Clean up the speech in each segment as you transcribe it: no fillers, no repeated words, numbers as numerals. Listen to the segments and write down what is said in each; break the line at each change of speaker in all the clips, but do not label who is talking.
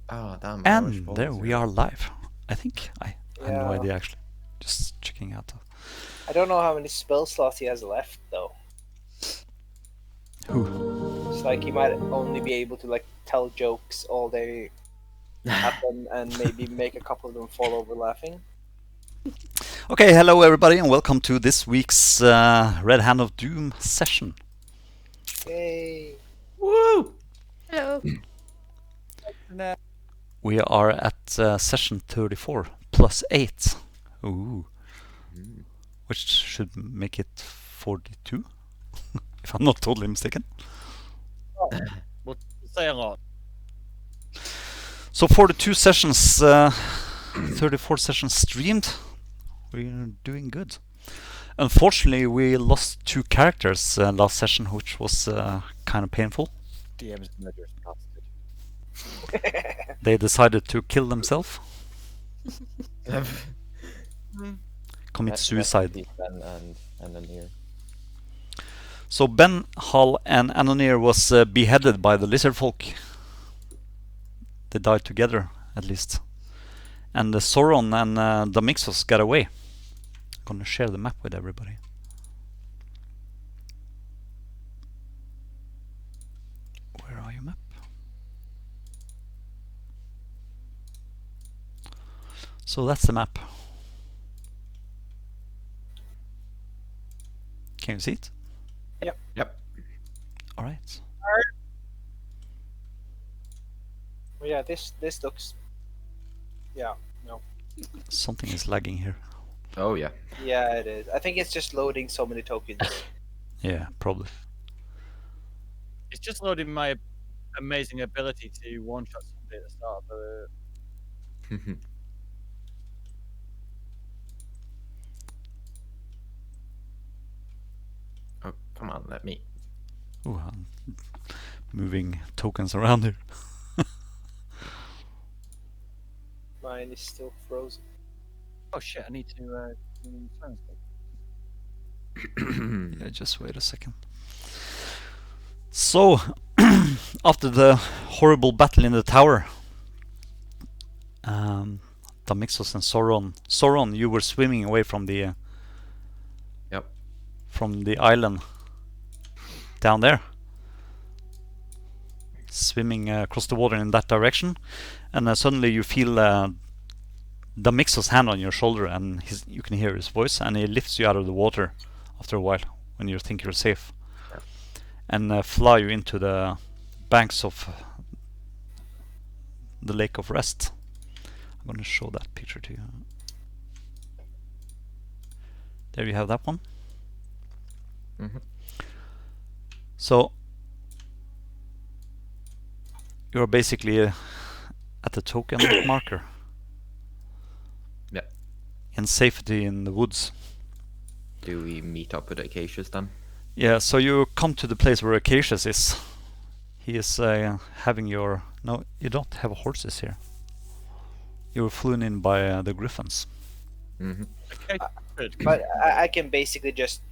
Oh, damn.
And there we are live. I think. I have no
Yeah.
idea actually. Just checking out.
I don't know how many spell slots he has left though.
Who?
It's like he might only be able to like tell jokes all day at them and maybe make a couple of them fall over laughing.
Okay, hello everybody, and welcome to this week's Red Hand of Doom session.
Yay!
Woo!
Hello.
We are at session 34 plus 8. Ooh. Which should make it 42, if I'm not totally mistaken.
We'll say a lot.
So 42 sessions, 34 sessions streamed. We're doing good. Unfortunately, we lost 2 characters last session, which was kind of painful.
DM's murderous bastard.
They decided to kill themselves, commit suicide.
Ben and Anonir.
So Benhal and Anonir was beheaded by the Lizardfolk. They died together, at least. And Sauron and Damixos got away. I'm gonna share the map with everybody. Where are you, map? So that's the map. Can you see it?
Yep.
All right.
Well, yeah, this looks. Yeah, no.
Something is lagging here.
Oh, yeah.
Yeah, it is. I think it's just loading so many tokens.
Yeah, probably.
It's just loading my amazing ability to one-shot somebody at the start of the...
Oh, come on, let me.
Ooh, I'm moving tokens around here.
Mine is still frozen.
Oh shit, I need to...
Yeah, just wait a second. So, after the horrible battle in the tower, Damixos and Sauron, you were swimming away from the from the island down there, swimming across the water in that direction, and suddenly you feel Damixos' hand on your shoulder, and you can hear his voice, and he lifts you out of the water after a while when you think you're safe, and fly you into the banks of the lake of Rhest. I'm going to show that picture to you. There you have that one. So you're basically at the token marker.
Yeah.
In safety in the woods.
Do we meet up with Acacius then?
Yeah, so you come to the place where Acacius is. He is having your... No, you don't have horses here. You were flown in by the griffins.
Okay, good.
But I can basically just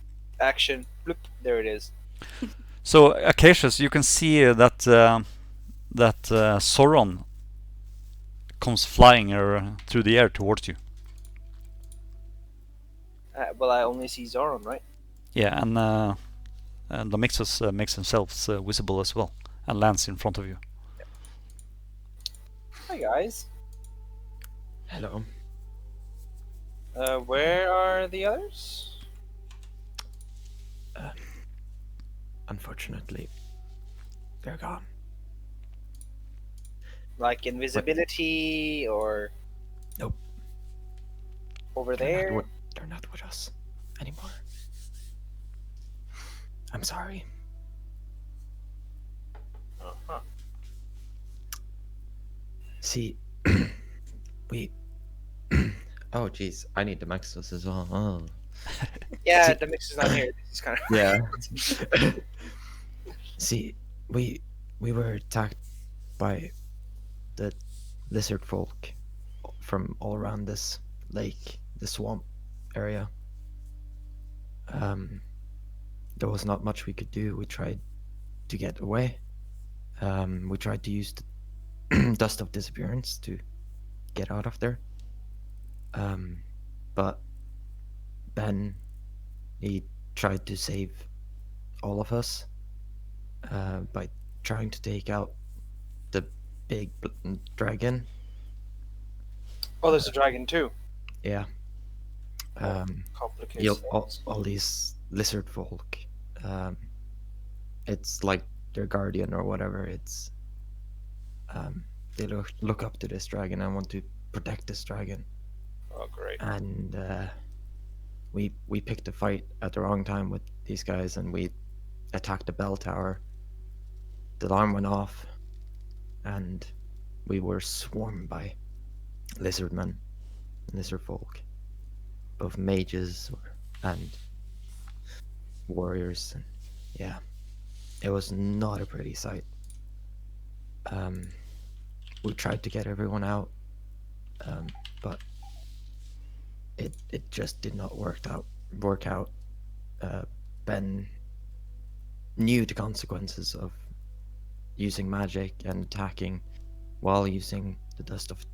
action. Bloop, there it is.
So Acacius, you can see that Sauron comes flying through the air towards you.
Well, I only see Zoran, right?
Yeah, and the Mixus makes themselves visible as well and lands in front of you.
Hi guys.
Hello.
Where are the others?
Unfortunately, they're gone.
Like invisibility or?
Nope.
Over there?
They're not with us anymore. I'm sorry.
Uh-huh.
See, we... Oh, jeez. I need the Maxus as well. Oh.
Yeah, the mix is not here. This is kind of...
Yeah. See, we were attacked by the Lizardfolk from all around this lake, the swamp area. There was not much we could do. We tried to get away. We tried to use dust of disappearance to get out of there. But Ben, he tried to save all of us by trying to take out the big dragon.
Oh, there's a dragon too.
Yeah.
Complicates things.
All these Lizardfolk. It's like their guardian or whatever. It's they look up to this dragon and want to protect this dragon.
Oh, great.
And we picked a fight at the wrong time with these guys, and we attacked the bell tower. The alarm went off, and we were swarmed by lizardmen, lizardfolk, both mages and warriors. And yeah, it was not a pretty sight. We tried to get everyone out, but it just did not work out. Ben knew the consequences of using magic and attacking while using the dust of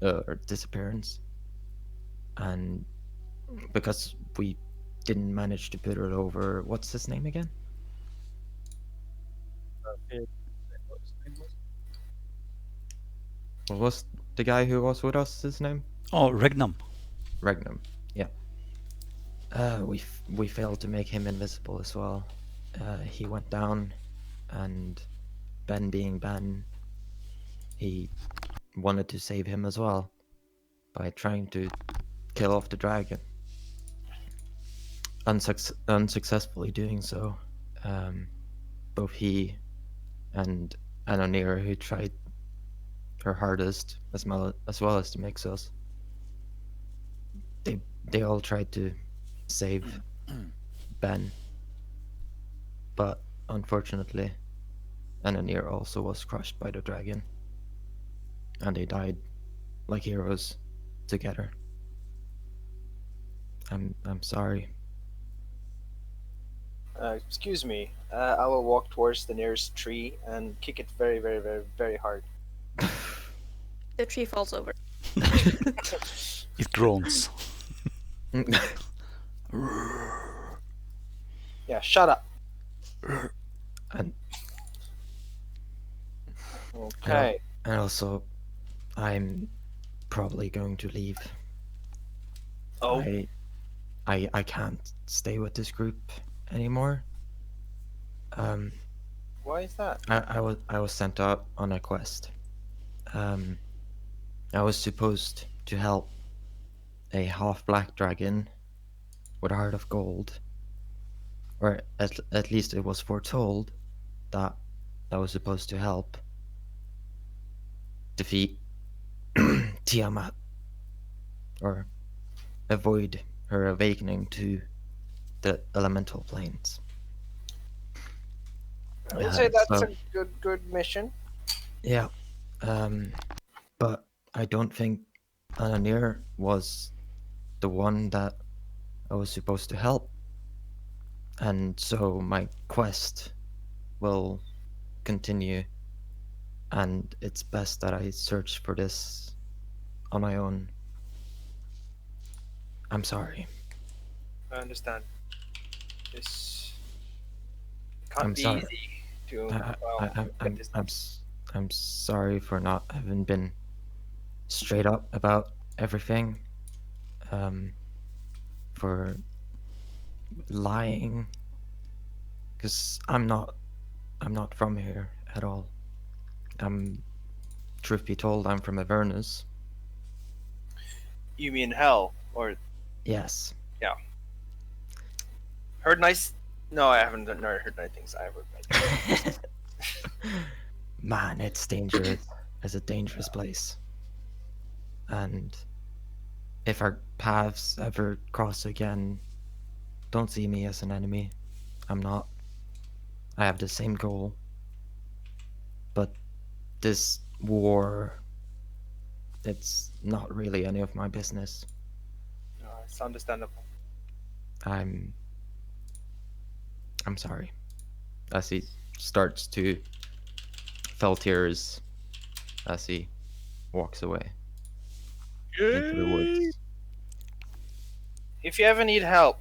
or disappearance, and because we didn't manage to put it over, what's his name again?
What his name was?
What was the guy who was with us? His name?
Oh, Regnum.
Regnum. Yeah. We failed to make him invisible as well. He went down, and Ben, being Ben, he wanted to save him as well by trying to kill off the dragon. Unsuccessfully doing so. Both he and Anonir, who tried her hardest as well as to mix us, they all tried to save Ben, but unfortunately Anonir also was crushed by the dragon, and they died like heroes together. I'm sorry.
Excuse me. I will walk towards the nearest tree and kick it very, very, very, very hard.
The tree falls over.
It groans.
Yeah, shut up.
And
Okay.
and also, I'm probably going to leave.
Oh,
I can't stay with this group anymore.
why is that?
I was sent out on a quest. I was supposed to help a half-black dragon with a heart of gold, or at least it was foretold that I was supposed to help defeat Tiamat, or avoid her awakening to the elemental planes.
I would say that's
so-
a good mission.
Yeah, but I don't think Anonir was the one that I was supposed to help, and so my quest will continue, and it's best that I search for this on my own. I'm sorry.
I understand. This can't
I'm
be
sorry.
easy to
I'm sorry for not having been straight up about everything, for lying, because I'm not from here at all. Truth be told, I'm from Avernus.
You mean hell or
Yes.
heard nice? No, I haven't heard nice things. I heard nice things.
Man, it's dangerous. It's a dangerous place. And if our paths ever cross again, don't see me as an enemy. I'm not. I have the same goal. But this war, it's not really any of my business.
No, it's understandable.
I'm sorry. As he starts to fell tears as he walks away into the woods.
If you ever need help,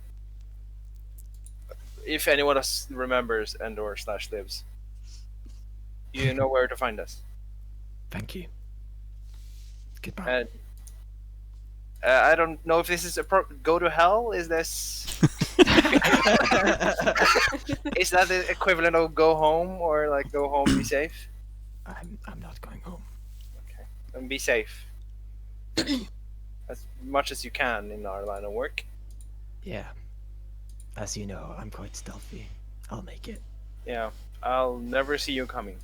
if anyone else remembers and/or / lives, you know where to find us.
Thank you. Goodbye.
And I don't know if this is go to hell. Is this is that the equivalent of go home or like go home, be safe?
I'm not going home.
Okay, and be safe as much as you can in our line of work.
Yeah. As you know, I'm quite stealthy. I'll make it.
Yeah, I'll never see you coming.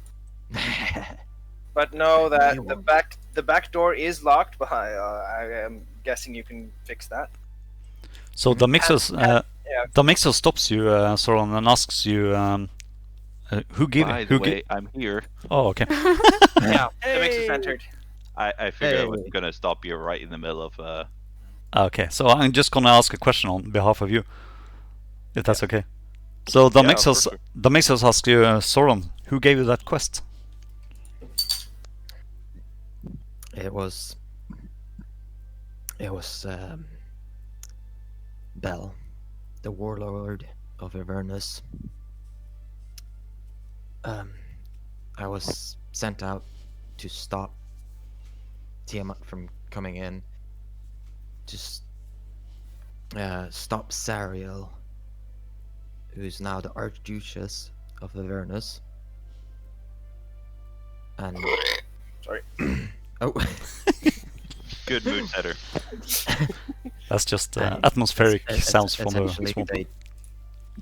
But know that the back door is locked, but I am guessing you can fix that.
So the mixer stops you, Soron, and asks you, who gave
By
it?
the way, I'm here.
Oh, okay.
Yeah, the mixer's entered.
I figured I was
Hey.
gonna stop you right in the middle of
Okay, so I'm just gonna ask a question on behalf of you, if that's okay. So the
Yeah,
mixers ask you, Soron, who gave you that quest?
It was Bell, the warlord of Avernus. I was sent out to stop Tiamat from coming in, to stop Sariel, who's now the Archduchess of Avernus. And
Sorry.
oh.
good mood setter.
That's just
And
atmospheric
es-
sounds from the
essentially
swamp.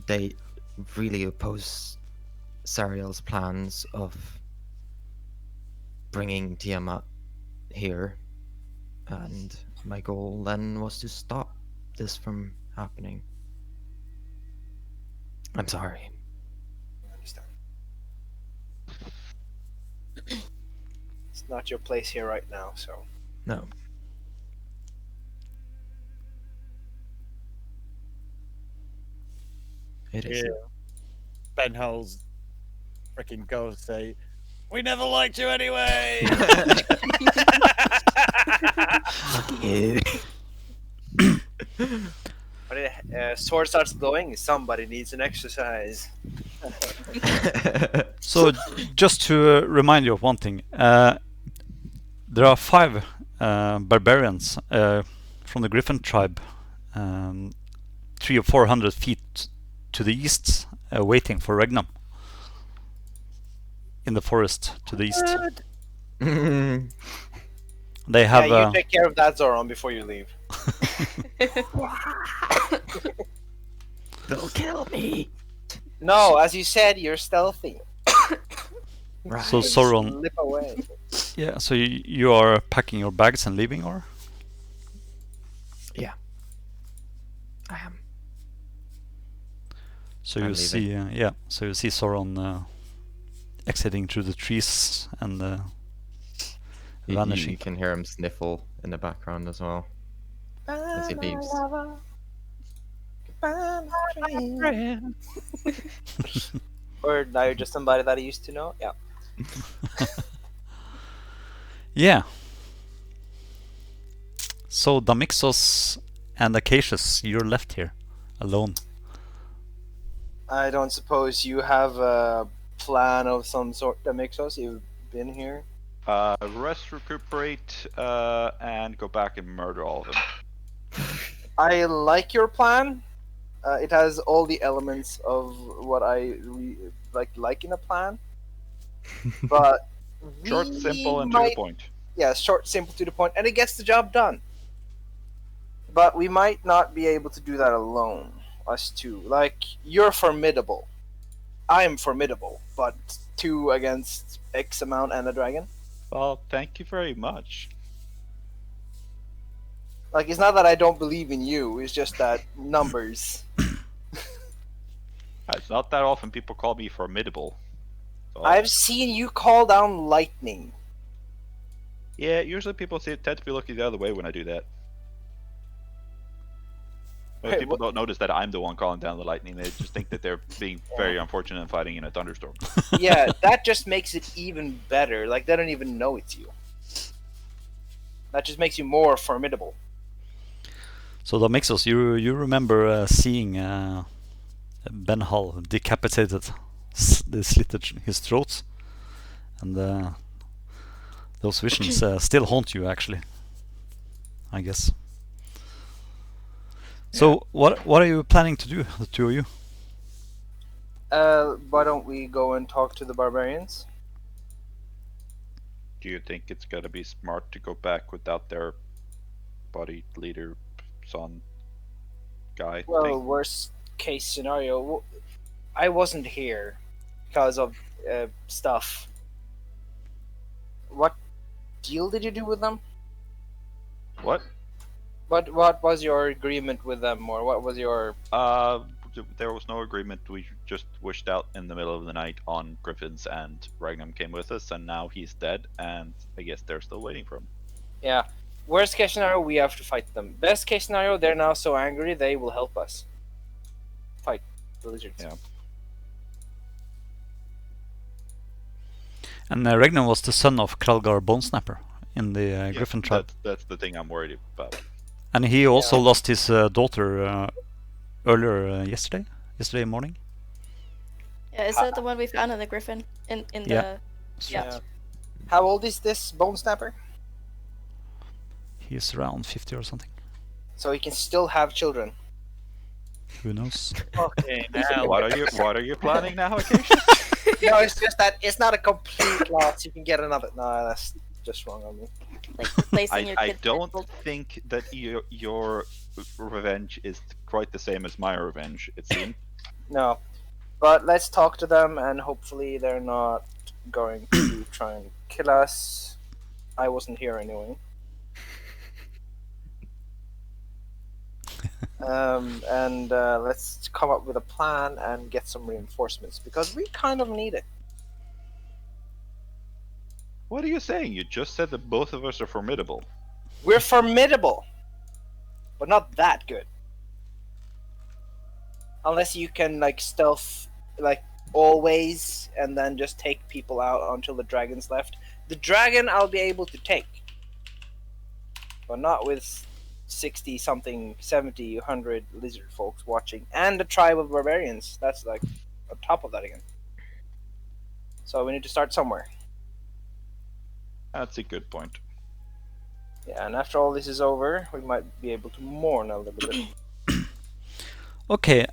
they really oppose Sariel's plans of bringing Tiamat here, and my goal then was to stop this from happening. I'm sorry.
I understand. It's not your place here right now, so.
No. It is.
Benhal's freaking ghost say, "We never liked you anyway."
When sword starts glowing, somebody needs an exercise.
So, just to remind you of one thing, there are 5 barbarians from the Griffin tribe, 300 or 400 feet to the east, waiting for Regnum in the forest to the east. They have.
Yeah, you take care of that, Zoran, before you leave.
They'll kill me.
No, as you said, you're stealthy.
Right.
So
Just
Sauron,
slip away.
yeah. So you are packing your bags and leaving, or?
I am.
So
I'm
you see, yeah. So you see Sauron exiting through the trees and vanishing.
You can hear him sniffle in the background as well as he leaves.
Or now you're just somebody that I used to know? Yeah.
Yeah. So Damixos and Acacius, you're left here alone.
I don't suppose you have a plan of some sort that makes us. You've been here.
Rest, recuperate, and go back and murder all of them.
I like your plan. It has all the elements of what I like in a plan. But
Short,
we
simple, and to
might-
the point.
Yeah, short, simple, to the point, and it gets the job done. But we might not be able to do that alone, us two. Like, you're formidable. I'm formidable, but 2 against X amount and a dragon.
Well, thank you very much.
Like, it's not that I don't believe in you, it's just that numbers.
It's not that often people call me formidable. So,
I've seen you call down lightning.
yeah, usually people tend to be looking the other way when I do that. Most
Hey,
people don't notice that I'm the one calling down the lightning. They just think that they're being very unfortunate and fighting in a thunderstorm.
Yeah, that just makes it even better. Like, they don't even know it's you. That just makes you more formidable.
So the Mixos, you remember seeing Benhal decapitated, they slit his throat, and those visions still haunt you, actually. I guess. So what are you planning to do, the two of you?
Why don't we go and talk to the barbarians?
Do you think it's gonna be smart to go back without their body leader, son, guy
Well,
thing?
worst case scenario, I wasn't here because of stuff. What deal did you do with them?
What?
What was your agreement with them, or what was your?
There was no agreement. We just wished out in the middle of the night on Griffins, and Ragnar came with us, and now he's dead, and I guess they're still waiting for him.
Yeah. Worst case scenario, we have to fight them. Best case scenario, they're now so angry they will help us fight the lizards.
Yeah.
And Ragnar was the son of Kralgar Bonesnapper in the
Yeah,
Griffin tribe.
That's the thing I'm worried about.
And he also lost his daughter earlier yesterday morning.
Yeah, is that the one we found in the griffin? In
Yeah.
the yeah.
How old is this bone snapper?
He's around 50 or something.
So he can still have children.
Who knows?
Okay, now.
What are you planning now, Acacia?
No, it's just that it's not a complete loss. You can get another. No, that's just wrong on me.
Like replacing your
I
kid
don't
with-
think that your revenge is quite the same as my revenge. It seems.
No, but let's talk to them, and hopefully they're not going to try and kill us. I wasn't here anyway. And let's come up with a plan and get some reinforcements because we kind of need it.
What are you saying? You just said that both of us are formidable.
We're formidable, but not that good. Unless you can like stealth, like always, and then just take people out until the dragon's left. The dragon I'll be able to take, but not with 60 something, 70, 100 lizard folks watching, and a tribe of barbarians. That's like on top of that again. So we need to start somewhere.
That's a good point.
Yeah, and after all this is over, we might be able to mourn a little bit.
Okay,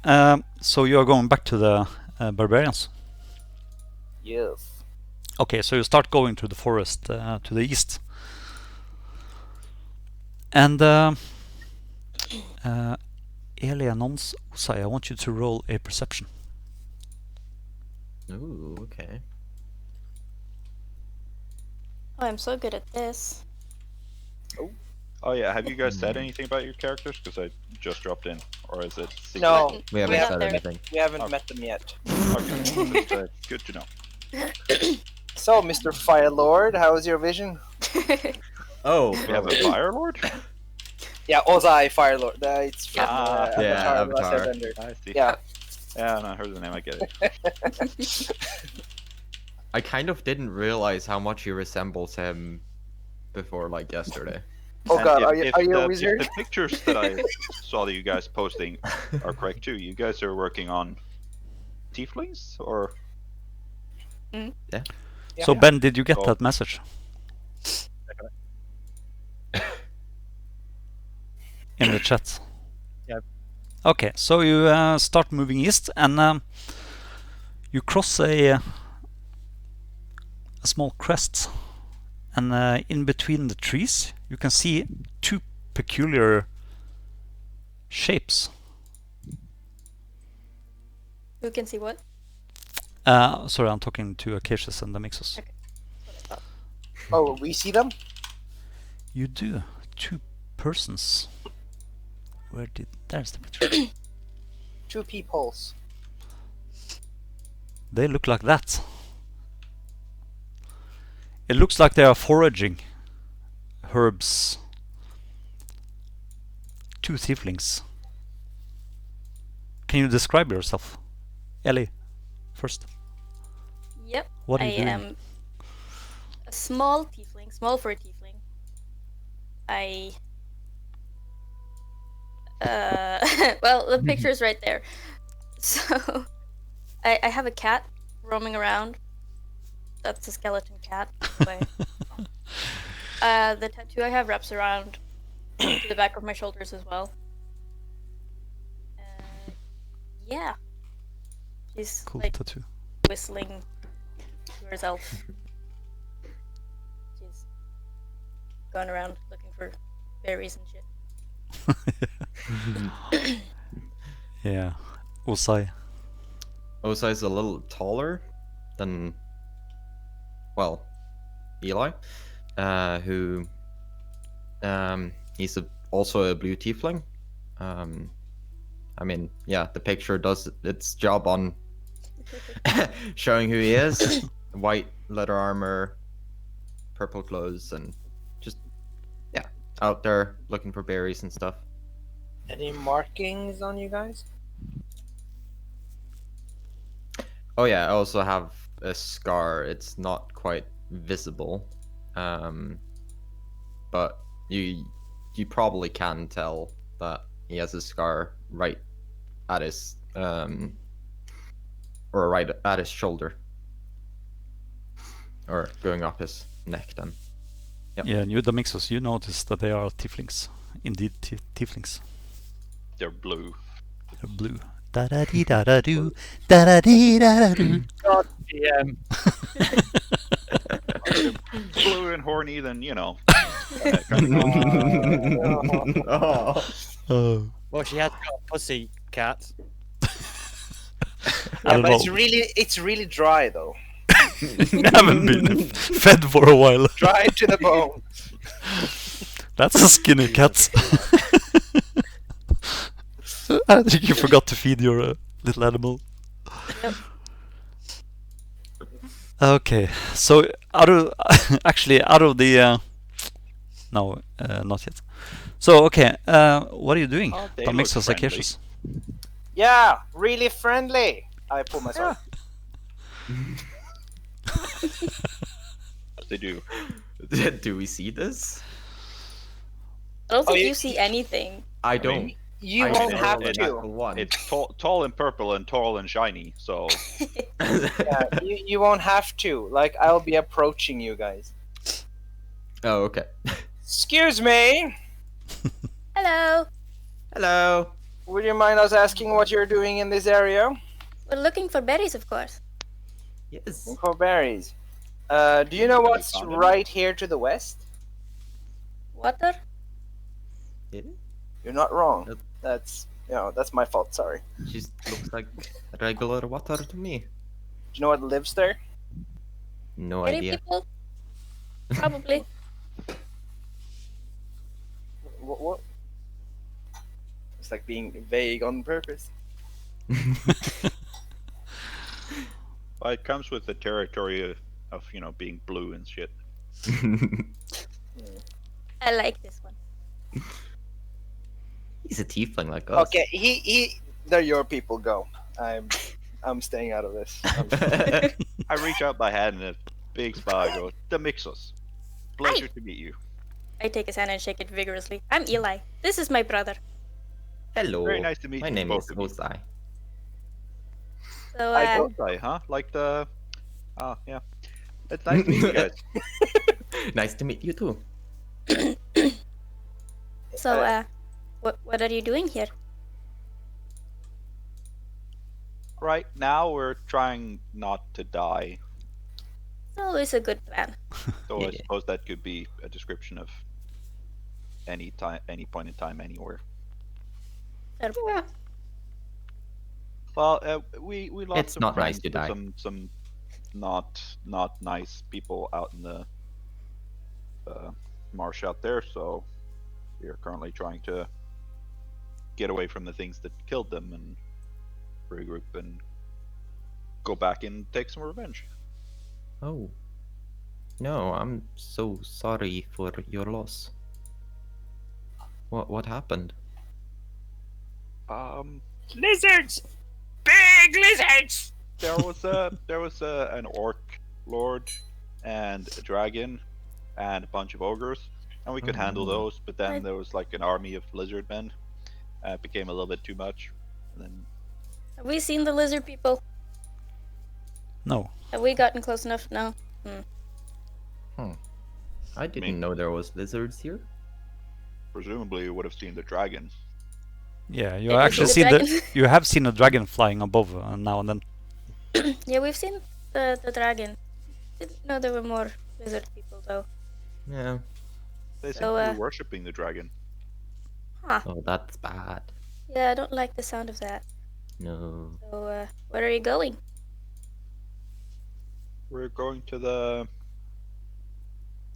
so you are going back to the barbarians.
Yes.
Okay, so you start going to the forest to the east. And Elianons Usai, I want you to roll a perception.
Ooh, okay.
Oh, I'm so good at this.
Oh yeah, have you guys said anything about your characters? Because I just dropped in, or is it? secret?
No,
We haven't
Yeah,
said
there.
anything.
we haven't
Okay.
met them yet.
Okay, that's, good to know.
So, Mr. Fire Lord, how is your vision?
Oh,
We have a Fire Lord.
Yeah, Ozai Fire Lord. It's from
Ah,
yeah,
Avatar: The Last
Avatar.
Airbender.
I see.
Yeah.
Yeah, no, I heard the name. I get it.
I kind of didn't realize how much he resembles him before, like, yesterday.
Oh
And
god,
if
are you a
if
wizard?
the pictures that I saw that you guys posting are correct too, you guys are working on tieflings, or
Yeah.
So Ben, did you get
Oh.
that message? In the chat.
Yeah.
Okay, so you start moving east, and you cross a small crest, and in between the trees, you can see two peculiar shapes.
Who can see what?
Sorry, I'm talking to Acacius and the Mixos.
Okay.
Oh, we see them?
You do. Two persons. There's the picture.
Two peepholes.
They look like that. It looks like they are foraging herbs. Two tieflings. can you describe yourself? Ellie, first.
Yep.
What are
I
you doing?
am a small tiefling, small for a tiefling. Well, the picture's right there. So, I have a cat roaming around. That's a skeleton cat, by the way. The tattoo I have wraps around to the back of my shoulders as well. Yeah. She's
Cool
like
tattoo.
whistling to herself. She's going around looking for berries and shit.
Yeah. Osai.
Osai's a little taller than, well, Eli, who, he's also a blue tiefling. I mean, yeah, the picture does its job on showing who he is. White leather armor, purple clothes, and just, yeah, out there looking for berries and stuff.
Any markings on you guys?
Oh yeah, I also have a scar. It's not quite visible, but you probably can tell that he has a scar right at his or right at his shoulder, or going up his neck. Then, yep.
Yeah, and you, the Mixos, you notice that they are tieflings. Indeed, tieflings.
They're blue.
They're blue. Da da dee da da do, da da dee da da do.
God, DM.
Blue and horny, then you know.
Oh.
Well, she has got a pussy cat.
I
Yeah,
don't
but
know.
it's really dry though.
Haven't been fed for a while.
Dry to the bone.
That's a skinny cat. I think you forgot to feed your little animal.
Yep.
Okay, so out of out of the no, not yet. So okay, what are you doing?
Oh, they
The
look
Mixos
friendly.
Acacius.
Yeah, really friendly. I pull my sword.
They do.
Do we see this?
I don't think
you-
you see anything.
I
mean,
don't.
You
I
won't
rolled
have
a
to.
natural one.
It's tall and purple and tall and shiny. So
Yeah, you won't have to. Like, I'll be approaching you guys.
Oh, okay.
Excuse me.
Hello.
Hello.
Would you mind us asking what you're doing in this area?
We're looking for berries, of course.
Yes.
For berries. Do you know
Have you
what's
found any?
right here to the west?
Water?
Yeah.
You're not wrong.
Yep.
That's my fault. Sorry.
She looks like regular water to me.
Do you know what lives there?
No
Berry
idea.
people? Probably.
What? It's like being vague on purpose.
well, it comes with the territory of being blue and shit.
I like this one.
He's a tiefling like us.
Okay, they're your people. Go. I'm staying out of this.
I reach out my hand in a big smile. I go, the Mixos. Pleasure to meet you.
I take his hand and shake it vigorously. I'm Eli. This is my brother.
Hello.
Very nice to meet
My
you,
name
both
is
of you.
Osai.
So,
I don't-
Ozai, huh? Like the. Oh, yeah. It's nice to meet you guys.
Nice to meet you too.
What are you doing here?
Right now, we're trying not to die.
It's always a good plan.
So I
Yeah.
suppose that could be a description of any time, any point in time, anywhere.
Fair point.
Well, we lost
It's
some
not nice
friends
to
to
die.
some not nice people out in the marsh out there. So we are currently trying to get away from the things that killed them and regroup and go back and take some revenge.
Oh. No, I'm so sorry for your loss. What happened?
Lizards! Big lizards!
There was an orc lord and a dragon and a bunch of ogres, and we could handle those. But then there was like an army of lizard men. It became a little bit too much. And then
Have we seen the lizard people?
No.
Have we gotten close enough? No.
I didn't know there was lizards here.
presumably you would have seen the dragon.
Yeah, you
Did we
actually
see
see
the
the
dragon?
you have seen a dragon flying above now and then.
Yeah, we've seen the dragon. Didn't know there were more lizard people though.
Yeah.
They seem
So,
to be worshipping the dragon.
Huh.
Oh, that's bad.
Yeah, I don't like the sound of that.
No.
So, where are you going?
We're going to the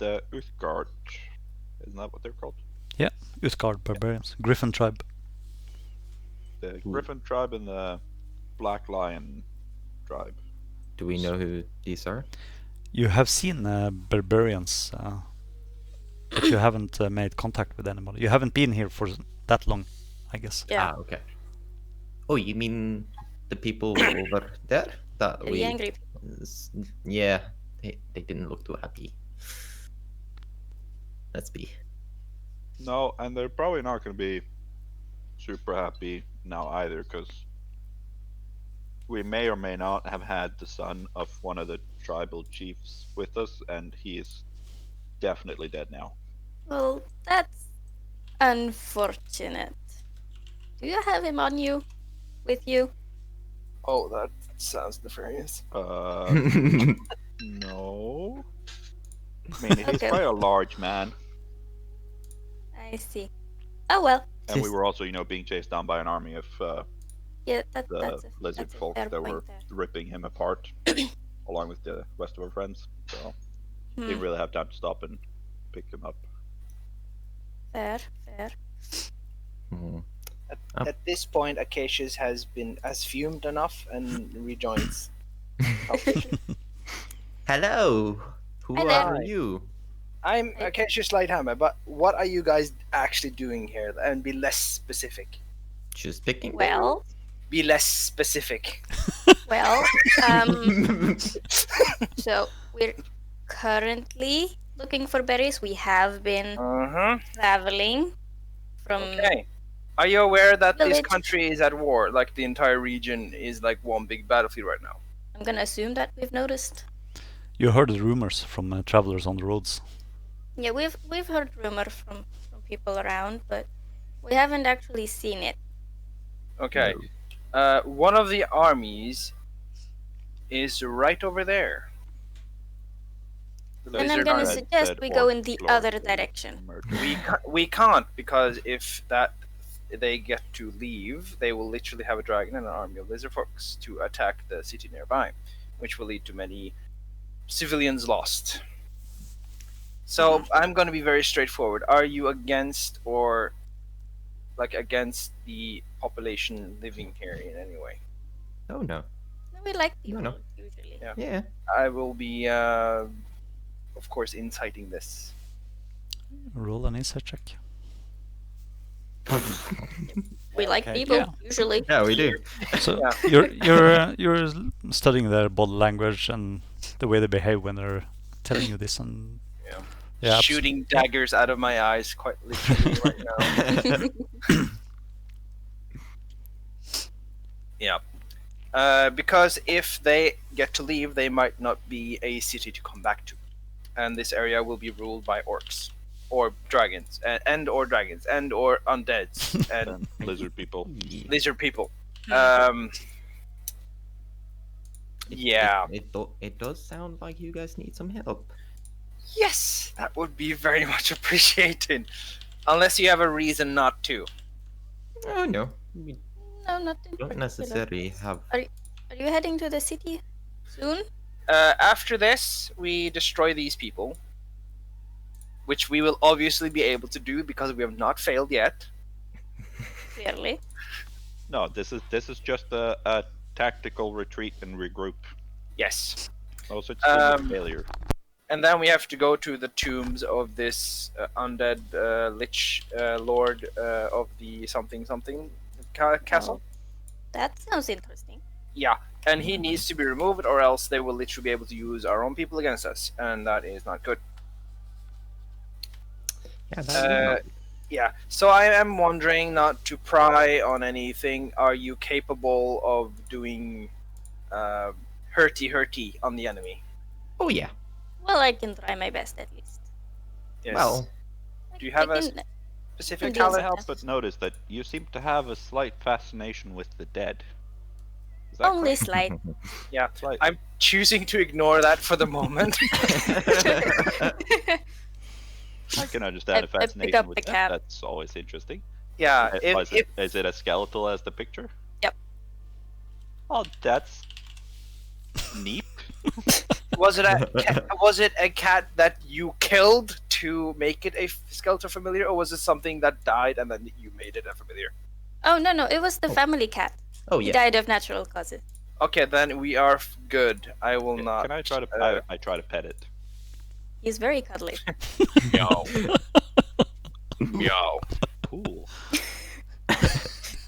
Uthgard. Isn't that what they're called?
Uthgard barbarians, Griffin tribe.
The Griffin tribe and the Black Lion tribe.
Do we know who these are?
You have seen barbarians, but you haven't made contact with anybody. You haven't been here for that long, I guess.
Yeah,
Ah, okay. Oh, you mean the people over there? That
the
we...
angry.
Yeah, they didn't look too happy. Let's be.
No, and they're probably not going to be super happy now either, because we may or may not have had the son of one of the tribal chiefs with us, and he is definitely dead now.
Well, that's unfortunate. Do you have him on you? With you?
Oh, that sounds nefarious.
No. I mean, he's
Okay.
quite a large man,
I see. Oh well.
and we were also, being chased down by an army of
Yeah,
the
that's a
Lizardfolk
fair
that
point
were
there.
ripping him apart, along with the rest of our friends. So didn't
Hmm,
really have time to stop and pick him up.
fair.
Hmm.
At this point, Acacius has fumed enough and rejoins.
Hello. Who
Hi
are
there.
you?
I'm Acacius Lighthammer, but what are you guys actually doing here? And be less specific.
Just picking.
Well,
Be less specific.
well, so we're currently looking for berries. We have been
Uh-huh.
traveling from
Okay. Are you aware that this
Village.
country is at war? Like the entire region is like one big battlefield right now.
I'm gonna assume that we've noticed.
You heard the rumors from travelers on the roads.
Yeah, we've heard rumors from people around, but we haven't actually seen it.
Okay. One of the armies is right over there. The
And I'm
lizard
gonna
army.
suggest we go in the
Lord
other
is
direction.
murdered.
We can't, because if they get to leave, they will literally have a dragon and an army of lizardfolks to attack the city nearby, which will lead to many civilians lost. So I'm going to be very straightforward. Are you against against the population living here in any way?
Oh no.
No, we like people
No.
usually.
Yeah.
Yeah.
I will be, of course, inciting this.
Roll an insight check.
We like
Okay,
people
yeah.
usually.
Yeah, we do.
So
Yeah.
you're studying their body language and the way they behave when they're telling you this, and
Yeah.
yeah,
Shooting daggers out of my eyes, quite literally right now. Yeah. Because if they get to leave, they might not be a city to come back to, and this area will be ruled by orcs, or dragons, and or undeads, and
And lizard people.
lizard people.
It-
Yeah.
It does sound like you guys need some help.
Yes, that would be very much appreciated, unless you have a reason not to.
Oh no. We
No, nothing.
don't
particular.
necessarily have.
Are you heading to the city soon?
After this, we destroy these people, which we will obviously be able to do because we have not failed yet.
Clearly.
No, this is just a tactical retreat and regroup.
Yes.
No such thing as
Um,
failure.
And then we have to go to the tombs of this undead lich lord of the something castle.
that sounds interesting.
Yeah, and he needs to be removed, or else they will literally be able to use our own people against us, and that is not good.
Yeah, that would not be.
Yeah, so I am wondering, not to pry on anything, are you capable of doing hurty on the enemy?
Oh yeah.
Well, I can try my best at least.
Yes.
Well,
do you have
I
a
can-
specific
can do
talent?
that.
Help but notice that you seem to have a slight fascination with the dead. Is that
Only
correct?
slight.
Yeah,
Slight.
I'm choosing to ignore that for the moment.
I can understand
I
a
pick
fascination
up
with
the
that.
cat.
That's always interesting.
Yeah,
Is it as skeletal as the picture?
Yep.
Oh, that's neat.
was it a cat that you killed to make it a skeletal familiar, or was it something that died and then you made it a familiar?
Oh no, it was the family cat.
oh
He
yeah.
died of natural causes.
Okay, then we are good. I will not.
Can I try to? I try to pet it.
He's very cuddly.
Meow. Meow.
Cool.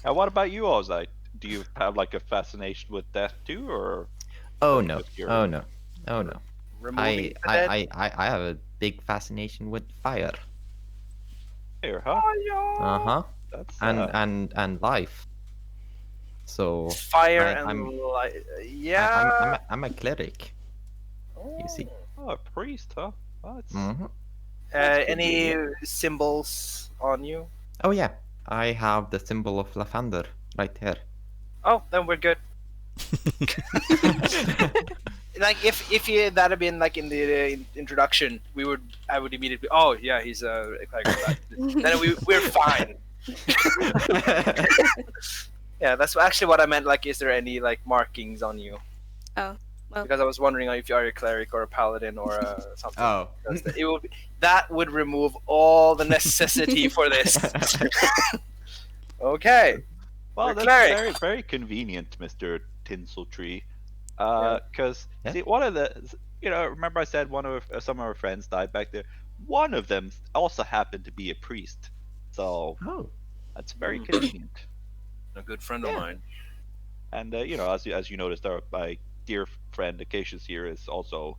Now, what about you, Ozai? Do you have like a fascination with death too, or?
Oh no.
With your-
Oh no. Oh no.
Removing the dead.
I have a big fascination with fire.
Here, huh?
Uh-huh.
That's
And life. So
Fire
I-
and
I'm-
light. Yeah.
I'm a cleric. You see.
oh, a priest, huh? Oh, it's
Hmm.
Any symbols on you?
Oh yeah. I have the symbol of Lavender right here.
Oh, then we're good. Like if you that had been like in the introduction, I would immediately. Oh yeah, he's a cleric. Then we're fine. Yeah, that's actually what I meant. Like, is there any like markings on you?
Oh, well.
Because I was wondering if you are a cleric or a paladin or something.
Oh.
It would that would remove all the necessity for this. Okay.
well,
We're
that's
cleric.
very very convenient, Mr. Tinseltree.
Yeah.
Because
Yeah.
see, one of the remember I said some of our friends died back there. One of them also happened to be a priest, so
Oh.
that's very convenient.
A good friend of mine.
And as you noticed, my dear friend Acacius here is also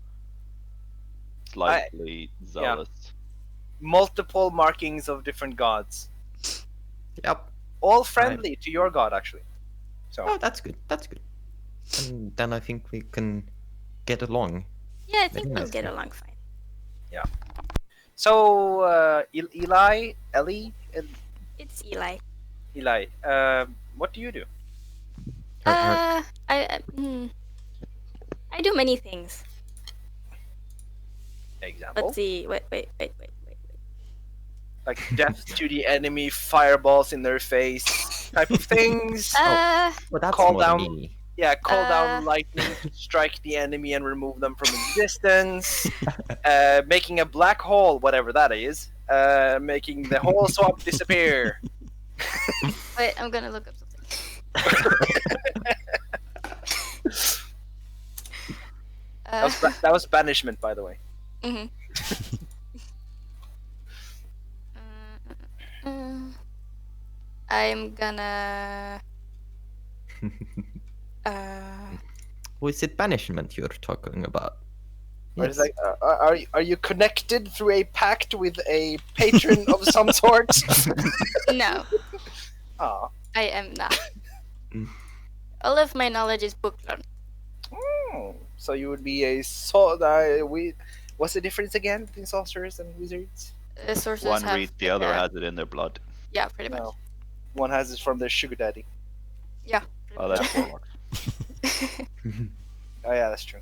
slightly zealous.
Multiple markings of different gods,
Yep.
all friendly to your god, actually. So
Oh, that's good. That's good. And then I think we can get along.
Yeah, I think
Very
we'll
nice,
get
yeah.
along fine.
So Eli,
It's Eli.
Eli. What do you do?
I do many things.
Example.
Let's see. Wait.
Like death to the enemy, fireballs in their face, type of things.
Well, that's
Call
more
down-
me.
Yeah, call down
Uh.
lightning to strike the enemy and remove them from existence. Making a black hole, whatever that is. Making the whole swamp disappear.
Wait, I'm gonna look up something.
That was banishment, by the way.
Mhm. I'm gonna.
Was it banishment you're talking about?
Or it's like, are you connected through a pact with a patron of some sort?
No,
Ah.
I am not.
Mm.
All of my knowledge is book learned.
So you would be a what's the difference again between sorcerers and wizards?
Sorcerers
One
have
reads, the other has it in their blood.
Yeah, pretty much.
No. One has it from their sugar daddy.
Pretty
Oh,
much.
that's warlocks.
Oh yeah, that's true.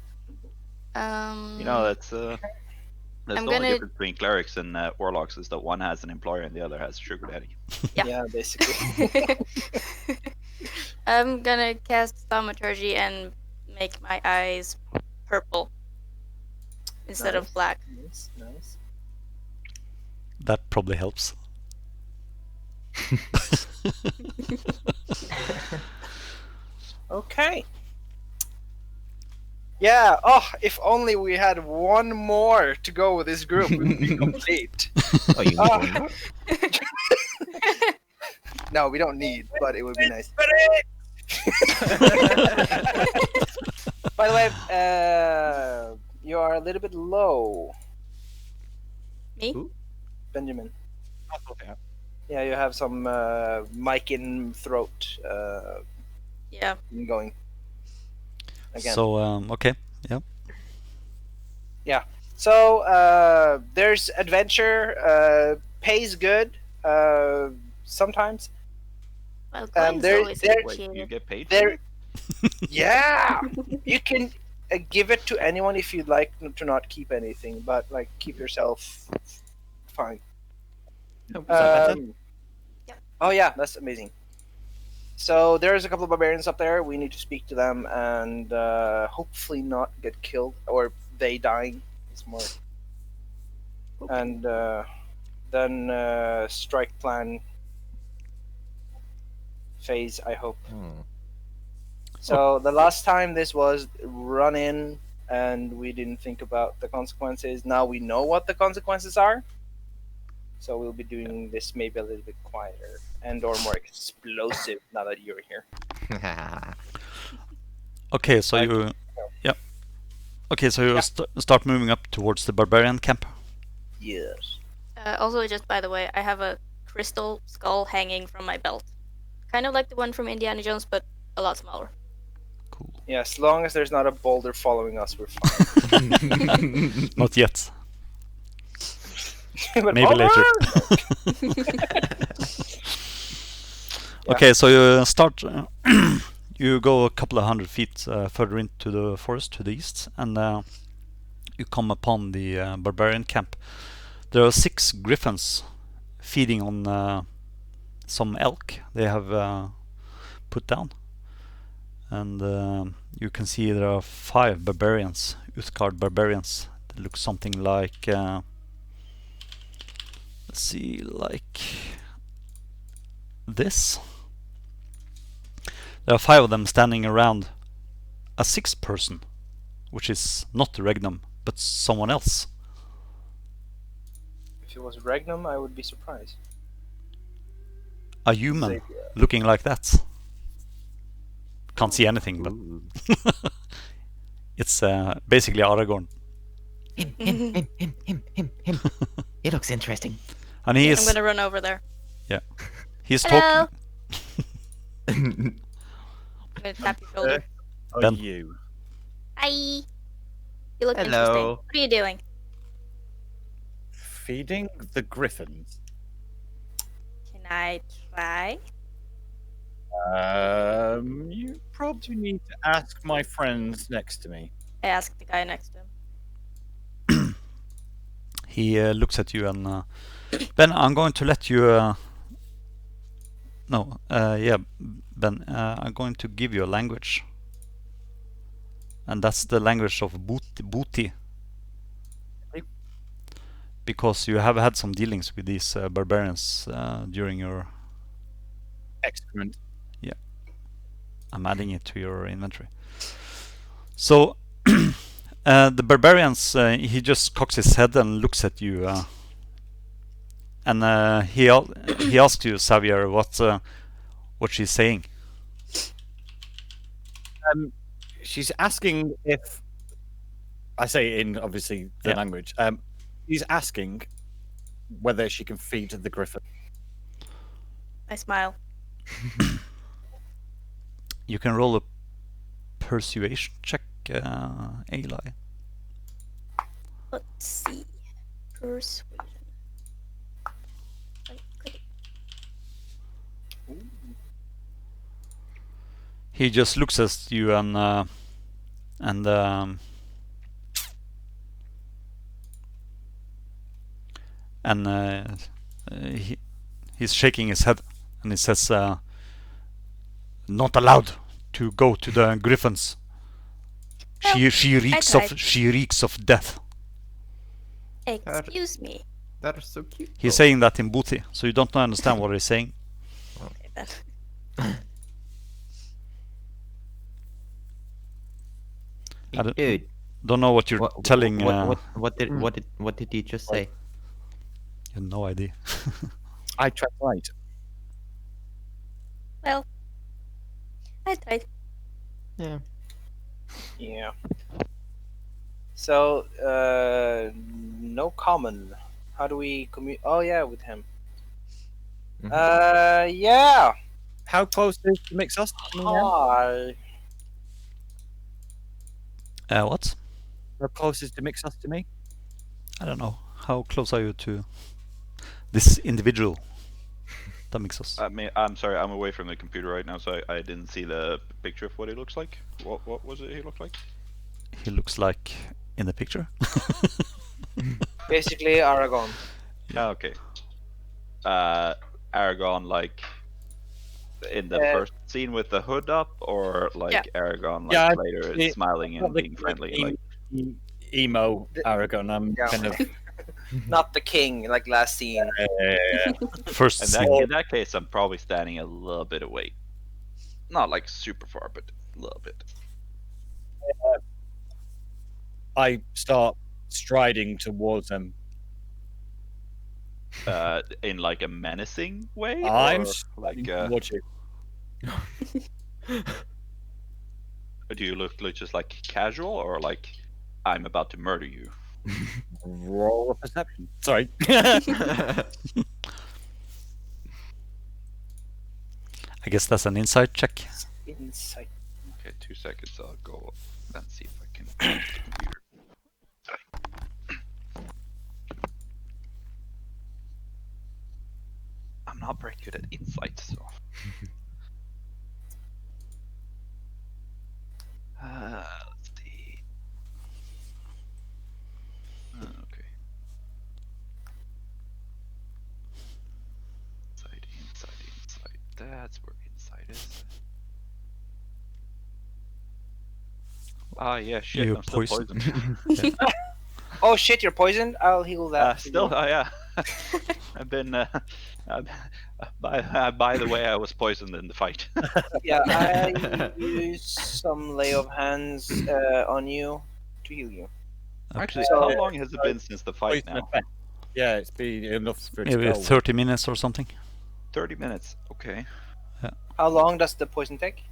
That's the
I'm
only
gonna-
difference between clerics and warlocks is that one has an employer and the other has a sugar daddy.
Yeah.
Basically.
I'm gonna cast thaumaturgy and make my eyes purple instead of
Nice.
black.
Nice.
That probably helps.
Okay. Yeah. Oh, if only we had one more to go with this group, we'd be complete.
Oh, you
Ah.
know
No, we don't need, but it would be nice. By the way, you are a little bit low,
Me?
Ooh.
Benjamin.
I'll sort it out.
Yeah, you have some mic in throat
Yeah.
going. Again.
So okay, yeah.
So there's adventure. Pays good. Sometimes.
Well, coins
there-
always
there-
Wait, you
appreciated.
get paid for
There.
it?
Yeah. You can give it to anyone if you'd like to not keep anything, but like keep yourself fine.
Oh, is that better?
Yep.
Oh yeah, that's amazing. So there's a couple of barbarians up there. We need to speak to them and hopefully not get killed or they dying. It's more. And then strike plan phase. I hope.
Hmm.
So the last time this was run in and we didn't think about the consequences. Now we know what the consequences are. So we'll be doing this maybe a little bit quieter and or more explosive now that you're here.
Okay, so you, yeah. Okay, so you start moving up towards the barbarian camp.
Yes.
Also, just by the way, I have a crystal skull hanging from my belt. Kind of like the one from Indiana Jones, but a lot smaller.
Cool.
Yeah, as long as there's not a boulder following us, we're fine.
Not yet.
But
Maybe later. Okay, so you start. You go a couple of 100 feet further into the forest to the east, and you come upon the barbarian camp. There are 6 griffins feeding on some elk they have put down, and you can see there are 5 barbarians, Uthgard barbarians. They look something like. Let's see, like this. There are 5 of them standing around a 6th person, which is not Regnum, but someone else.
If it was Regnum, I would be surprised.
A human
Xavier.
looking like that. Can't see anything, but
Ooh.
it's basically Aragorn.
Him. It looks interesting.
And he
I'm
is
gonna run over there.
he's
Hello.
talking.
I'm gonna tap your shoulder.
Are
Ben.
you?
Hi. You look interesting.
Hello.
What are you doing?
Feeding the griffins.
Can I try?
You probably need to ask my friends next to me.
I asked the guy next to him.
He looks at you and Ben, I'm going to let you. Ben, I'm going to give you a language, and that's the language of Booty.
Okay.
Because you have had some dealings with these barbarians during your.
Excrement.
I'm adding it to your inventory. So the barbarians, he just cocks his head and looks at you, and he asks you, Xavier, what she's saying.
She's asking if I say in obviously the
Yeah.
language. She's asking whether she can feed the griffin.
I smile.
You can roll a persuasion check, Eli.
Let's see. Persuasion.
He just looks at you and he's shaking his head and he says, "Not allowed to go to the griffins. She reeks of death."
Excuse me.
That is so cute.
He's saying that in Booty, so you don't understand what he's saying.
Okay, then.
I don't-
Dude,
Don't know what you're telling.
what did he just say?
You have no idea.
I translate.
Well, I tried.
Yeah.
Yeah. So, no common. How do we commute? Oh yeah, with him.
Mhm.
Yeah.
How close is the Mixos to me now?
Hi.
What?
How close is the Mixos to me?
I don't know. How close are you to this individual? That makes us.
I mean, I'm sorry, I'm away from the computer right now, so I didn't see the picture of what he looks like. What was it he looked like?
He looks like in the picture.
Basically, Aragon.
Oh, okay. Aragon, like in the first scene with the hood up, or like
Yeah.
Aragon, like
Yeah,
later
it-
smiling and
Not the
being friendly,
emo-
like.
emo Aragon. I'm
Yeah.
kind of.
Not the king, like last scene.
First
In
scene.
that case, I'm probably standing a little bit away. Not like super far, but a little bit.
I start striding towards them.
In like a menacing way,
I'm
or
striding
like
towards you.
do you look like just like casual, or like I'm about to murder you?
Roll a perception. Sorry.
I guess that's an insight check.
Insight.
Okay, 2 seconds. I'll go and see if I can change the computer. I'm not very good at insight, so. Let's see. Okay. Insight. That's where insight is. Ah, yeah, shit.
You're
I'm still poisoned.
Oh shit, you're poisoned. I'll heal that.
Still, yeah. I've been. By the way, I was poisoned in the fight.
Yeah, I use some lay of hands on you to heal you.
Actually,
So-
how long has it been since the fight
Poison
now?
effect. Yeah, it's been enough for it to
Maybe
go.
30 minutes or something.
30 minutes. Okay.
How long does the poison take?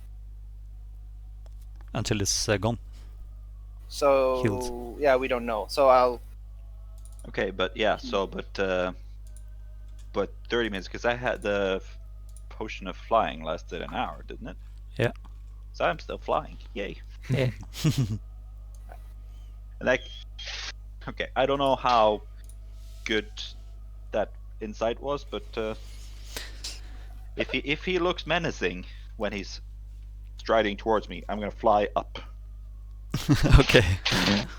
Until it's gone.
So
Healed.
yeah, we don't know. So I'll.
Okay, but yeah. So, but 30 minutes because I had the potion of flying lasted an hour, didn't it?
Yeah.
So I'm still flying. Yay.
Yeah.
Like, okay, I don't know how good that insight was, but if he looks menacing when he's striding towards me, I'm gonna fly up.
Okay.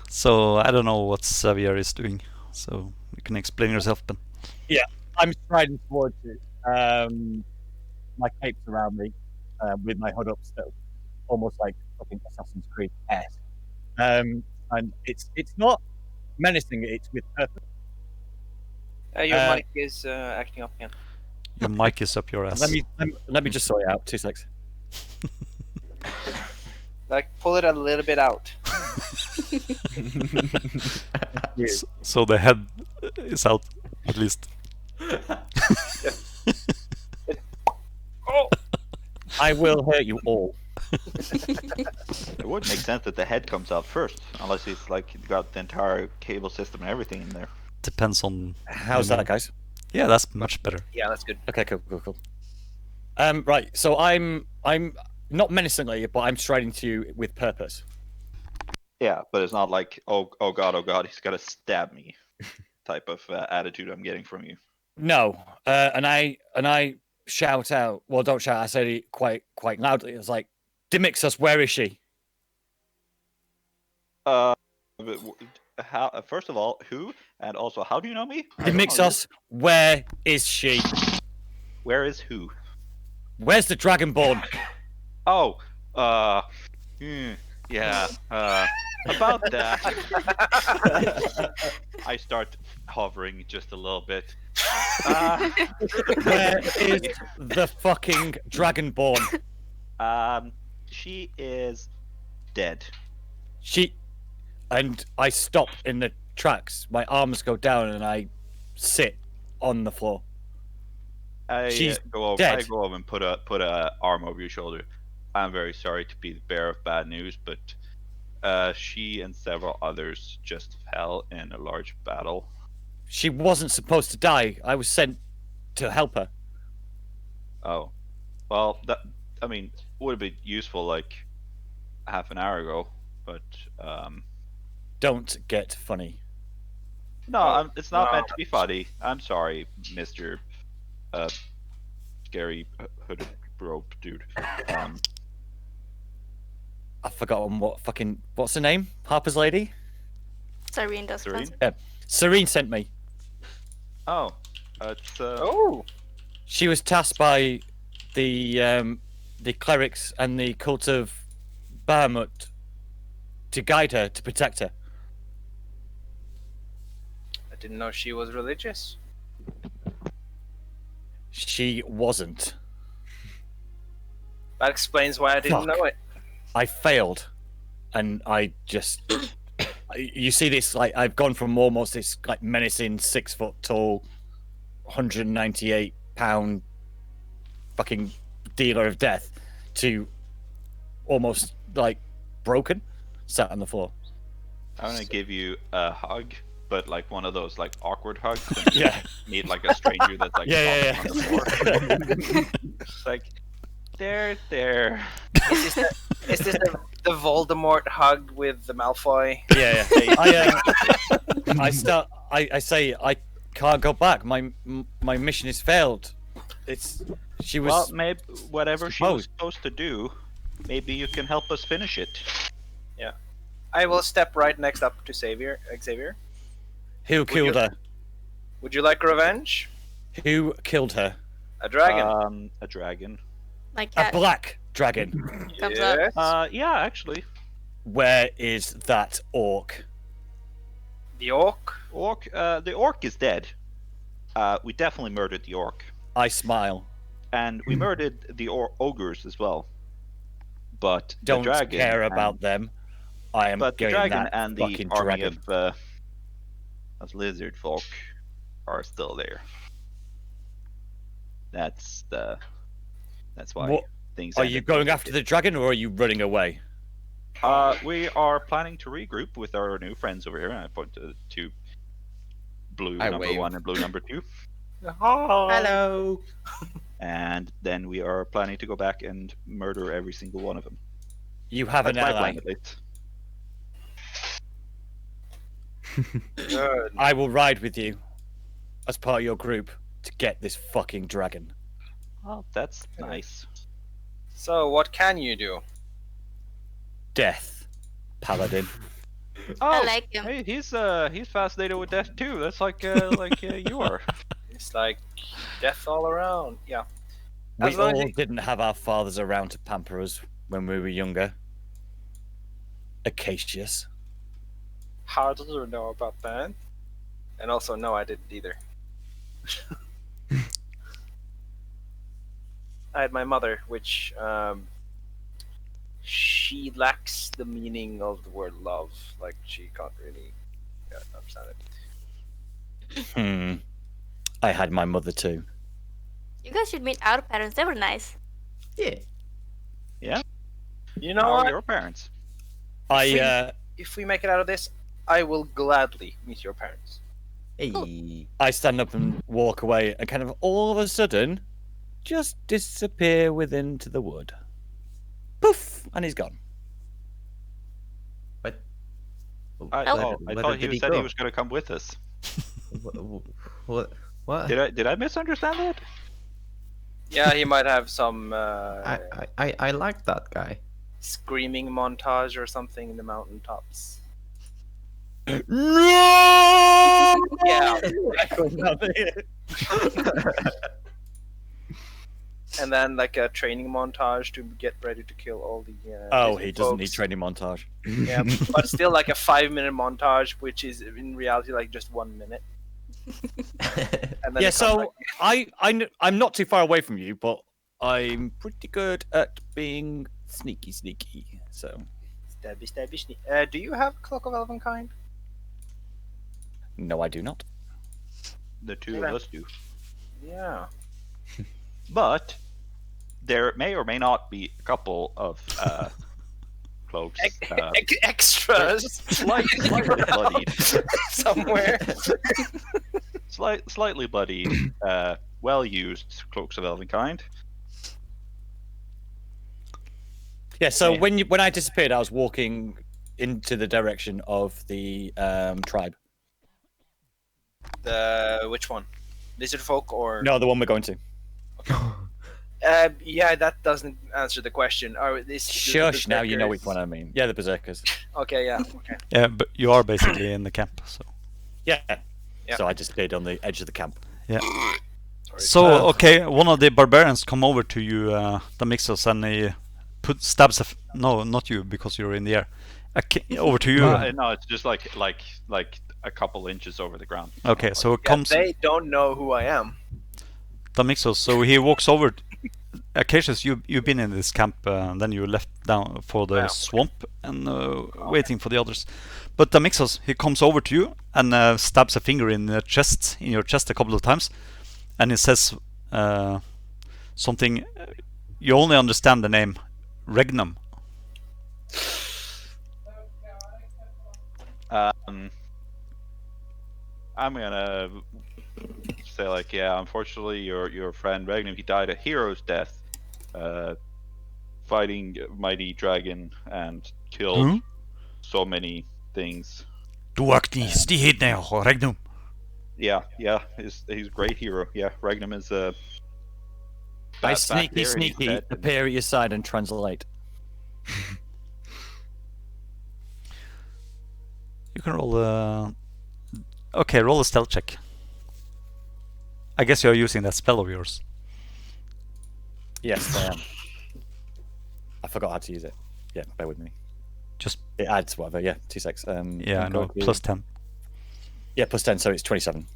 So I don't know what Xavier is doing. So you can explain yourself, Ben.
I'm striding towards you. My cape's around me, with my hood up still, almost like fucking Assassin's Creed esque. And it's not menacing. It's with purpose.
Your
Uh,
mic is acting up again.
Your mic is up your ass.
Let me just sort it out. 2 seconds.
Like pull it a little bit out.
So the head is out, at least.
Oh.
I will hurt you all.
It would make sense that the head comes out first, unless he's like got the entire cable system and everything in there.
Depends on.
How's that, guys?
Yeah, that's much better.
Yeah, that's good.
Okay, cool. Right. So I'm not menacingly, but I'm striding to you with purpose.
Yeah, but it's not like oh god, he's gonna stab me type of attitude I'm getting from you.
No. And I shout out. Well, don't shout. I said it quite loudly. It's like, Demixus, where is she?
How? First of all, who? And also, how do you know me?
Demixus, where is she?
Where is who?
Where's the Dragonborn?
Oh, yeah. About that. I start hovering just a little bit.
Where is the fucking Dragonborn?
She is dead.
And I stop in the tracks. My arms go down and I sit on the floor.
I
She's
go over.
dead.
I go over and put a arm over your shoulder. I'm very sorry to be the bearer of bad news, but she and several others just fell in a large battle.
She wasn't supposed to die. I was sent to help her.
Oh, well, I mean, would have been useful like half an hour ago, but
Don't get funny.
no, it's not
no.
meant to be funny. I'm sorry, Mister Scary hooded rope dude.
I've forgotten what's her name? Harper's lady?
Serene does
Serene?
answer.
Serene sent me.
Oh, it's
Oh,
She was tasked by the clerics and the cult of Bahamut to guide her, to protect her.
I didn't know she was religious.
She wasn't.
That explains why I didn't
Fuck.
know it.
I failed, and I just. You see this, like, I've gone from almost this, like, menacing 6 foot tall, 198-pound fucking dealer of death to almost, like, broken, sat on the floor.
I'm gonna give you a hug, but like one of those like awkward hugs. When you
Yeah.
meet like a stranger that's like
Yeah.
on the floor. It's like there.
Is this the Voldemort hug with the Malfoy?
Yeah. I say I can't go back. My mission is failed. She was.
Well, maybe whatever she was
supposed.
supposed to do, maybe you can help us finish it.
I will step right next up to Xavier.
Who killed her?
Would you like revenge?
Who killed her?
A dragon.
A dragon.
My
A
cat
black dragon.
comes up.
Yes.
Yeah, actually,
Where is that orc?
The orc.
orc. The orc is dead. We definitely murdered the orc,
I smile.
and we murdered the ogres as well. But
Don't
the dragon
care about them. I am
But the
getting
dragon
that
and the
fucking
army
dragon.
of Lizardfolk are still there. That's why
What-
things.
Are you going after the dragon or are you running away?
We are planning to regroup with our new friends over here, and I point to blue
I
number
wave.
1 and blue number 2,
Hello.
and then we are planning to go back and murder every single one of them.
You have an
That's my
ally.
plan, at least.
Good.
I will ride with you as part of your group to get this fucking dragon.
Oh, that's nice.
So, what can you do?
Death, paladin.
Oh,
like him.
Hey, he's fascinated with death too. That's like you are.
It's like death all around. Yeah.
We
As long as
all
you-
didn't have our fathers around to pamper us when we were younger. Acacius.
How did you know about that? And also, no, I didn't either. I had my mother, which she lacks the meaning of the word love. Like she can't really understand it.
I had my mother too.
You guys should meet our parents. They were nice.
Yeah.
You know
How are
what?
your parents?
If we make it out of this, I will gladly meet your parents.
Hey.
I stand up and walk away and kind of all of a sudden just disappear into the wood. Poof! And he's gone.
What?
I
Oh.
thought he said he was going to come with us.
What? What?
Did I misunderstand that?
Yeah, he might have some
I like that guy.
screaming montage or something in the mountaintops.
No!
Yeah. And then like a training montage to get ready to kill all the.
Oh,
Lizard
he doesn't need
folks.
training montage.
Yeah, but still like a 5-minute montage, which is in reality like just 1 minute. And then
Yeah,
it comes
so I'm not too far away from you, but I'm pretty good at being sneaky. So
like, stabby. Do you have Cloak of Elvenkind?
no, I do not.
The two
Yeah.
of us do.
Yeah.
But there may or may not be a couple of cloaks.
Extras.
Slightly bloodied.
Somewhere.
Slightly bloodied, well-used cloaks of Elvenkind.
Yeah, so
Yeah.
when I disappeared, I was walking into the direction of the tribe.
Which one? Lizardfolk or
No, the one we're going to.
yeah, that doesn't answer the question.
Shush! Now you know which one I mean. Yeah, the berserkers.
Okay, yeah. Okay.
Yeah, but you are basically in the camp. So
Yeah.
Yeah.
So I disappeared on the edge of the camp.
yeah. So okay, one of the barbarians come over to you, Damixos, and he stabs no, not you because you're in the air. Over to you.
No, it's just like a couple inches over the ground.
Okay, so it
Yeah,
comes
they don't know who I am.
Damixos. So he walks over. Acacius, you've been in this camp, and then you left down for the
Wow.
swamp and waiting for the others. But Damixos, he comes over to you and stabs a finger in your chest a couple of times, and he says something. You only understand the name Regnum.
I'm gonna say like, yeah, unfortunately, your friend Regnum, he died a hero's death, fighting a mighty dragon and killed so many things.
Regnum.
Yeah, he's a great hero. Yeah, Regnum is a.
I sneaky appear at your side and translate.
You can roll a. Okay, roll a stealth check. I guess you're using that spell of yours.
Yes, I am. I forgot how to use it. Yeah, bear with me.
Just
It adds whatever. Yeah, 2 secs.
yeah, I know. Plus 10.
Yeah, plus 10, so it's 27.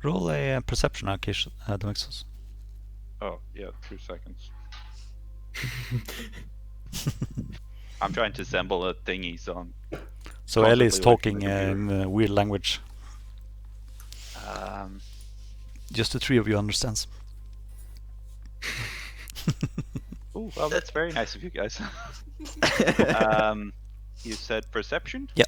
Roll a perception, Acacius, Damixos.
Oh yeah, 2 seconds. I'm trying to assemble a thingy, so I'm
So Ellie is
Possibly
talking
looking at the
in a weird language. Just the three of you understands.
Oh, well, that's very nice of you guys. You said perception?
Yeah.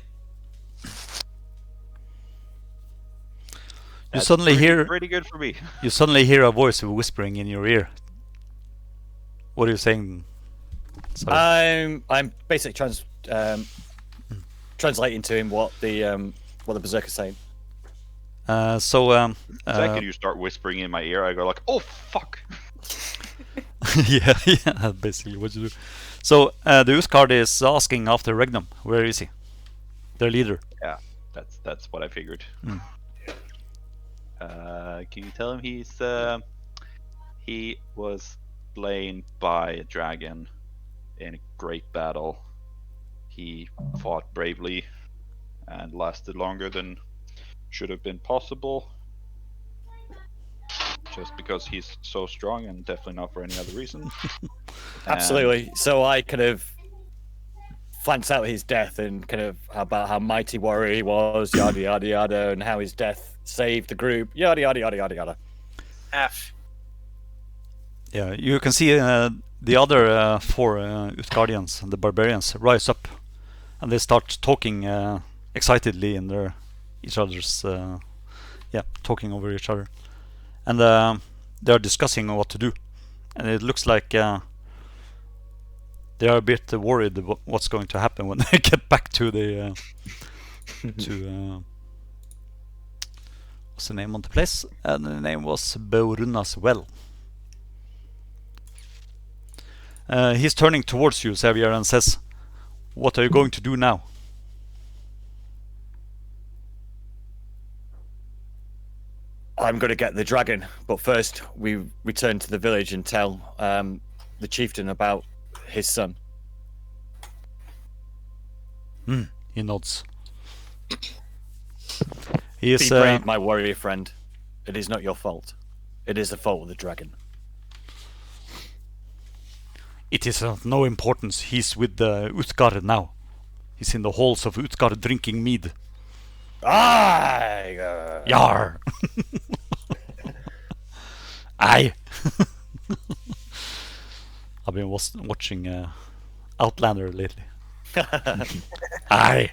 You suddenly hear
pretty good for me.
you suddenly hear a voice whispering in your ear. What are you saying? Sorry.
I'm basically translating to him what the berserker's saying.
So
The second you start whispering in my ear, I go like, "Oh fuck!"
yeah, basically what you do. So the Uthgard is asking after Regnum. Where is he? Their leader.
Yeah, that's what I figured. Can you tell him he was slain by a dragon in a great battle. He fought bravely and lasted longer than should have been possible. Just because he's so strong, and definitely not for any other reason.
Absolutely. So I kind of flanked out his death and kind of about how mighty warrior he was, yada yada yada, and how his death saved the group, yada yada yada yada yada.
F.
Yeah, you can see the other four Uthgardians, the barbarians, rise up, and they start talking excitedly in each other's, talking over each other, and they are discussing what to do, and it looks like they are a bit worried about what's going to happen when they get back to the what's the name on the place? And the name was Beorunna's Well. He's turning towards you, Xavier, and says, "What are you going to do now?"
I'm going to get the dragon, but first we return to the village and tell the chieftain about his son.
He nods. He is.
Be brave, my warrior friend. It is not your fault. It is the fault of the dragon.
It is of no importance. He's with the Uthgard now. He's in the halls of Uthgard drinking mead.
Aye.
Yar! Aye! I've been watching Outlander lately. Aye.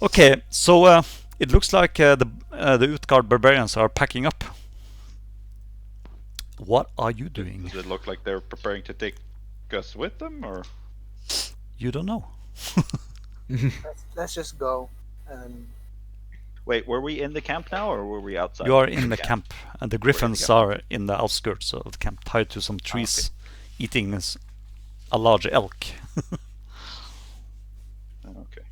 Okay, so it looks like the Utgard barbarians are packing up. What are you doing?
Does it look like they're preparing to take us with them, or?
You don't know.
Let's just go. And
Wait, were we in the camp now, or were we outside?
You are in the camp, and the griffins
camp.
are in the outskirts of the camp, tied to some trees, eating a large elk.
Okay.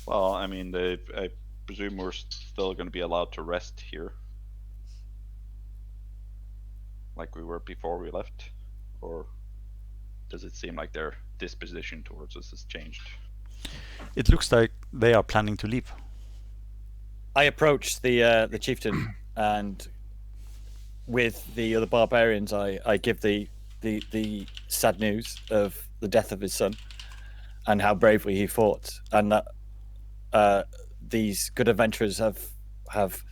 Well, I mean, I presume we're still going to be allowed to rest here, like we were before we left, or does it seem like their disposition towards us has changed?
It looks like they are planning to leave.
I approach the chieftain, and with the other barbarians, I give the sad news of the death of his son and how bravely he fought, and that these good adventurers have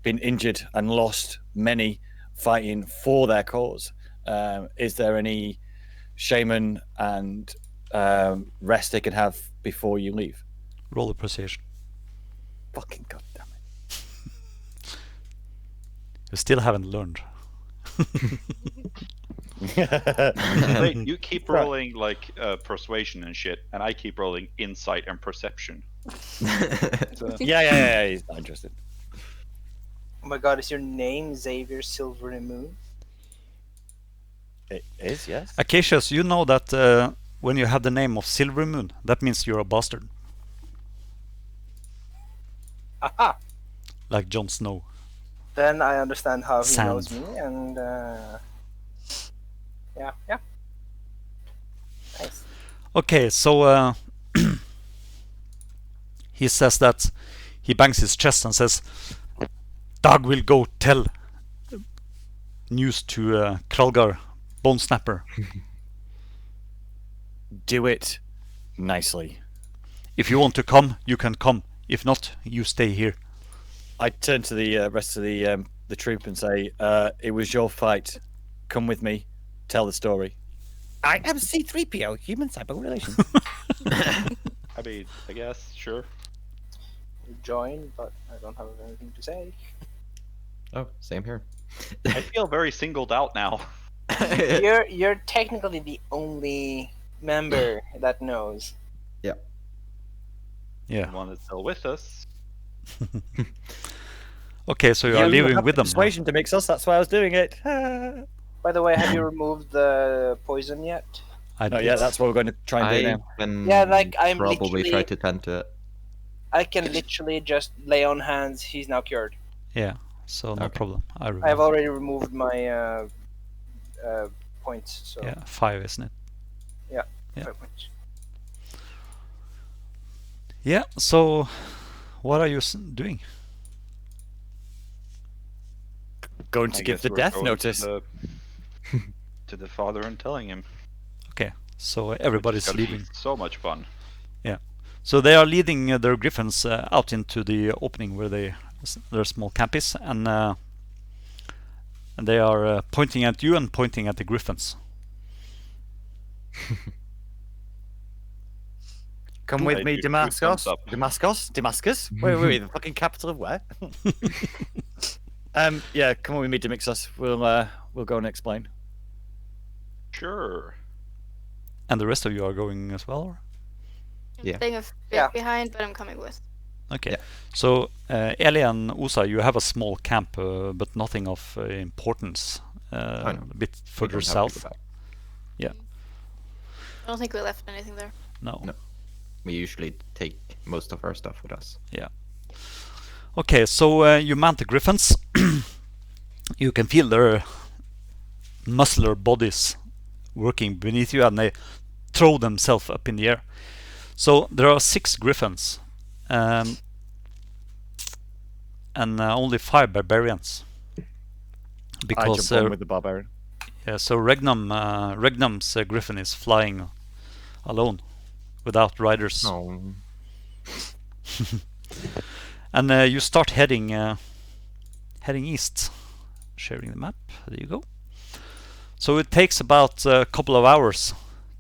been injured and lost many fighting for their cause. Is there any shaman and rest they can have before you leave?
Roll a persuasion.
Fucking goddamn
You still haven't learned.
it!
Wait, you keep rolling like persuasion and shit, and I keep rolling insight and perception.
Yeah, he's not interested.
oh my god, is your name Xavier Silver and Moon?
It is, yes.
Acacius, you know that when you have the name of Silver Moon, that means you're a bastard,
Aha!
like Jon Snow.
Then I understand how he
Sand.
knows me, and yeah. Nice.
Okay, so he says that he bangs his chest and says, Dag will go tell news to Kralgar, Bone Snapper.
Do it nicely.
If you want to come, you can come. If not, you stay here.
I turn to the rest of the troop and say, "It was your fight. Come with me. Tell the story." I am C-3PO, human cyber relations.
I mean, I guess, sure.
You join, but I don't have anything to say.
Oh, same here.
I feel very singled out now.
You're technically the only member that knows.
Yeah.
The one that's still with us.
Okay, so you are leaving
have
with
the
them.
persuasion to mix us. That's why I was doing it.
By the way, have you removed the poison yet?
I
No,
did.
yeah, that's what we're going to try and do
I
now.
can
Yeah, like, I'm
probably
literally-
try to tend to it.
I can literally just lay on hands. He's now cured.
Yeah, so no
Okay.
problem. I
I've
remember.
already removed my points. So
Yeah, 5, isn't it? yeah.
5 points.
Yeah, so what are you doing?
Going
I
to give
guess
the
we're
death
going
notice.
to the father and telling him.
Okay, so everybody's
It's gonna be
leaving.
So much fun.
So they are leading their griffins out into the opening where their small camp is, and they are pointing at you and pointing at the griffins.
Come with
I
me,
do two
Damascus.
thumbs up.
Damascus? Wait, the fucking capital of where? Yeah, come on with me, Damascus. We'll go and explain.
Sure.
And the rest of you are going as well? Or?
I'm
Yeah.
staying a bit
Yeah.
behind, but I'm coming with.
Okay.
Yeah.
So Eli and Usa, you have a small camp, but nothing of importance.
no.
A bit
We
further
don't have to
south.
go back.
I don't think we left anything there.
No.
No. We usually take most of our stuff with us.
Okay, so you mount the griffins. You can feel their muscular bodies working beneath you, and they throw themselves up in the air. So there are 6 griffins, and only 5 barbarians.
I
Because
jump on with the barbarian.
yeah, so Regnum's griffin is flying alone, without riders.
No.
And you start heading east, sharing the map. There you go. So it takes about a couple of hours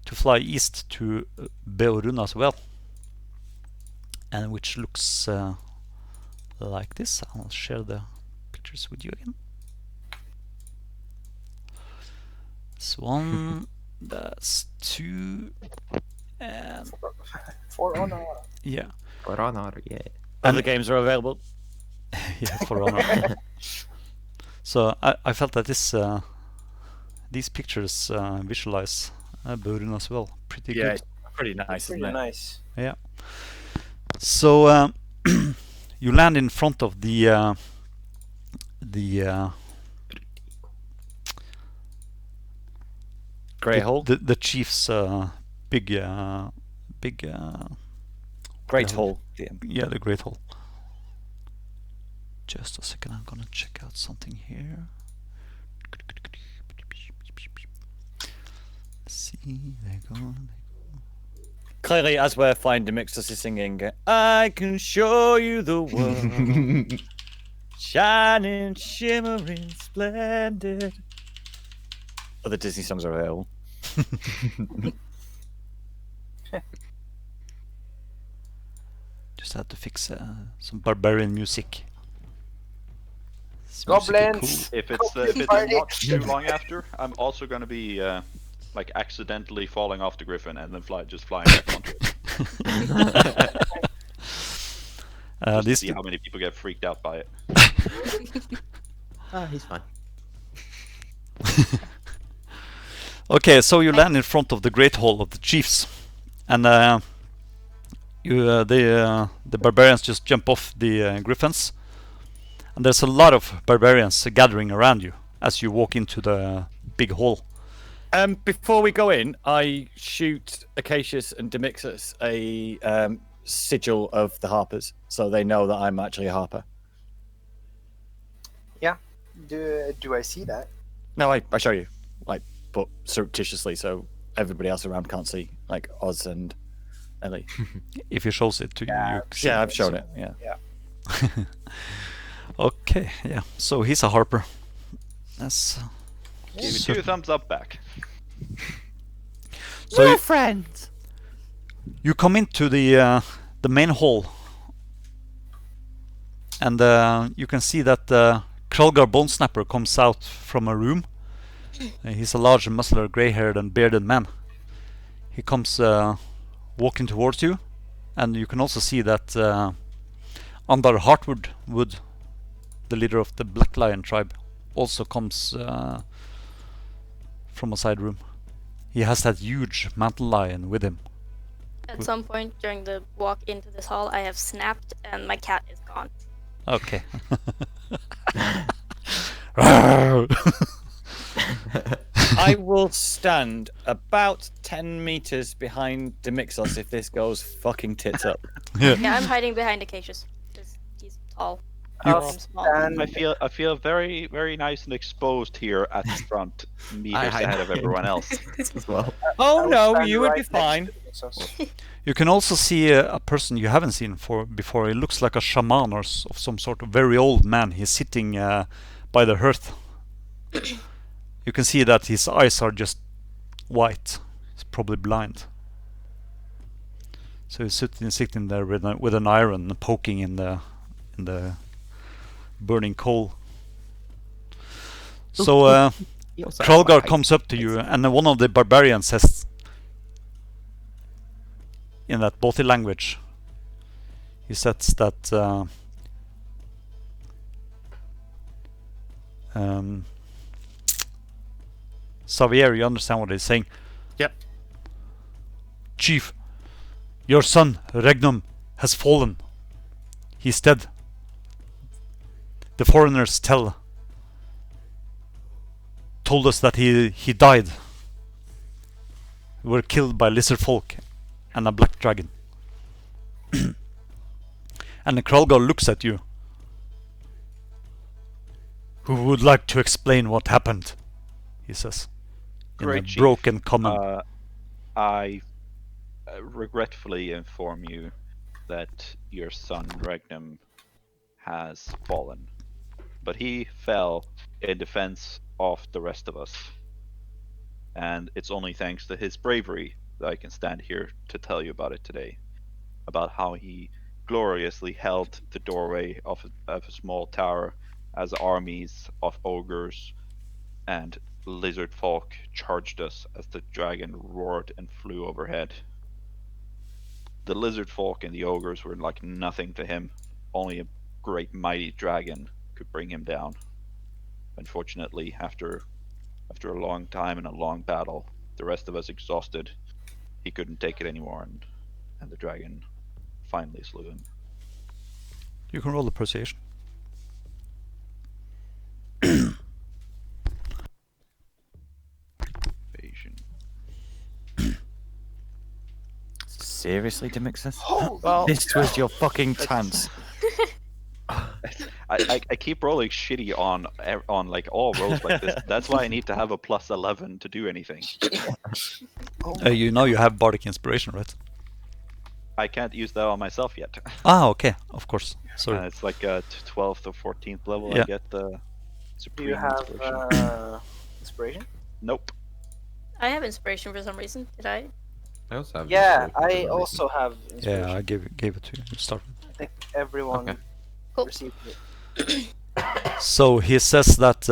to fly east to Beorun as well, and which looks like this. I'll share the pictures with you again. That's one, that's two, and
For honor.
yeah.
For honor, yeah.
Other games are available.
Yeah, for honor. So I felt that these pictures visualize Beorun as well. Pretty
Yeah,
good.
it's pretty nice,
Pretty
isn't it?
nice.
Yeah. So you land in front of the
Grey Hole.
the chief's big
Great Hall.
yeah, the Great Hall. Just a second, I'm gonna check out something here. See, there you go.
Clearly, as we're flying, Demixtus is singing, I can show you the world. Shining, shimmering, splendid. Other Disney songs are available.
Just had to fix some barbarian music. This music is
Goblins!
cool.
If it's
Party.
not too long after, I'm also gonna be like accidentally falling off the griffin and then flying back onto it. Just to
This
see how many people get freaked out by it.
Ah, he's fine.
Okay, so you land in front of the Great Hall of the Chiefs, and the barbarians just jump off the griffins, and there's a lot of barbarians gathering around you as you walk into the big hall.
Before we go in, I shoot Acacius and Demixus a sigil of the Harpers, so they know that I'm actually a Harper.
Do I see that?
No, I show you, like, but surreptitiously, so everybody else around can't see, like Oz and Ellie.
If he shows it to you, you see
Yeah,
it,
I've shown
so-
it. Yeah.
Okay, yeah. So he's a Harper. That's
Give you 2 thumbs up back.
so you,
friends.
you come into the main hall, and you can see that Krolgar Bonesnapper comes out from a room. He's a large, muscular, grey-haired and bearded man. He comes walking towards you, and you can also see that Andar Heartwood, the leader of the Black Lion tribe, also comes from a side room. He has that huge mantle lion with him.
At some point during the walk into this hall, I have snapped and my cat is gone.
Okay.
I will stand about 10 meters behind Demixos if this goes fucking tits up.
Yeah, I'm hiding behind Acacius because he's tall.
I'll
I'm small.
stand-
I feel very, very nice and exposed here at the front, meters
hide
ahead of everyone else.
as well.
Oh
I'll
no,
stand
you would
right
be
next
fine.
to Demixos.
You can also see a person you haven't seen before. He looks like a shaman or of some sort of very old man. He's sitting by the hearth. You can see that his eyes are just white. He's probably blind. So he's sitting there with an iron poking in the burning coal. So
He also has
Krolgar
white
comes up to you, and one of the barbarians says, in that bothy language, he says that Xavier, you understand what he's saying?
Yep.
Chief, your son Regnum has fallen. He's dead. The foreigners told us that he died. Were killed by Lizardfolk and a black dragon. And the Krolgar looks at you. Who would like to explain what happened? He says. In
Great
a
chief.
broken common.
I regretfully inform you that your son Regnum has fallen. but he fell in defense of the rest of us. And it's only thanks to his bravery that I can stand here to tell you about it today. About how he gloriously held the doorway of a small tower as armies of ogres and Lizardfolk charged us as the dragon roared and flew overhead. The Lizardfolk and the ogres were like nothing to him. Only a great mighty dragon could bring him down. Unfortunately, after a long time and a long battle, the rest of us exhausted, he couldn't take it anymore, and the dragon finally slew him.
You can roll the persuasion.
Evasion.
Seriously, Demixis?
Well,
This was your fucking chance.
I keep rolling shitty on like all rolls like this. That's why I need to have a plus 11 to do anything.
You know you have bardic inspiration, right?
I can't use that on myself yet.
Ah, okay, of course. Sorry.
It's like a 12th or 14th level.
Yeah.
I get the
do
supreme
you have
inspiration.
inspiration?
Nope.
I have inspiration for some reason. Did I?
I also have
Yeah,
inspiration for
I
some reason.
also have inspiration.
Yeah, I gave it to you to start with.
I think everyone
Okay.
Cool.
received it.
So he says that.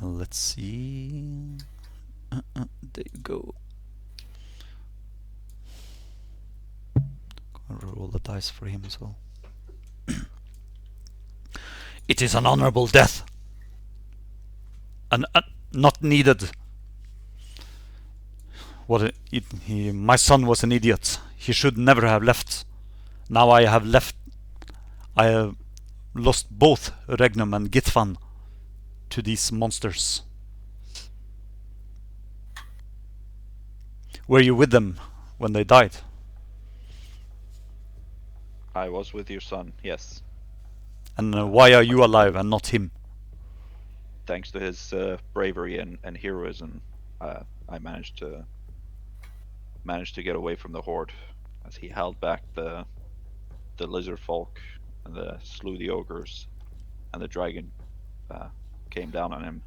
Let's see. There you go. Gonna roll the dice for him as well. It is an honorable death. And not needed. My son was an idiot. He should never have left. Now I have left. I have lost both Regnum and Githvan to these monsters. Were you with them when they died?
I was with your son, yes.
And why are you alive and not him?
Thanks to his bravery and heroism, I managed to get away from the horde as he held back the Lizardfolk and slew the ogres, and the dragon came down on him.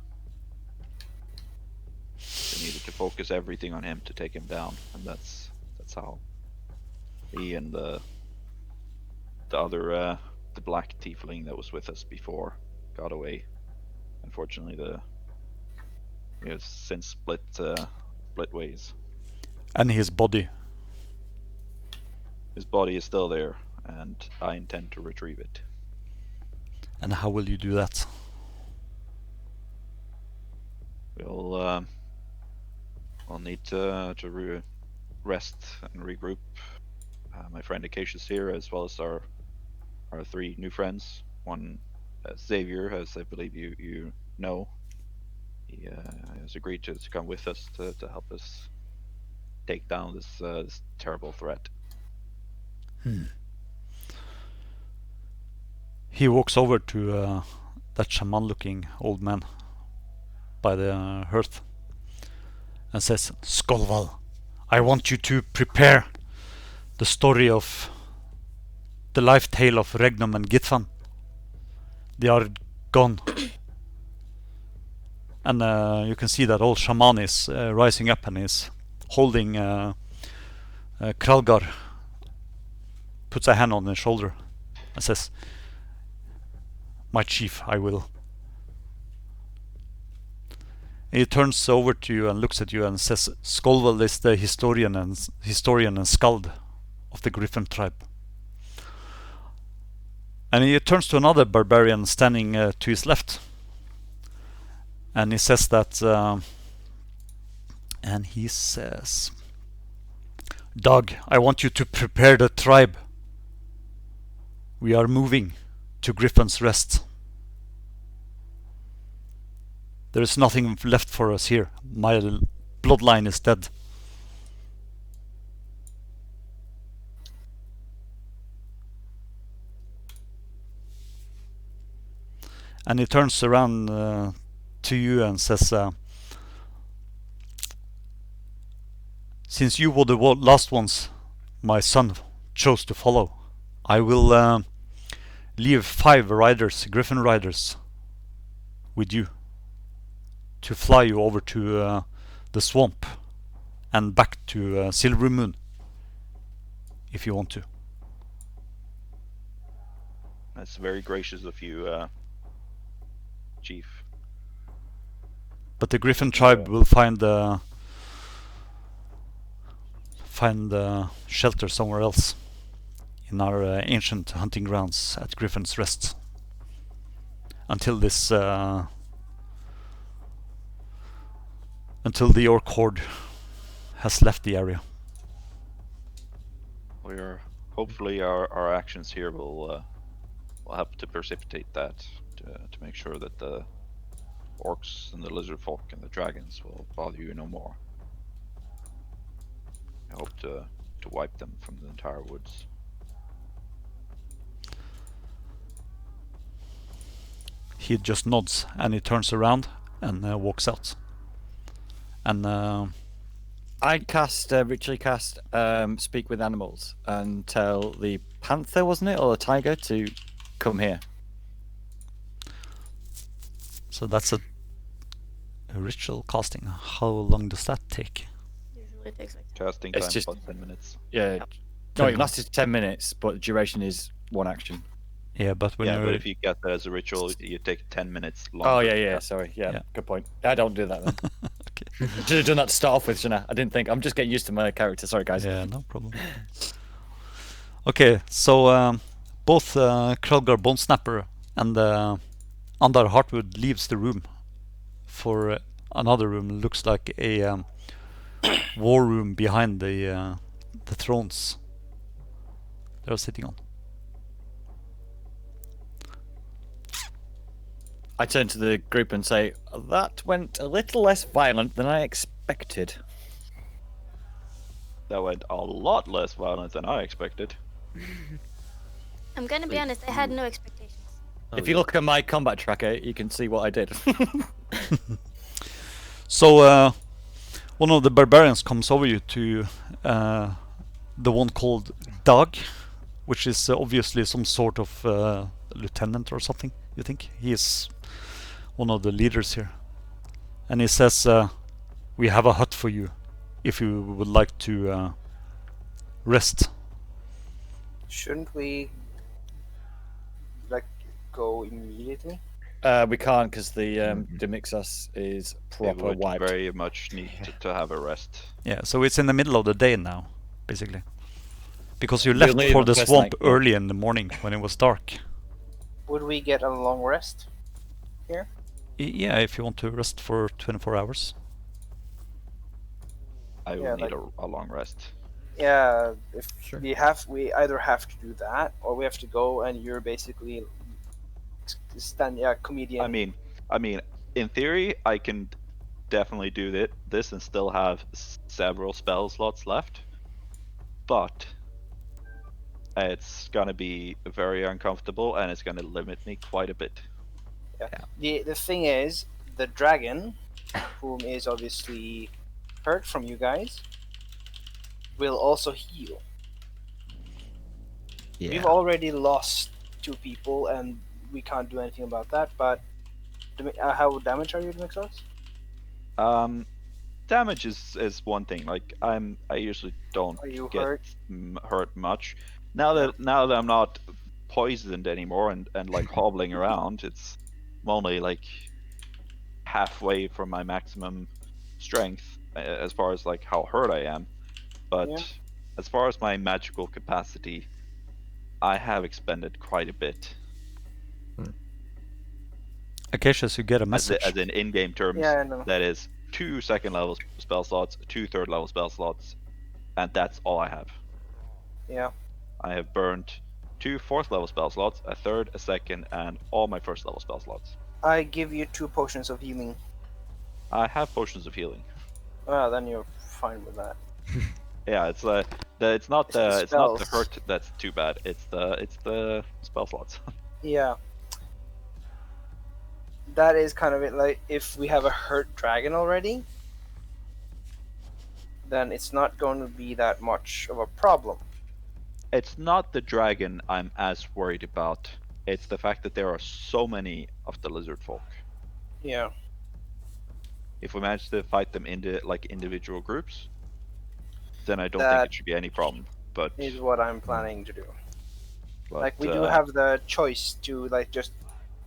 They needed to focus everything on him to take him down, and that's how he and the other the black tiefling that was with us before got away. Unfortunately, he has since split ways.
And his body.
His body is still there, and I intend to retrieve it.
And how will you do that?
We'll need to rest and regroup. My friend Acacia's here, as well as our three new friends. One, Xavier, as I believe you know. He has agreed to come with us to help us take down this terrible threat.
He walks over to that shaman-looking old man by the hearth and says, Skolval, I want you to prepare the story of the life tale of Regnum and Githvan. They are gone. And you can see that old shaman is rising up and is holding Kralgar, puts a hand on his shoulder and says, my chief, I will. He turns over to you and looks at you and says, Skolval is the historian and skald of the Griffin tribe. And he turns to another barbarian standing to his left. And he says that, Doug, I want you to prepare the tribe. We are moving to Griffin's Rest. There is nothing left for us here. My bloodline is dead. And he turns around to you and says, since you were the last ones my son chose to follow, I will leave 5 riders, griffin riders, with you to fly you over to the swamp and back to Silver Moon, if you want to.
That's very gracious of you, Chief.
But the Griffin tribe will find shelter somewhere else in our ancient hunting grounds at Griffin's Rest until this until the orc horde has left the area.
Hopefully our actions here will help to precipitate that to make sure that the orcs and the lizardfolk and the dragons will bother you no more. I hope to wipe them from the entire woods.
He just nods and he turns around and walks out. And
I ritually cast Speak with Animals and tell the panther, wasn't it, or the tiger, to come here.
so that's a ritual casting. How long does that take?
Usually it takes like
Casting
It's
time
just-
about 10 minutes.
Yeah. No, it lasts 10 minutes, but the duration is 1 action.
Yeah, but when
Yeah,
you're
but if you get that as a ritual, you take 10 minutes longer.
Oh, yeah, sorry. Yeah,
Yeah.
good point. I don't do that then.
okay.
Should have done that to start off with, shouldn't I? I didn't think. I'm just getting used to my character. Sorry, guys.
Yeah, no problem. Okay, so both Krelgar Bonesnapper and Andar Heartwood leaves the room for another room. Looks like a war room behind the thrones they're sitting on.
I turn to the group and say, that went a little less violent than I expected.
That went a lot less violent than I expected.
I'm gonna be honest, I had no expectations.
If you look at my combat tracker, you can see what I did.
So one of the barbarians comes over you to the one called Dag, which is obviously some sort of lieutenant or something, you think? He is one of the leaders here. And he says, we have a hut for you if you would like to rest.
Shouldn't we go immediately?
We can't because the Demixos is
It
proper
would
wiped.
very much need to have a rest.
Yeah, so it's in the middle of the day now, basically. Because you
We'll
left
leave
for
on
the
first
swamp
night, yeah.
early in the morning when it was dark.
Would we get a long rest here?
Yeah, if you want to rest for 24 hours.
I will
Yeah,
need a long rest.
Yeah, if
Sure.
we either have to do that or we have to go and you're basically comedian.
I mean, in theory, I can definitely do this and still have several spell slots left. But it's gonna be very uncomfortable and it's gonna limit me quite a bit.
The thing is, the dragon, whom is obviously hurt from you guys, will also heal.
Yeah.
We've already lost 2 people and we can't do anything about that, but how damaged are you, Demixos?
Damage is one thing. Like I usually don't
Are you
get
hurt?
hurt much. Now that I'm not poisoned anymore and like hobbling around, it's only like halfway from my maximum strength as far as like how hurt I am. But
Yeah.
as far as my magical capacity, I have expended quite a bit.
Acacius, you get a
As,
message.
as in in-game terms,
Yeah, I know.
that is 2 second level spell slots, 2 third level spell slots, and that's all I have.
Yeah.
I have burned 2 fourth level spell slots, a third, a second, and all my first level spell slots.
I give you 2 potions of healing.
I have potions of healing.
Well, then you're fine with that.
Yeah, it's it's not
the
the
spells.
hurt that's too bad. It's the spell slots.
Yeah. That is kind of it. Like, if we have a hurt dragon already, then it's not going to be that much of a problem.
It's not the dragon I'm as worried about It's the fact that there are so many of the Lizardfolk.
Yeah.
If we manage to fight them into like individual groups, then I don't think
That
it should be any problem. But
is what I'm planning to do. Like, we do
uh,
have the choice to like just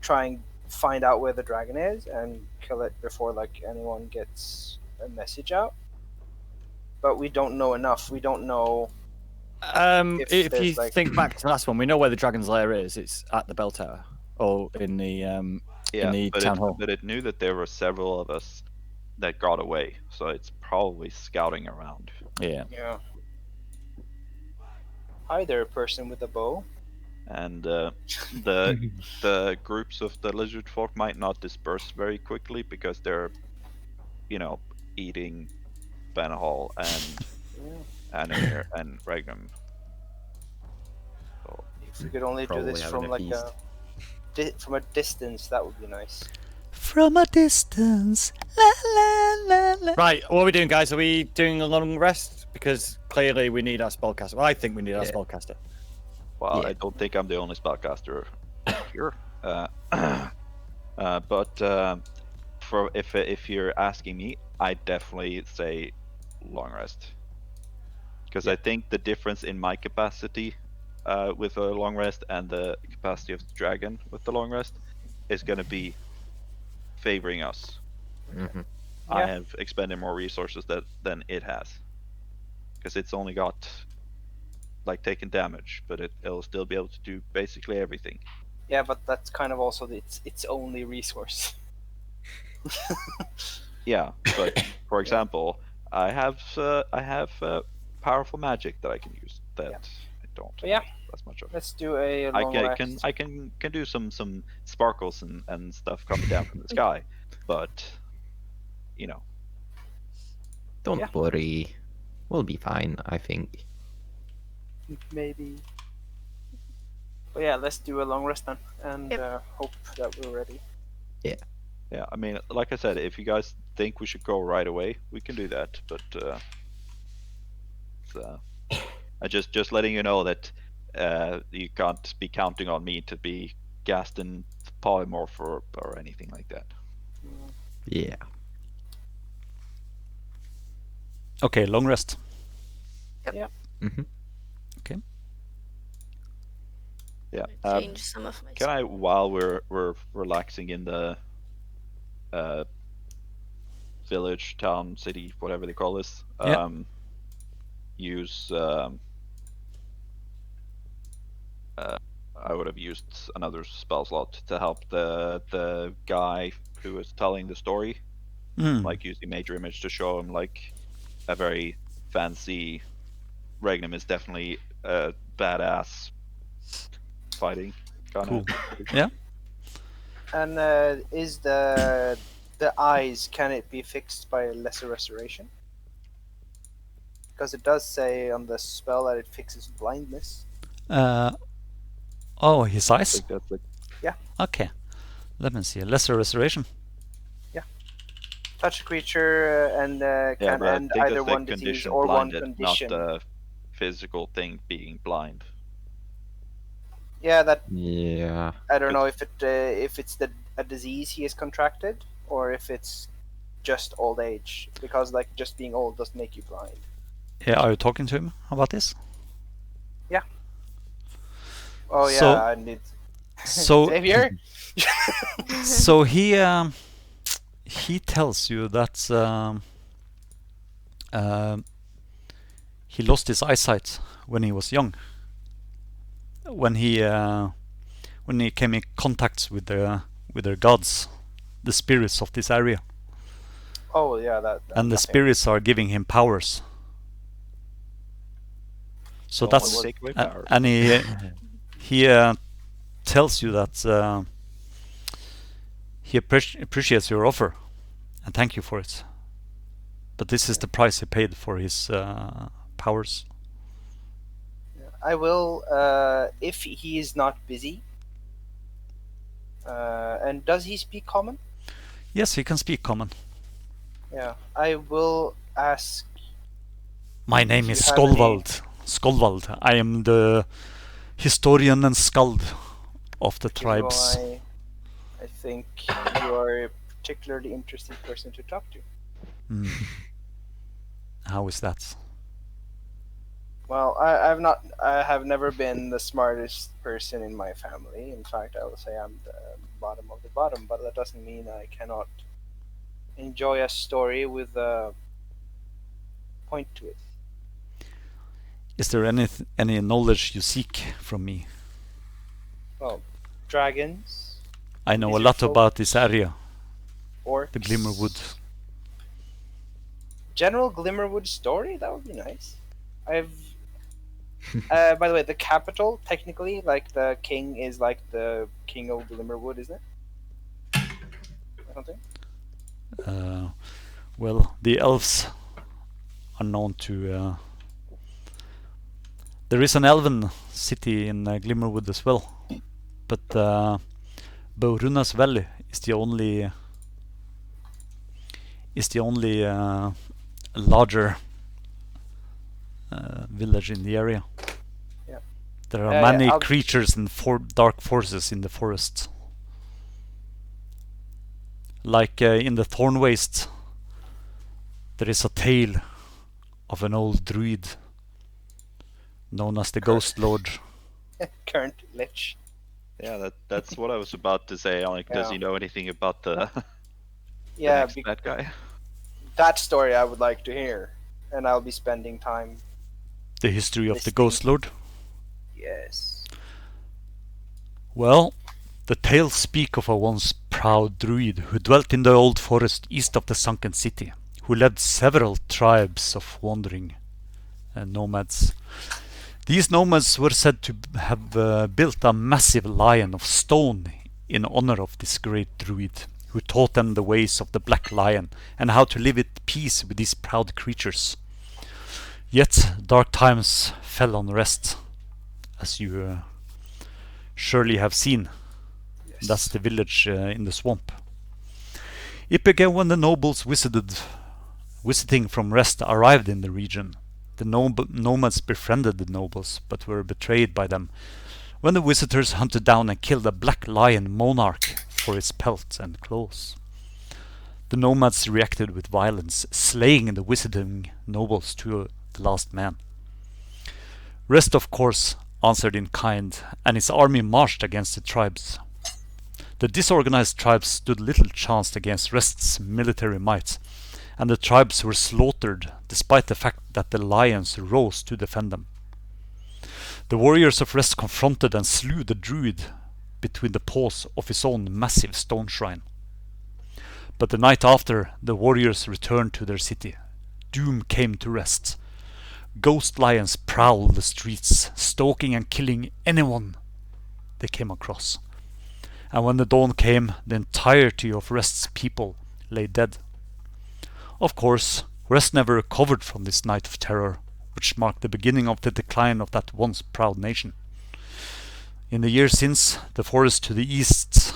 try and find out where the dragon is and kill it before like anyone gets a message out. But we don't know enough. We don't know.
If
there's,
you
like-
think back to the last one, we know where the dragon's lair is. It's at the bell tower or in the town hall.
But it knew that there were several of us that got away, so it's probably scouting around.
Yeah.
Yeah. Hi there, person with a bow.
And the groups of the Lizardfolk might not disperse very quickly because they're, eating Benhal and Anonir and Regnum. So,
If we could only do
Probably
this
having
from
a
like
feast.
from a distance, that would be nice.
From a distance. La, la, la, la.
Right, what are we doing, guys? Are we doing a long rest? Because clearly we need our spellcaster. Well, I think we need our spellcaster.
well,
Yeah.
I don't think I'm the only spellcaster here. But for if you're asking me, I definitely say long rest, because I think the difference in my capacity with a long rest and the capacity of the dragon with the long rest is going to be favoring us.
Mm-hmm.
I have expended more resources than it has, because it's only got like taken damage, but it'll still be able to do basically everything.
Yeah, but that's kind of also its only resource.
Yeah, but for example, I have powerful magic that I can use that I don't.
But yeah,
that's much of.
Let's do a
I
long rest.
can do some sparkles and stuff coming down from the sky, but
Don't worry. We'll be fine, I think.
Maybe. But yeah, let's do a long rest then, and hope that we're ready.
Yeah, I mean, like I said, if you guys think we should go right away, we can do that. But I just letting you know that you can't be counting on me to be gassed in polymorph or anything like that.
Yeah.
Okay, long rest.
Yep.
Mm-hmm.
Okay.
Yeah.
Change some of my.
Can I, while we're relaxing in the village, town, city, whatever they call this, use I would have used another spell slot to help the guy who was telling the story, like using Major Image to show him like a very fancy. Regnum is definitely a badass fighting.
Cool. Yeah.
And is the eyes, can it be fixed by a lesser restoration? Because it does say on the spell that it fixes blindness.
Oh, his eyes?
I think that's like,
Yeah.
Okay. Let me see. Lesser restoration.
Touch a creature and can end either one disease or one condition.
not the physical thing being blind.
Yeah, that.
Yeah.
I don't know if it's a disease he has contracted or if it's just old age, because like just being old doesn't make you blind.
Yeah, are you talking to him about this?
Yeah. Oh yeah,
So-
I need.
So
Xavier.
so he tells you that he lost his eyesight when he was young. When he came in contact with the gods, the spirits of this area,
Oh yeah, that.
and the spirits are giving him powers. So
Don't
that's
wanna take away powers.
and he tells you that he appreciates your offer and thank you for it. But this is the price he paid for his powers.
I will, if he is not busy. And does he speak common?
Yes, he can speak common.
Yeah, I will ask.
My name
Do
is
you have any-
Skolvald. Skolvald. I am the historian and skald of the
Which is
tribes.
why I think you are a particularly interesting person to talk to.
How is that?
Well, I have never been the smartest person in my family. In fact, I will say I'm the bottom of the bottom, but that doesn't mean I cannot enjoy a story with a point to it.
Is there any knowledge you seek from me?
Well, dragons,
I know a
Lizard
lot
folk,
about this area,
orcs,
the Glimmerwood.
General Glimmerwood story? That would be nice. I've. By the way, the capital, technically, like the king is like the king of Glimmerwood, isn't it? Or something?
Well, the elves are known to. There is an elven city in Glimmerwood as well, but Baurunas Valley is the only larger village in the area.
Yeah.
There are many creatures and dark forces in the forest. Like in the Thorn Waste, there is a tale of an old druid known as the Ghost Lord.
Current Lich.
Yeah, that's what I was about to say. Like, does he know anything about the
Yeah,
that guy?
That story I would like to hear, and I'll be spending time.
The history of the Ghost Lord?
Yes.
Well, the tales speak of a once proud druid who dwelt in the old forest east of the sunken city, who led several tribes of wandering nomads. These nomads were said to have built a massive lion of stone in honor of this great druid, who taught them the ways of the Black Lion and how to live at peace with these proud creatures. Yet dark times fell on Rhest, as you surely have seen. Yes. That's the village in the swamp. It began when the nobles visiting from Rhest arrived in the region. The nomads befriended the nobles, but were betrayed by them when the visitors hunted down and killed a black lion monarch for its pelt and claws. The nomads reacted with violence, slaying the visiting nobles to the last man. Rhest, of course, answered in kind, and his army marched against the tribes. The disorganized tribes stood little chance against Rhest's military might, and the tribes were slaughtered despite the fact that the lions rose to defend them. The warriors of Rhest confronted and slew the druid between the paws of his own massive stone shrine. But the night after, the warriors returned to their city. Doom came to Rhest. Ghost lions prowled the streets, stalking and killing anyone they came across. And when the dawn came, the entirety of Rhest's people lay dead. Of course, Rhest never recovered from this night of terror, which marked the beginning of the decline of that once proud nation. In the years since, the forest to the east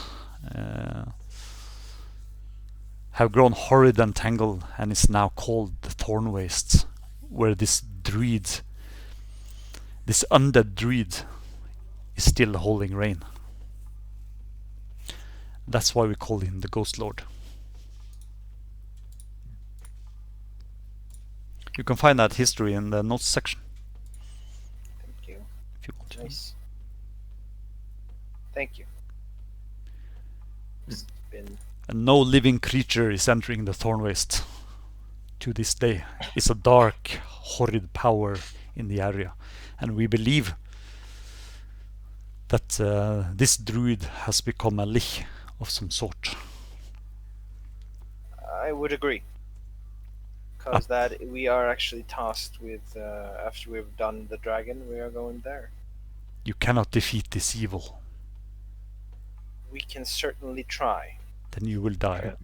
have grown horrid and tangled, and is now called the Thorn Wastes, where this druid, this undead druid, is still holding reign. That's why we call him the Ghost Lord. You can find that history in the notes section.
Thank you.
If you want to.
Nice. Thank you. It's been...
And no living creature is entering the Thorn Waste to this day. It's a dark, horrid power in the area, and we believe that this druid has become a lich of some sort.
I would agree, because that we are actually tasked with, after we've done the dragon, we are going there.
You cannot defeat this evil.
We can certainly try.
Then you will die.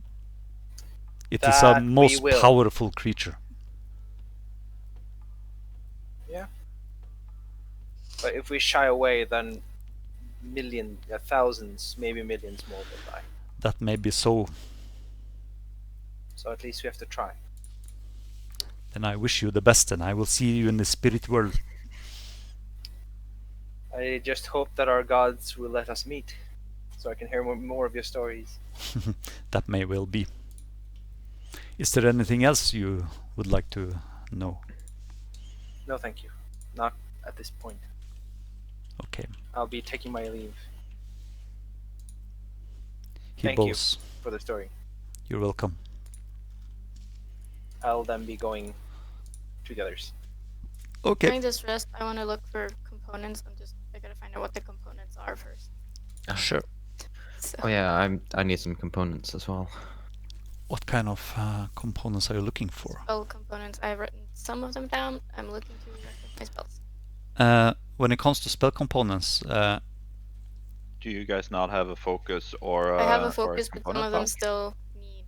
It is a most powerful creature.
Yeah. But if we shy away, then thousands, maybe millions more will die.
That may be so.
So at least we have to try.
Then I wish you the best, and I will see you in the spirit world.
I I just hope that our gods will let us meet, so I can hear more of your stories.
That may well be. Is there anything else you would like to know?
No, thank you. Not at this point.
Okay.
I'll be taking my leave.
He
Thank you
bows.
for the story.
You're welcome.
I'll then be going to the others.
Okay.
During this rest, I want to look for components. I gotta find out what the components are first.
Sure.
So,
Oh yeah, I need some components as well.
What kind of components are you looking for?
spell components. I've written some of them down. I'm looking to the rest of my spells.
When it comes to spell components,
Do you guys not have a focus or
I have
or
a focus, but some
component
of them
pouch?
still need.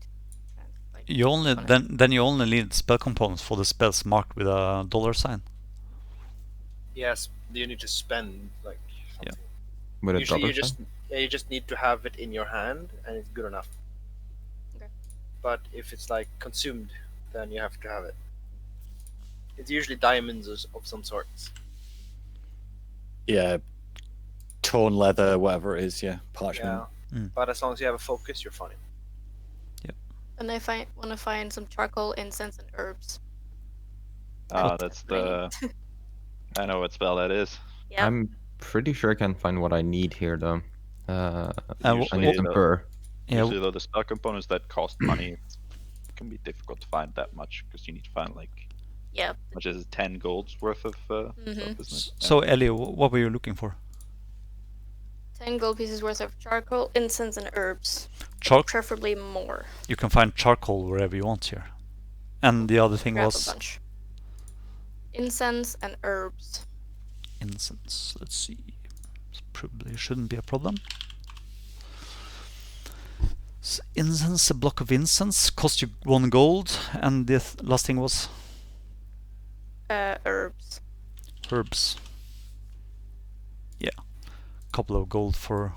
Like,
you only
components.
then you only need spell components for the spells marked with a $sign.
Yes, you need to spend like something.
With a
Usually,
dollar
you just need to have it in your hand, and it's good enough.
Okay.
But if it's like consumed, then you have to have it. It's usually diamonds of some sorts.
Yeah, torn leather, whatever it is. Yeah, parchment.
Yeah. But as long as you have a focus, you're fine.
And I want to find some charcoal, incense, and herbs.
Ah, that's the. I know what spell that is.
Yeah.
I'm pretty sure I can find what I need here though. I
Usually,
need some
though,
fur.
usually though the spell components that cost money can be difficult to find that much because you need to find like
Yeah.
much is it, 10 golds worth of stuff, isn't it?
So Ellie, what were you looking for?
10 gold pieces worth of charcoal, incense, and herbs. Preferably more.
You can find charcoal wherever you want here. And the other thing
Grab
was
a bunch. Incense and herbs.
incense. Let's see. This probably shouldn't be a problem. Incense, a block of incense, cost you 1 gold, and the last thing was
Herbs.
herbs. Yeah, a couple of gold for.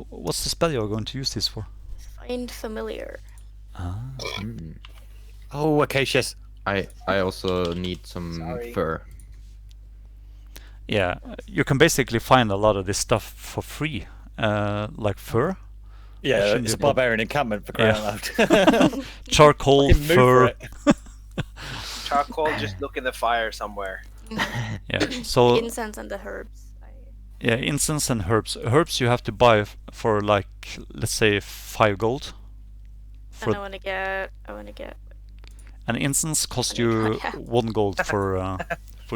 What's the spell you're going to use this for?
Find familiar.
Ah.
Oh, Acacius.
I also need some fur.
Yeah, you can basically find a lot of this stuff for free, like fur.
Yeah, it's a barbarian encampment for crying out loud.
Charcoal, fur.
Charcoal, just look in the fire somewhere.
Yeah, so
Incense and the herbs.
yeah, incense and herbs. Herbs you have to buy for like, let's say 5 gold.
And I want to get.
And incense cost you 1 gold for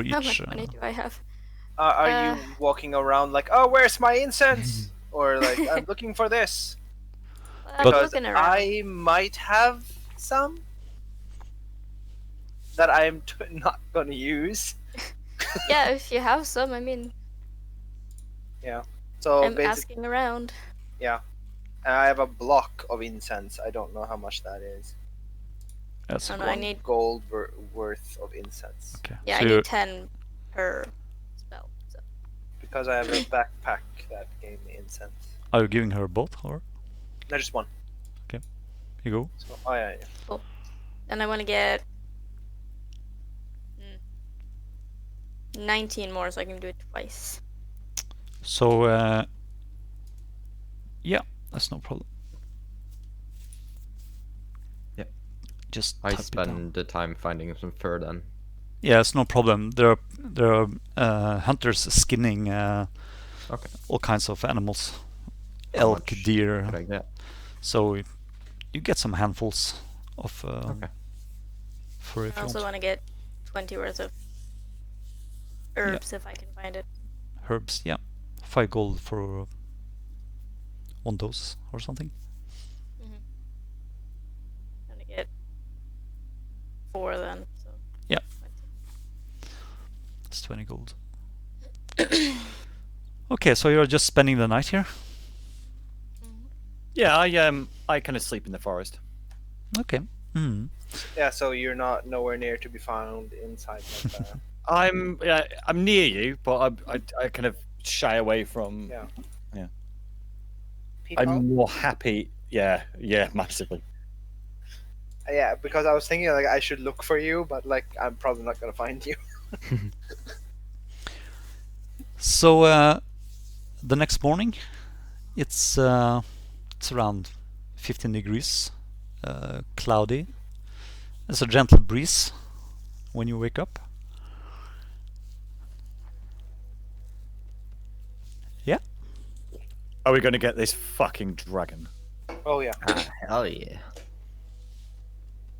each.
How much money do I have?
Are you walking around like, oh, where's my incense? Or like, I'm looking for this.
I'm
Because
looking around.
I might have some that I'm not gonna use.
Yeah, if you have some, I mean.
Yeah. So
I'm asking around.
Yeah. And I have a block of incense. I don't know how much that is.
That's
I need
gold worth of incense.
Okay.
Yeah,
So
I need 10 per spell. So.
Because I have a backpack that gave me incense.
Are you giving her both, or?
No, just one.
Okay. You go.
So, oh yeah.
Cool. And I want to get 19 more, so I can do it twice.
So, yeah, that's no problem.
Yep.
Just
I
type it down.
spend the time finding some fur then.
Yeah, it's no problem. There are hunters skinning all kinds of animals,
How
elk,
much
deer.
could I get?
So you get some handfuls of fur if
I
you
also
want.
want to get 20 worth of herbs if I can find it.
Herbs, yeah, 5 gold for 1 dose or something.
I'm gonna get 4 then. So
Yeah. It's 20 gold. Okay, so you're just spending the night here?
Yeah, I kind of sleep in the forest.
Okay.
Yeah, so you're not nowhere near to be found inside like that.
I'm near you, but I kind of shy away from.
Yeah.
I'm more happy. Yeah, massively.
Yeah, because I was thinking like I should look for you, but like I'm probably not gonna find you.
So the next morning, it's around 15 degrees, cloudy. There's a gentle breeze when you wake up. Yeah.
Are we going to get this fucking dragon?
Oh yeah.
Hell yeah.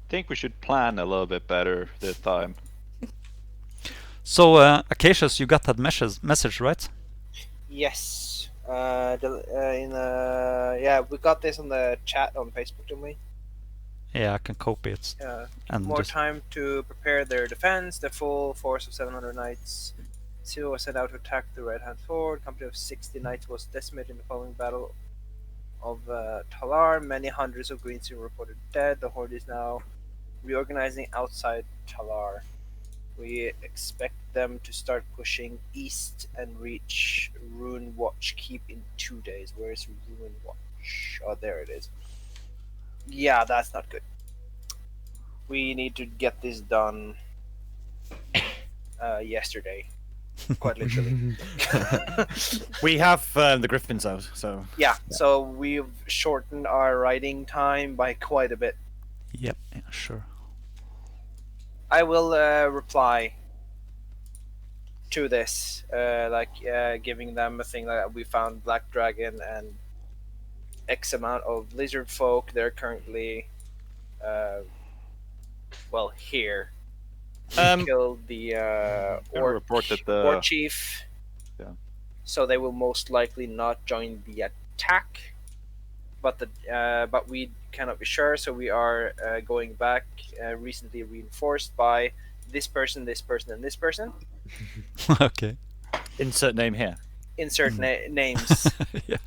Think we should plan a little bit better this time.
So Acacius, you got that message, right?
Yes. Yeah, we got this on the chat on Facebook, didn't we?
Yeah, I can copy it. And
More
just
time to prepare their defense. The full force of 700 knights. Zero was sent out to attack the right-hand fort. Company of 60 knights was decimated in the following battle of Talar. Many hundreds of Greens were reported dead. The horde is now reorganizing outside Talar. We expect them to start pushing east and reach Ruin Watch Keep in 2 days. Where is Ruin Watch? Oh, there it is. Yeah, that's not good. We need to get this done yesterday. Quite literally.
We have the Griffins out, so...
Yeah, so we've shortened our writing time by quite a bit.
Yep, yeah, sure.
I will reply to this, giving them a thing that we found Black Dragon and X amount of Lizardfolk. They're currently, here. We killed the
reported the
war chief.
Yeah.
So they will most likely not join the attack. But we cannot be sure, so we are going back, recently reinforced by this person, and this person.
Okay.
Insert name here.
Insert names.
Yeah.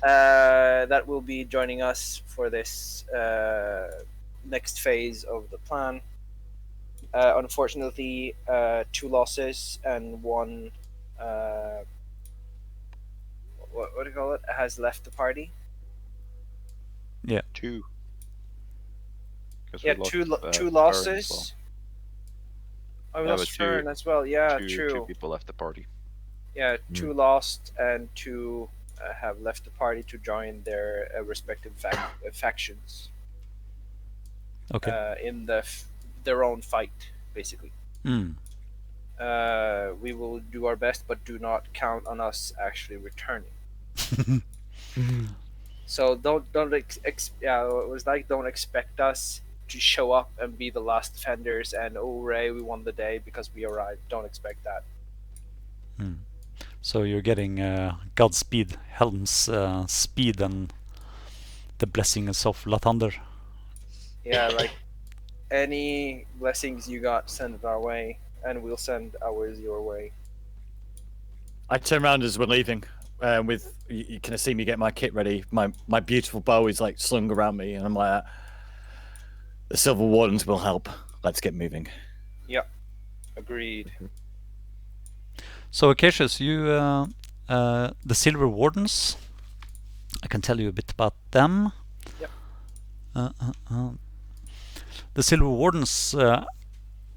That will be joining us for this next phase of the plan. Unfortunately, 2 losses and 1. What do you call it? Has left the party.
Yeah.
2.
Yeah, two losses. I
Yeah,
lost
but
Fern as well. Yeah,
two
true.
people left the party.
Yeah, 2 lost and 2 have left the party to join their respective factions.
Okay.
In their own fight, basically.
Mm.
We will do our best, but do not count on us actually returning. So don't expect us to show up and be the last defenders and hooray, we won the day because we arrived. Don't expect that.
Mm. So you're getting Godspeed, Helm's speed, and the blessings of Lathander.
Yeah, like any blessings you got, send it our way, and we'll send ours your way.
I turn around as we're leaving. With you kind of see me get my kit ready. My beautiful bow is like slung around me, and I'm like, the Silver Wardens will help. Let's get moving.
Yep, agreed.
So Acacius, you the Silver Wardens. I can tell you a bit about them.
Yep.
The Silver Wardens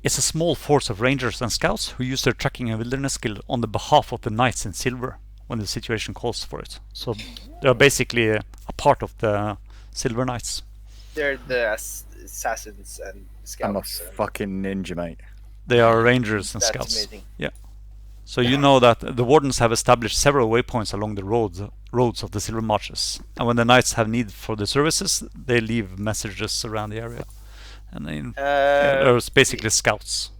is a small force of rangers and scouts who use their tracking and wilderness skill on the behalf of the Knights in Silver when the situation calls for it. So they're basically a part of the Silver Knights.
They're the assassins and scouts.
I'm a fucking ninja, mate.
They are rangers and
That's
scouts.
amazing.
Yeah. So you know that the Wardens have established several waypoints along the roads of the Silver Marches. And when the Knights have need for the services, they leave messages around the area. And they're basically scouts.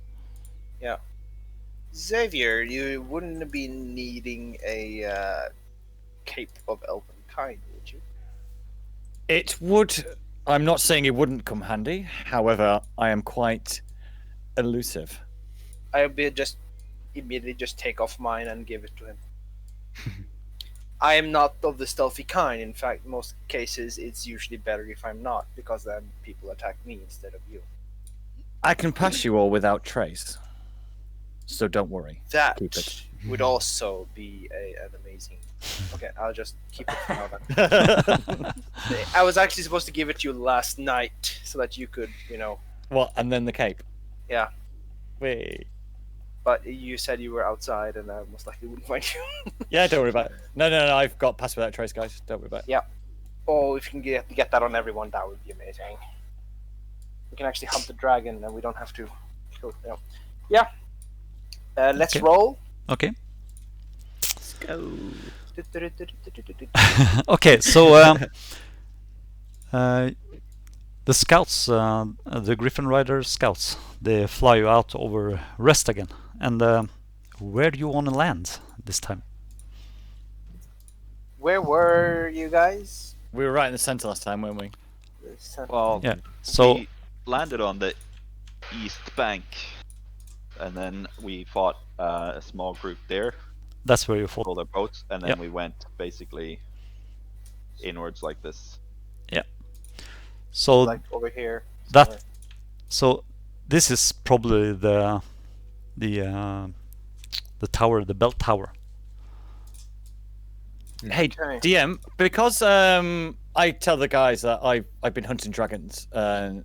Yeah. Xavier, you wouldn't be needing a Cape of Elvenkind, would you?
It would. I'm not saying it wouldn't come handy. However, I am quite elusive.
I'll immediately just take off mine and give it to him. I am not of the stealthy kind. In fact, most cases it's usually better if I'm not, because then people attack me instead of you.
I can pass you all without trace. So don't worry.
That
Keep it.
would also be an amazing... Okay, I'll just keep it for now then. I was actually supposed to give it to you last night, so that you could,
What, and then the cape?
Yeah.
Wait.
But you said you were outside, and I most likely wouldn't find you.
Yeah, don't worry about it. No, I've got Pass Without Trace, guys. Don't worry about it.
Oh, if you can get that on everyone, that would be amazing. We can actually hunt the dragon, and we don't have to go. Yeah. Let's
Okay.
roll.
Okay.
Let's go.
Okay, so the scouts, the Griffin Rider scouts, they fly you out over Rest again. And where do you want to land this time?
Where were you guys?
We were right in the center last time, weren't we?
Well,
Yeah. So
we landed on the east bank, and then we fought a small group there,
that's where you fought.
all their boats, and then
Yep.
we went basically inwards like this.
So
Like over here.
That-
somewhere.
so this is probably the tower, the bell tower.
Hey,
Okay.
DM, because I tell the guys that I've been hunting dragons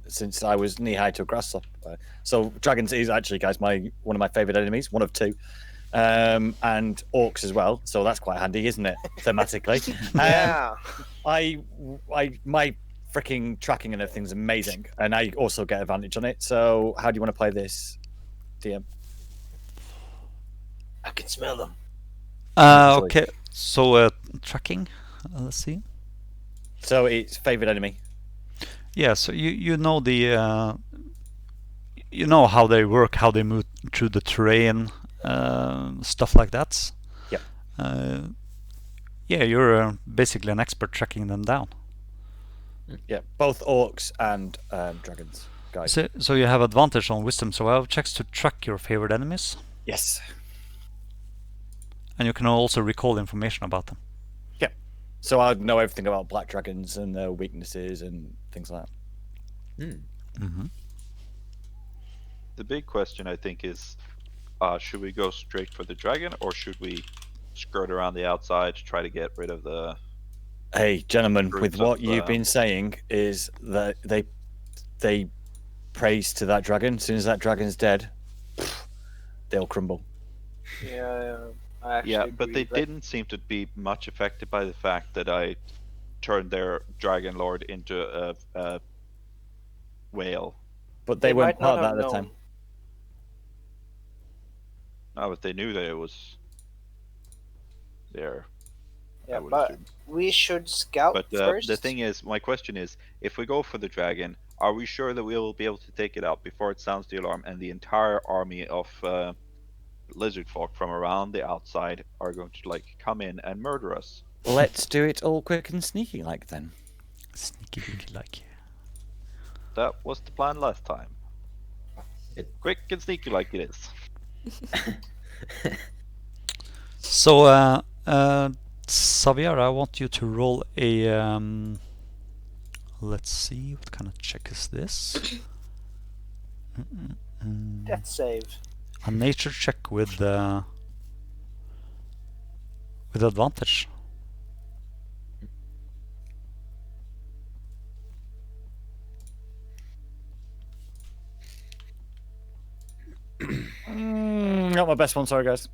since I was knee high to a grasshopper. So dragons is actually, guys, one of my favorite enemies, one of two, and orcs as well. So that's quite handy, isn't it? Thematically.
Yeah.
My freaking tracking and everything's amazing, and I also get advantage on it. So how do you want to play this, DM?
I can smell them.
Usually.
Okay, so tracking. Let's see.
So it's favorite enemy.
Yeah, so you know the you know how they work, how they move through the terrain, stuff like that.
Yep.
Yeah, you're basically an expert tracking them down.
Yeah, both orcs and dragons, guys.
So you have advantage on wisdom survival checks to track your favorite enemies,
Yes.
and you can also recall information about them.
So I know everything about black dragons and their weaknesses and things like that.
Mm-hmm.
The big question, I think, is should we go straight for the dragon, or should we skirt around the outside to try to get rid of the...
Hey, gentlemen,
Groups
with what
of,
you've been saying is that they praise to that dragon. As soon as that dragon's dead, they'll crumble.
Yeah. I actually
Yeah, but they
agree,
didn't seem to be much affected by the fact that I turned their dragon lord into a whale.
But they weren't
might not
part of that
have
at the
known.
time.
No, but they knew that it was there. I
Yeah,
would
but
assume.
we should scout
But
first.
the thing is, my question is, if we go for the dragon, are we sure that we will be able to take it out before it sounds the alarm and the entire army of Lizardfolk from around the outside are going to like come in and murder us?
Let's do it all quick and sneaky like then.
Sneaky beaky like.
That was the plan last time.
It-
Quick and sneaky like it is.
So Xavier, I want you to roll a let's see, what kind of check is this?
Death save.
A nature check with advantage.
Not my best one, sorry guys.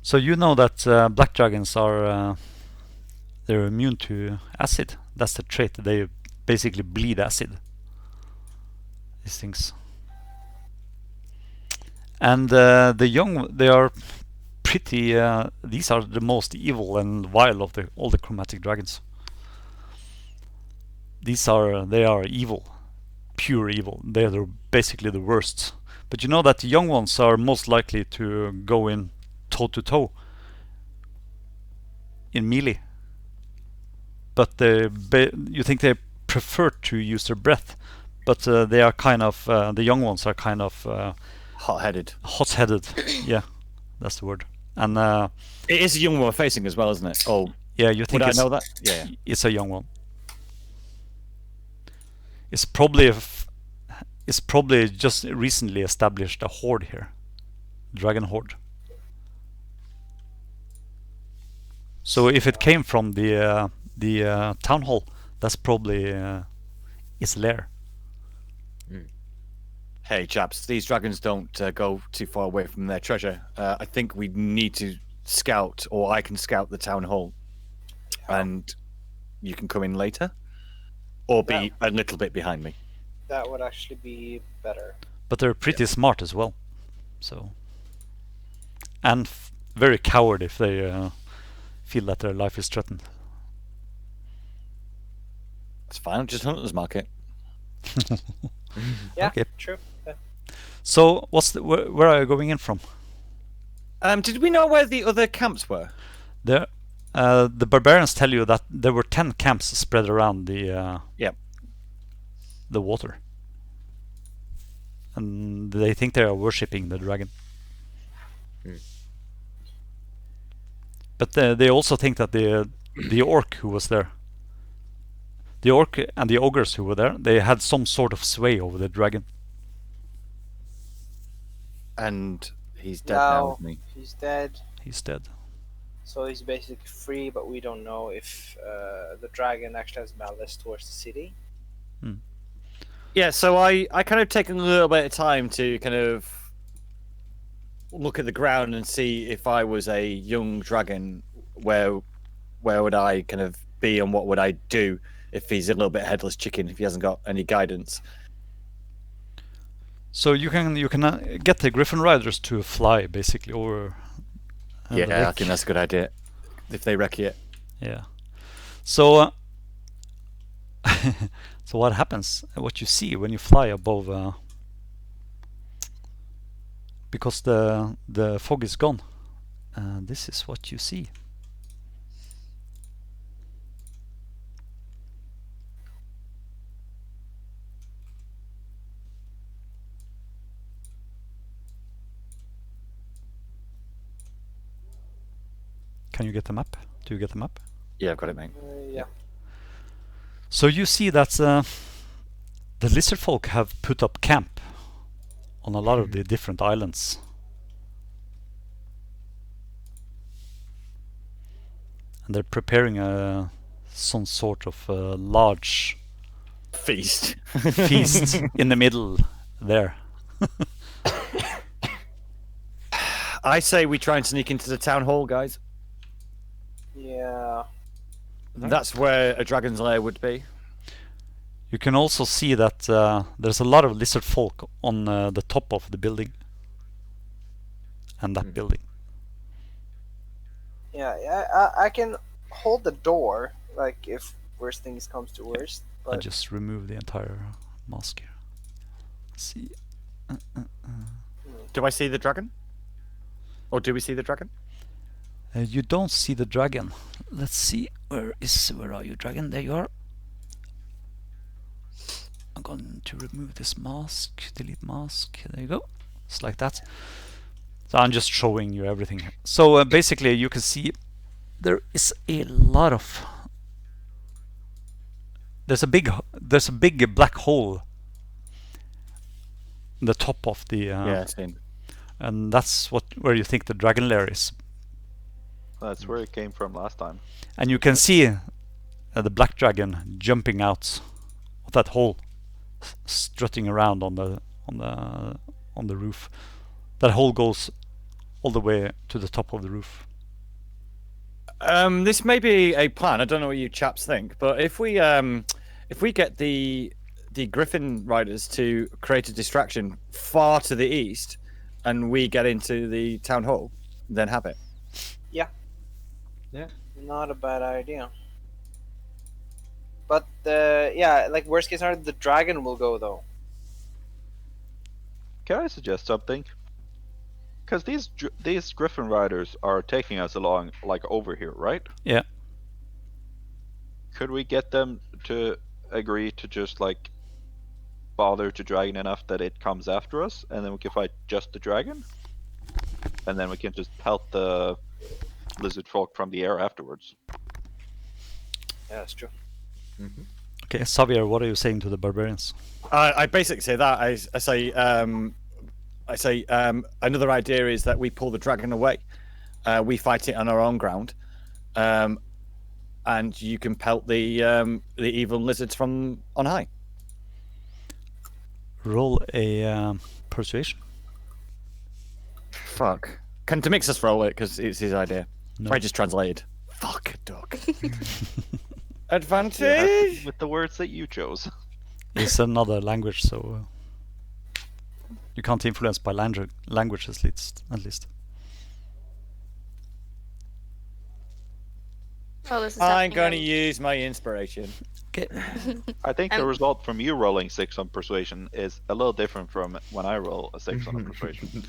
So you know that black dragons are they're immune to acid. That's the trait. They basically bleed acid. These things. And the young, they are pretty. These are the most evil and vile of all the chromatic dragons. They are evil, pure evil. They're basically the worst. But you know that the young ones are most likely to go in toe to toe in melee. But you think they prefer to use their breath, but they are kind of the young ones are kind of
Hot-headed.
hot-headed. Yeah, that's the word. And
It is a young one we're facing as well, isn't it? Oh,
yeah, you think
would I
it's,
know that? Yeah.
it's a young one. It's probably it's probably just recently established a horde here, dragon horde. So if it came from the town hall, that's probably its lair.
Hey, chaps, these dragons don't go too far away from their treasure. I think we need to scout, or I can scout the town hall, and you can come in later, or be a little bit behind me.
That would actually be better.
But they're pretty smart as well, so and very coward if they feel that their life is threatened.
It's fine. Just hunters market.
Yeah,
Okay.
true. Yeah.
So where are you going in from?
Did we know where the other camps were?
There, the barbarians tell you that there were 10 camps spread around the the water, and they think they are worshipping the dragon. But they also think that the orc who was there, the orc and the ogres who were there, they had some sort of sway over the dragon.
And he's dead now, isn't he?
He's dead.
He's dead.
So he's basically free, but we don't know if the dragon actually has malice towards the city.
Yeah, so I kind of take a little bit of time to kind of look at the ground and see if I was a young dragon, where would I kind of be and what would I do if he's a little bit headless chicken, if he hasn't got any guidance.
So you can get the griffin riders to fly basically over.
Yeah, I think that's a good idea. If they wreck it.
Yeah. So so what happens? What you see when you fly above? Because the fog is gone. This is what you see. Can you get the map? Do you get the map?
Yeah, I've got it, mate.
Yeah.
So you see that the Lizardfolk have put up camp on a lot of the different islands. And they're preparing some sort of large
feast
in the middle there.
I say we try and sneak into the town hall, guys.
Yeah.
That's where a dragon's lair would be.
You can also see that there's a lot of lizard folk on the top of the building. And that building.
Yeah, I can hold the door, like, if worst things comes to worst. But
I just remove the entire mask here. Let's see.
Do I see the dragon? Or do we see the dragon?
You don't see the dragon. Let's see. Where are you, dragon? There you are. I'm going to remove this mask. Delete mask. There you go. It's like that. So I'm just showing you everything. So basically, you can see there is a lot of. There's a big black hole. In the top of the.
Yeah, same.
And that's where you think the dragon lair is.
That's where it came from last time.
And you can see the black dragon jumping out of that hole, strutting around on the roof. That hole goes all the way to the top of the roof.
This may be a plan. I don't know what you chaps think, but if we get the griffin riders to create a distraction far to the east, and we get into the town hall, then have it.
Yeah. Not a bad idea. But yeah, like worst case scenario, the dragon will go though.
Can I suggest something? Because these griffin riders are taking us along, like, over here, right?
Yeah.
Could we get them to agree to just, like, bother the dragon enough that it comes after us, and then we can fight just the dragon? And then we can just pelt the lizard folk from the air afterwards.
Yeah, that's true.
Okay, Xavier, what are you saying to the barbarians?
I basically say that. I say another idea is that we pull the dragon away. We fight it on our own ground, and you can pelt the evil lizards from on high.
Roll a persuasion.
Fuck. Can Demixus roll it because it's his idea?
No.
I just translated. Fuck, duck.
Yeah,
Advantage.
with the words that you chose.
It's another language, so you can't influence by languages at least.
Oh, this is
I'm
happening
going to
on-
use my inspiration.
Okay.
I think the
I'm-
result from you rolling 6 on persuasion is a little different from when I roll a 6 on a persuasion.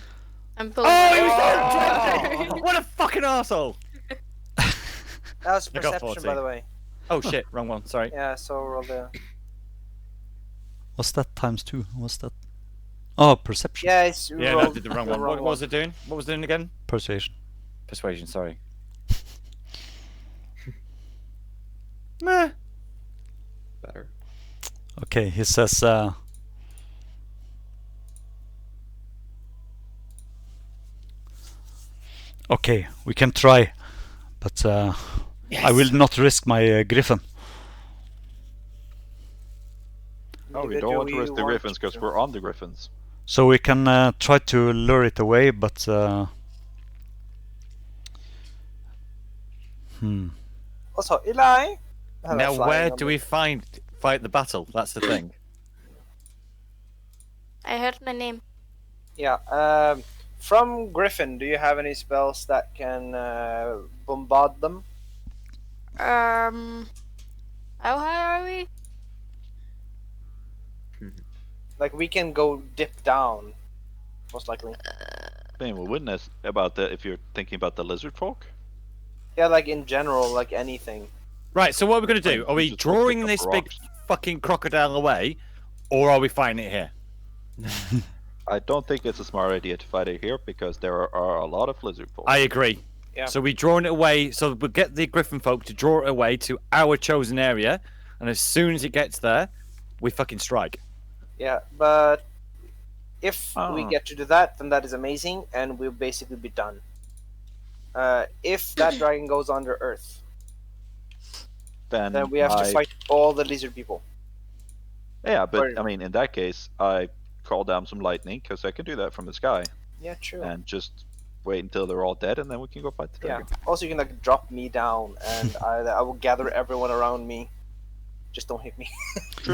I'm pulling.
Oh, he
my-
was there! What a fucking arsehole!
That was
I got
perception,
40.
by the way.
Oh shit, wrong one. Sorry.
Yeah, so roll the.
What's that times 2? What's that? Oh, perception.
Yeah, it's
Yeah, no, I
rolled
did the wrong
the
one. What was it doing? What was it doing again?
Persuasion.
Persuasion. Sorry. Meh.
Better.
Okay, he says. Okay, we can try, but I will not risk my griffin.
Oh, we don't want to risk the griffins because we're on the griffins.
So we can try to lure it away, but
Also, Eli.
Now, where do we fight the battle? That's the thing.
I heard my name.
Yeah. From Griffin, do you have any spells that can bombard them?
How high are we?
Like we can go dip down, most likely.
I mean, we wouldn't about the if you're thinking about the Lizardfolk.
Yeah, like in general, like anything.
Right. So what are we going to do? Are we
Just go
drawing
pick up
this big
rocks.
fucking crocodile away, or are we fighting it here?
I don't think it's a smart idea to fight it here because there are a lot of Lizardfolk.
I agree.
Yeah.
So we're drawing it away. So we'll get the griffin folk to draw it away to our chosen area, and as soon as it gets there, we fucking strike.
Yeah, but if we
Ah.
get to do that, then that is amazing, and we'll basically be done. If that dragon goes under Earth, then we have to fight all the lizard people.
Yeah, but
Or-
I mean, in that case, I call down some lightning because I can do that from the sky,
Yeah, true.
and just wait until they're all dead, and then we can go fight the
Yeah.
dragon.
Also, you can like drop me down, and I will gather everyone around me. Just don't hit me.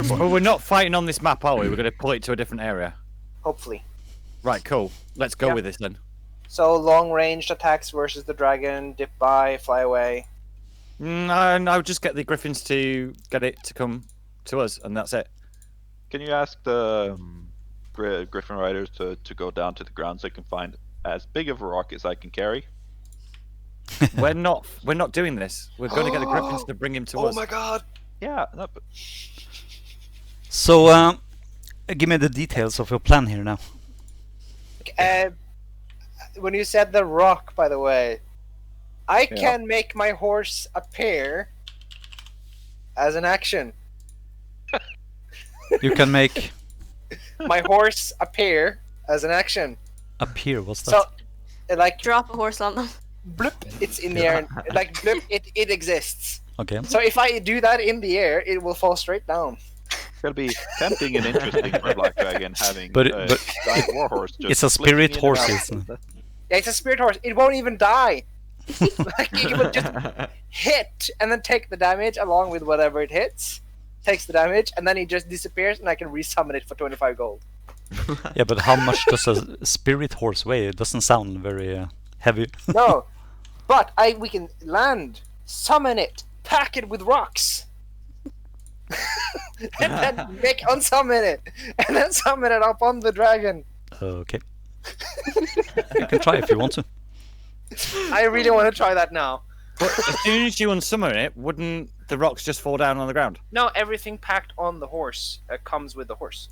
Well, we're not fighting on this map, are we? We're going to pull it to a different area.
Hopefully.
Right. Cool. Let's go
Yeah.
with this then.
So long ranged attacks versus the dragon, dip by, fly away.
And I would just get the griffins to get it to come to us, and that's it.
Can you ask the Griffin riders to go down to the ground so I can find as big of a rock as I can carry?
We're not doing this. We're going to get the griffins to bring him to us.
god!
Yeah, no, but
So give me the details of your plan here now.
When you said the rock, by the way, I can make my horse appear as an action.
You can make
My horse appear as an action.
appear. What's that?
So, like,
Drop a horse on them.
bloop, it's in the air. Like, bloop, it exists.
Okay.
So if I do that in the air, it will fall straight down.
it's gonna be tempting and interesting for a black dragon having
But
a giant warhorse. Just
It's a
flicking
spirit
in and
horse,
out.
isn't it?
Yeah, it's a spirit horse. It won't even die. Like, it will just hit and then take the damage along with whatever it hits. Takes the damage and then it just disappears and I can resummon it for 25 gold.
Yeah, but how much does a spirit horse weigh? It doesn't sound very heavy.
No, but we can land, summon it, pack it with rocks, and then unsummon it, and then summon it up on the dragon.
Okay. You can try if you want to.
I really want to try that now.
But as soon as you unsummon it, wouldn't the rocks just fall down on the ground?
No, everything packed on the horse comes with the horse.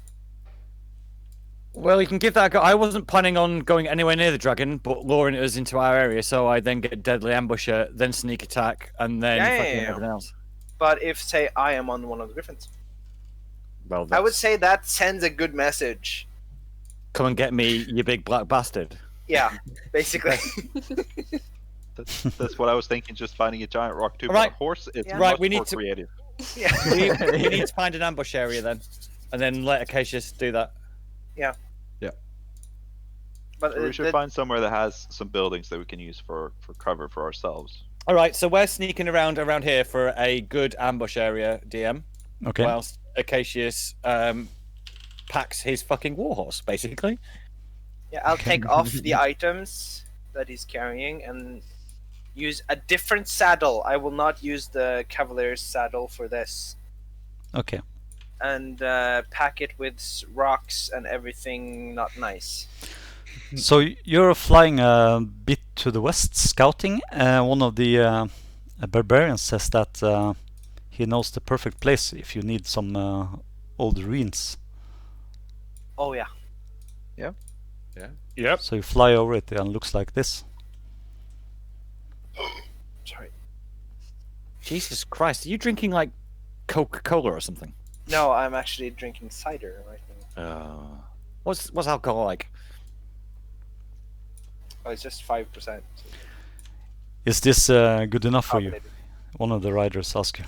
Well, you can give that a go. I wasn't planning on going anywhere near the dragon, but luring us into our area, so I then get deadly ambusher, then sneak attack, and then fucking
Damn.
everything else.
But if, say, I am on one of the griffins,
Well,
I would say that sends a good message.
come and get me, you big black bastard.
Yeah, basically.
That's what I was thinking. Just finding a giant rock too.
Alright.
But a horse is
Yeah.
Right,
much
we need
more
to-
creative.
Yeah.
we need to find an ambush area then, and then let Acacius do that.
But
So we should find somewhere that has some buildings that we can use for cover for ourselves.
All right, so we're sneaking around here for a good ambush area, DM.
Okay.
Whilst Acacius packs his fucking warhorse, basically.
Yeah, I'll take off the items that he's carrying and use a different saddle. I will not use the cavalier's saddle for this.
Okay.
And pack it with rocks and everything not nice.
So you're flying a bit to the west, scouting. One of the barbarians says that he knows the perfect place if you need some old ruins.
Oh yeah.
Yep.
So you fly over it and it looks like this.
Sorry.
Jesus Christ, are you drinking like Coca-Cola or something?
No, I'm actually drinking cider right now.
What's alcohol like?
Oh, it's just 5%.
Is this good enough for you?
Carbonated.
One of the riders asked you.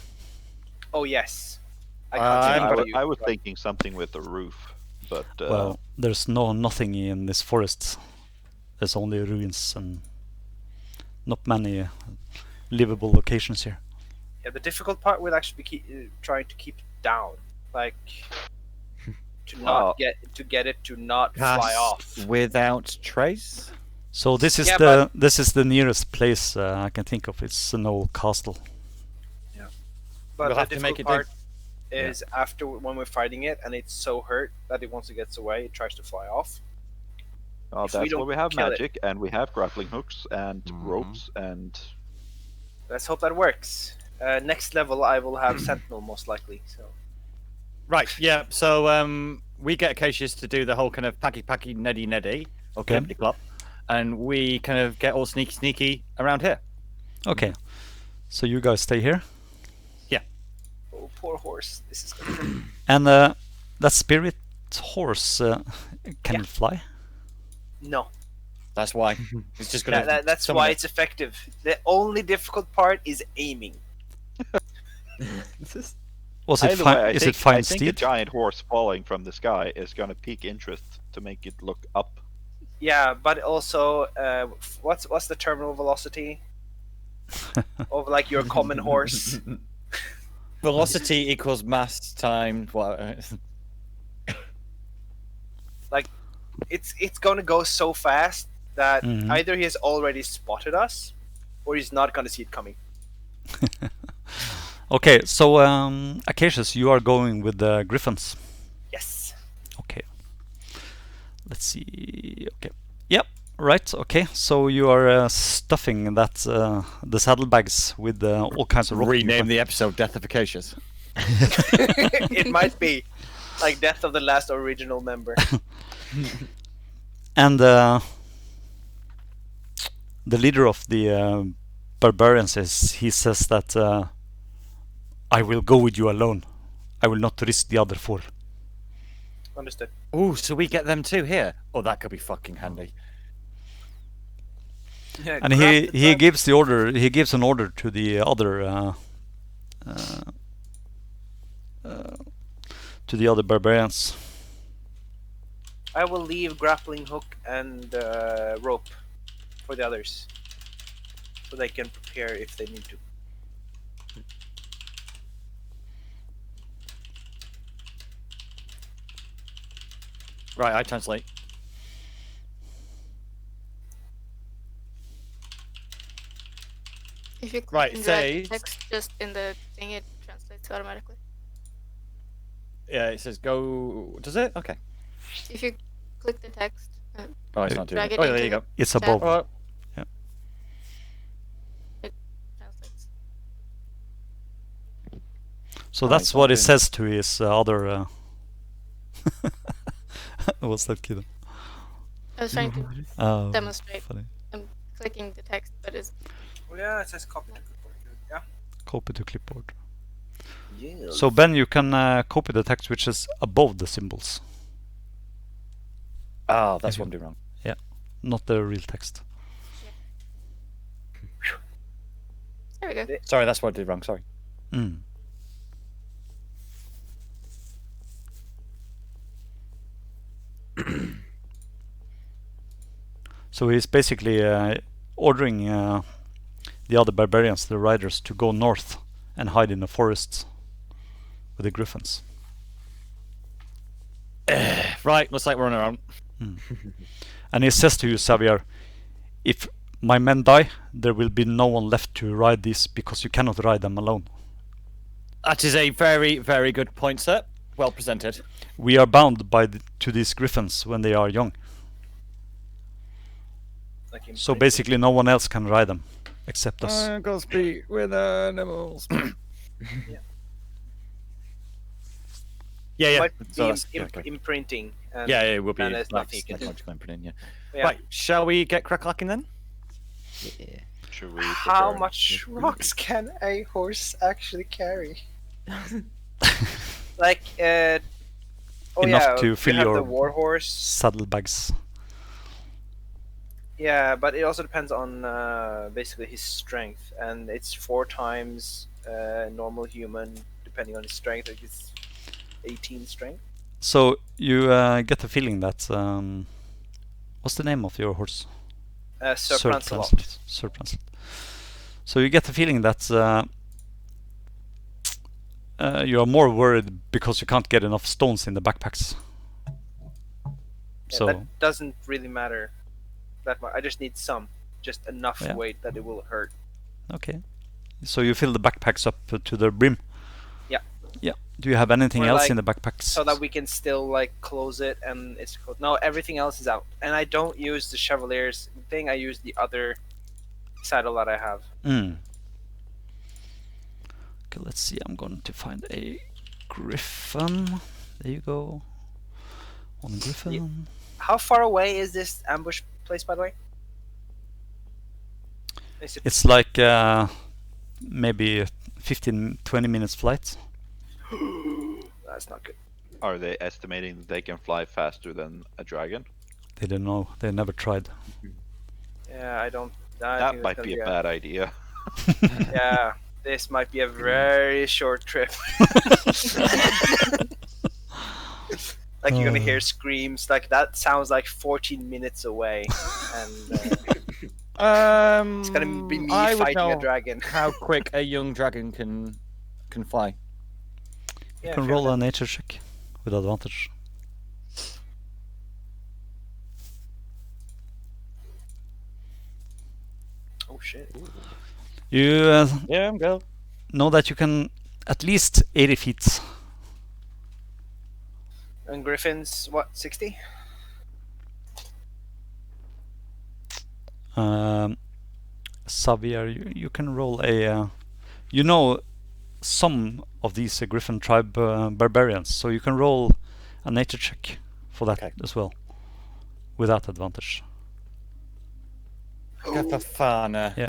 Oh yes.
I was thinking something with the roof, but
Well, there's nothing in this forest. There's only ruins and not many livable locations here.
Yeah, the difficult part will actually be trying to keep it down, like to not get it to not fly off.
Without trace?
So this is
Yeah,
this is the nearest place I can think of. It's an old castle.
But
We'll
the
have to make
difficult
it
part is after when we're fighting it and it's so hurt that it once it gets away, it tries to fly off.
oh,
if we
that's
don't
why we have
kill it.
magic and we have grappling hooks and ropes and.
Let's hope that works. Next level, I will have Sentinel most likely. So
Right, yeah. So we get Acacius to do the whole kind of packy neddy or
Okay.
clippity clop, and we kind of get all sneaky around here.
Okay. So you guys stay here.
oh, poor horse. This is gonna
And that spirit horse, can
Yeah.
it fly?
no.
That's why it's just gonna.
That's
summon
why
it.
it's effective. The only difficult part is aiming.
Was it
Either way,
fine?
I
Is
think,
it fine
I think a
steed?
giant horse falling from the sky is going to pique interest to make it look up.
Yeah, but also, what's the terminal velocity of like your common horse?
Velocity equals mass times what?
It's gonna go so fast that
Mhm.
either he has already spotted us, or he's not gonna see it coming.
Okay, so Acacius, you are going with the griffins.
Yes.
Okay. Let's see. Okay. Yep. Right. Okay. So you are stuffing that the saddlebags with all kinds of rock.
Rename the episode "Death of Acacius."
It might be like Death of the Last Original Member.
And the leader of the barbarians he says that I will go with you alone. I will not risk the other four.
Understood.
Ooh, so we get them too here. Oh, that could be fucking handy.
Yeah,
And he gives the order. He gives an order to the other barbarians.
I will leave grappling hook and rope for the others, so they can prepare if they need to.
Right, I translate.
If you click
Right,
and drag
says-
text just in the thing, it translates automatically.
Yeah, it says go. Does it? Okay.
If you click the text,
Oh, it's not doing
Drag
it.
it
Oh, there
into
you
the
go.
It's
tab,
above.
Oh,
it translates.
So
Oh,
that's
it's
what
not
it
doing
says to his other. What's that, kid?
I was trying to
Oh,
demonstrate.
funny.
I'm clicking the text, but it's
Oh, yeah, it says copy to clipboard. Yeah.
Copy to clipboard.
Yeah.
So Ben, you can copy the text which is above the symbols,
oh, that's what I'm doing wrong.
not the real text.
there we go.
Sorry, that's what I did wrong. Sorry.
Mm. So he's basically ordering the other barbarians, the riders, to go north and hide in the forests with the griffins.
Right, looks like we're on our own.
And he says to you, Xavier, if my men die, there will be no one left to ride these because you cannot ride them alone.
That is a very, very good point, sir. Well presented.
We are bound to these griffins when they are young.
Like
So basically no one else can ride them except us.
I'm gonna speak with animals. Yeah,
Might
So
be
that's- yeah, okay.
imprinting. And,
Yeah, it will be
and there's
like
nothing you can do.
psychological imprinting, yeah.
Yeah.
Right, shall we get crack-lacking then?
Yeah.
Should we
How
prepare?
much rocks can a horse actually carry? Like, oh
Enough
yeah,
to
you
fill
have
your
the war horse.
saddlebags.
Yeah, but it also depends on basically his strength, and it's 4 times normal human, depending on his strength. Like it's 18 strength.
So you get the feeling that what's the name of your horse?
Sir Lancelot.
Sir Lancelot. So you get the feeling that you are more worried because you can't get enough stones in the backpacks.
Yeah,
So
that doesn't really matter that much. I just need some, just enough
Yeah.
weight that it will hurt.
okay. So you fill the backpacks up to the brim.
Yeah.
Yeah. Do you have anything
Or
else
like-
in the backpacks?
So that we can still like close it and it's closed. No, everything else is out. And I don't use the Chevalier's thing. I use the other saddle that I have.
Okay, let's see. I'm going to find a griffin. There you go. One griffin.
How far away is this ambush place, by the way? Is it
It's like maybe 15-20 minutes flight.
That's not good.
Are they estimating that they can fly faster than a dragon?
They don't know. They never tried.
Yeah, I don't. I
That
think it's
might
gonna
be a bad idea.
Yeah, this might be a very short trip. Like you're gonna hear screams. Like that sounds like 14 minutes away, and it's gonna be me
I would
fighting a
know
dragon.
how quick a young dragon can fly.
You
Yeah,
can
fair
roll
enough.
a nature check with advantage.
Oh shit!
You
Yeah, go.
know that you can at least 80 feet.
And Griffin's what? 60?
Xavier, you can roll a. You know some of these Griffin tribe barbarians, so you can roll a nature check for that
Okay.
as well, without advantage.
Gafafana.
Yeah.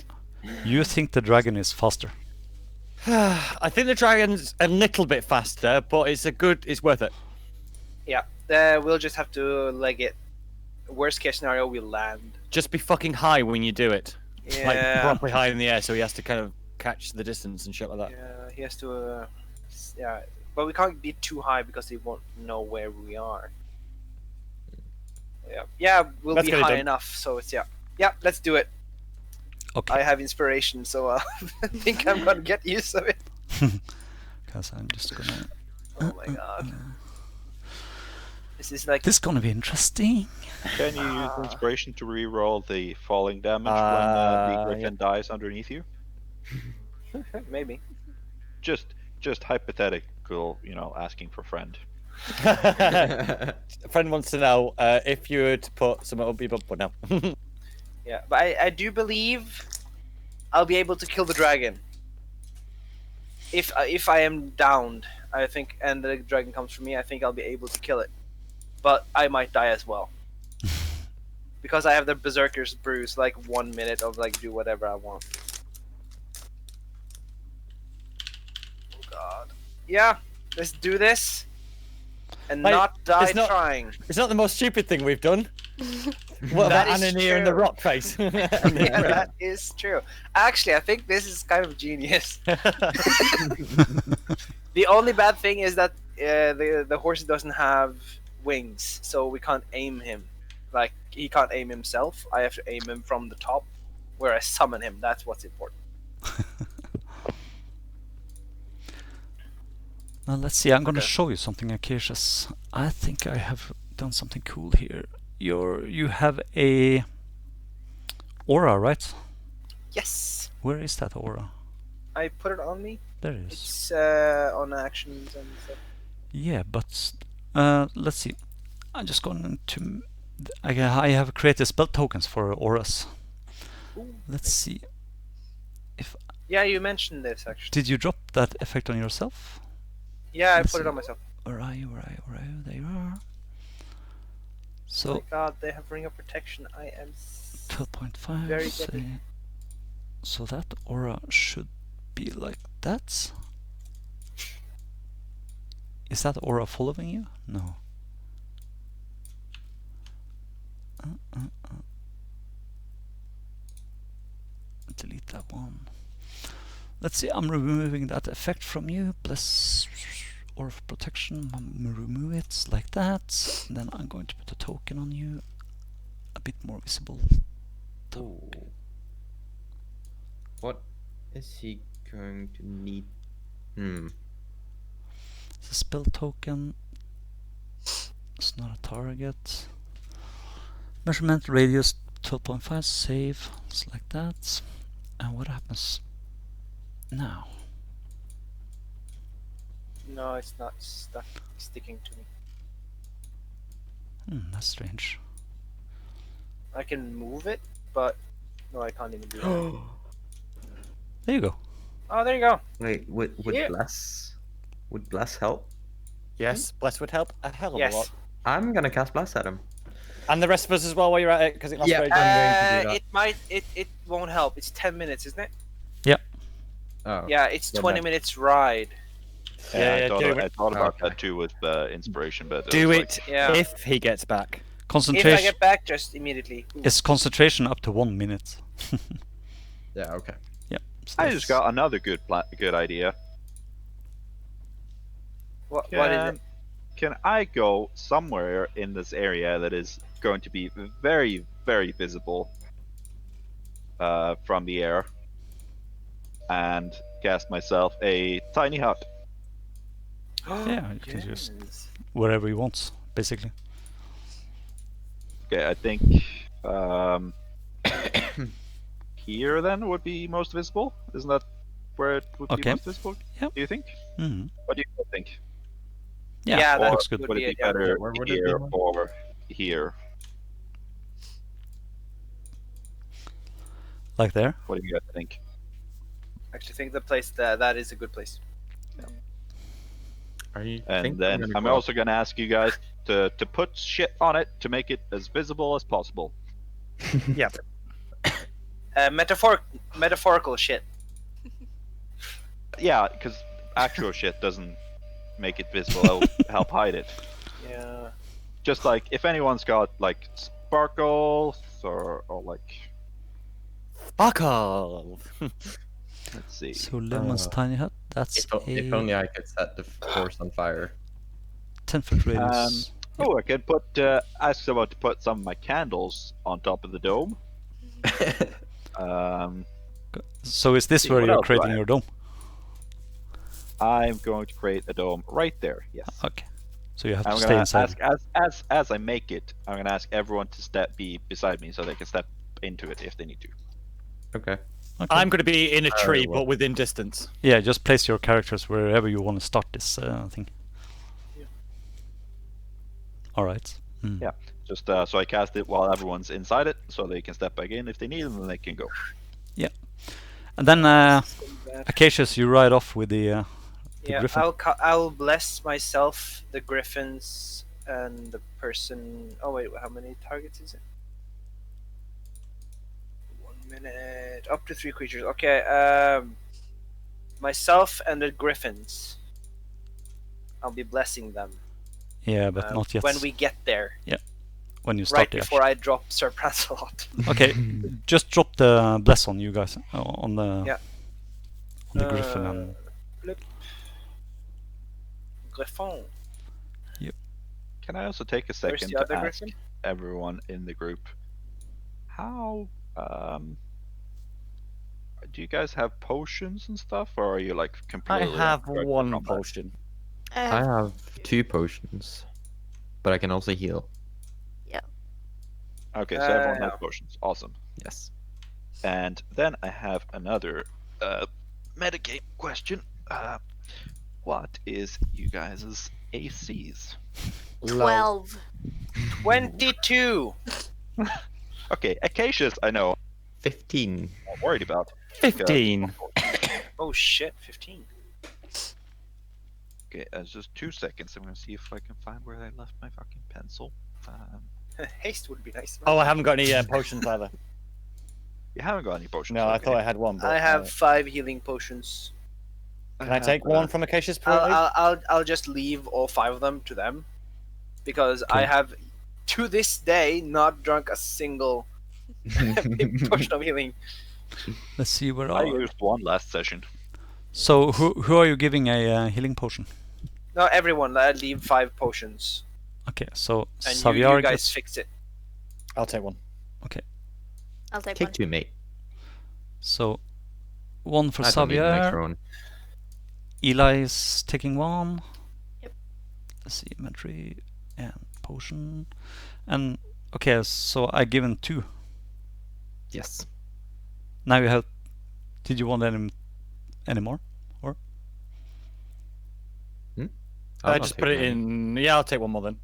You think the dragon is faster?
I think the dragon's a little bit faster, but it's worth it.
Yeah. We'll just have to leg it. Worst case scenario, we land.
Just be fucking high when you do it. Like
Yeah.
properly high in the air, so he has to kind of catch the distance and shit like that.
Yeah, he has to. Yeah, but we can't be too high because he won't know where we are. Yeah, we'll
Let's
be
get it
high
done.
enough. So it's yeah. Let's do it.
Okay.
I have inspiration, so I think I'm gonna get used to it.
Because I'm just gonna.
Oh my god. This is like
This is gonna be interesting.
Can you use inspiration to re-roll the falling damage when the griffin dies underneath you?
maybe.
Just hypothetical, asking for friend.
A friend wants to know if you were to put some up your bum, but no.
Yeah, but I do believe I'll be able to kill the dragon. If I am downed, I think, and the dragon comes for me, I think I'll be able to kill it. But I might die as well. Because I have the Berserker's Bruise, like 1 minute of like do whatever I want. Oh god. Yeah, let's do this. And
Mate,
not die
it's not-
trying.
It's not the most stupid thing we've done. What about
That is
Anonir and the
true.
rock face?
Yeah, that is true. Actually, I think this is kind of genius. The only bad thing is that the horse doesn't have wings, so we can't aim him. Like, he can't aim himself. I have to aim him from the top, where I summon him. That's what's important.
Now let's see. I'm going to
Okay.
show you something, Acacius. I think I have done something cool here. You have a aura, right?
Yes!
Where is that aura?
I put it on me.
There it is.
It's on actions and stuff.
Yeah, but let's see. I'm just going to. I have created spell tokens for auras.
Ooh.
Let's see. If
Yeah, you mentioned this, actually.
did you drop that effect on yourself?
Yeah, I
Let's
put it
see.
on myself.
Where are you? There you are.
Oh
So
my god, they have Ring of Protection. I am
12.5.
very
say-
deadly.
So that aura should be like that. Is that aura following you? No. Delete that one. Let's see, I'm removing that effect from you. Bless Aura of Protection. Remove it like that. Then I'm going to put a token on you. A bit more visible.
Ooh. What is he going to need?
It's a spell token. It's not a target. Measurement radius 12.5. Save. It's like that. And what happens now?
No, it's not sticking to me.
That's strange.
I can move it, but no, I can't even do that.
There you go.
Oh, there you go.
Wait, would
Yeah.
Bless help?
Yes, Bless would help a hell of
Yes.
a lot.
I'm gonna cast Bless at him.
And the rest of us as well while you're at it, because it lasts
Yeah,
very
I'm going to do that.
It might. It won't help. It's 10 minutes, isn't it?
Oh.
Yeah, it's
Well
20
done.
minutes ride.
Yeah,
I thought,
do
I
it.
thought about
Okay.
that too with inspiration, but
Do
was
it
Yeah.
if he gets back.
If I
Concentration
get back, just immediately. Ooh.
is concentration up to 1 minute.
Yeah, okay.
Yep. So
I just got another good idea.
What is it?
Can I go somewhere in this area that is going to be very, very visible from the air and cast myself a tiny hut?
Yeah, you can just
Yes.
wherever you want, basically.
Okay, I think here then would be most visible. Isn't that where it would be
Okay.
most visible?
Yep.
Do you think?
Hmm.
What do you think?
Yeah,
Yeah,
that
that
looks good.
would
Would
be
it
it,
be
yeah.
better
Where would it
here
be?
or here?
Like there.
What do you guys think?
I actually think the place that is a good place.
I
And
think
then
gonna
I'm
go
also gonna ask you guys to put shit on it to make it as visible as possible.
Metaphorical shit.
Yeah, because actual shit doesn't make it visible. It'll help hide it.
Yeah.
Just like if anyone's got like sparkles or like
Sparkle!
let's see.
So Lemon's tiny hut. That's
if
a
only I could set the force on fire.
10-foot radius.
Oh, I could put ask someone to put some of my candles on top of the dome.
So is this
see,
where
what
you're
else do I
creating
have?
your dome?
I'm going to create a dome right there. Yes.
Okay. So you have to
I'm
stay
gonna
inside.
ask as I make it. I'm gonna ask everyone to be beside me so they can step into it if they need to.
Okay.
Okay.
I'm going to be in a tree,
well.
but within distance.
Yeah, just place your characters wherever you want to start this thing.
Yeah.
All right. Mm.
Yeah. Just so I cast it while everyone's inside it, so they can step back in if they need, and then they can go.
And then
Bad.
Acacius, you ride off with the
Yeah,
griffin.
I'll bless myself, the griffins, and the person. Oh wait, how many targets is it? 1 minute. Up to 3 creatures. Okay. Myself and the griffins. I'll be blessing them.
Yeah, but not yet.
When we get there.
When you start
Right
the
before
action.
I drop Sir Prancelot.
Okay, just drop the bless on you guys on the
Yeah.
on the griffin and
Blip. Griffon.
Can I also take a
Where's
second
the
to
other
ask
griffin?
everyone in the group, how do you guys have potions and stuff, or are you like
I
completely
have
unstructured
one
from that?
potion.
I
I
have,
have 2 potions, but I can also heal.
Okay, so everyone has
Yeah.
potions. Awesome.
Yes.
And then I have another metagame question. What is you guys' ACs?
12.
22.
Okay, Acacius, I know
15.
I'm not worried about.
15.
Oh shit, 15.
Okay, just 2 seconds. I'm gonna see if I can find where I left my fucking pencil.
Haste would be nice.
Oh, I haven't got any potions either.
You haven't got any potions.
No, I
okay.
thought I had one. But,
I have 5 healing potions.
Can I take one from Acacia's parade?
I'll just leave all 5 of them to them, because I
Okay.
have to this day not drunk a single potion of healing.
Let's see where
I
are.
used one last session.
So who are you giving a healing potion?
No, everyone. I leave 5 potions,
Okay, so
and
Xavier
you guys
gets.
fix it.
I'll take one.
I'll take
Take
one.
2, mate.
So one for
I don't need an extra
Xavier.
one.
Eli is taking one.
Yep.
Let's see, inventory and potion. And okay, so I given 2.
Yes.
Now you have. Did you want any more?
I'll
I
not
just
take
put it
many.
in. Yeah, I'll take one more then.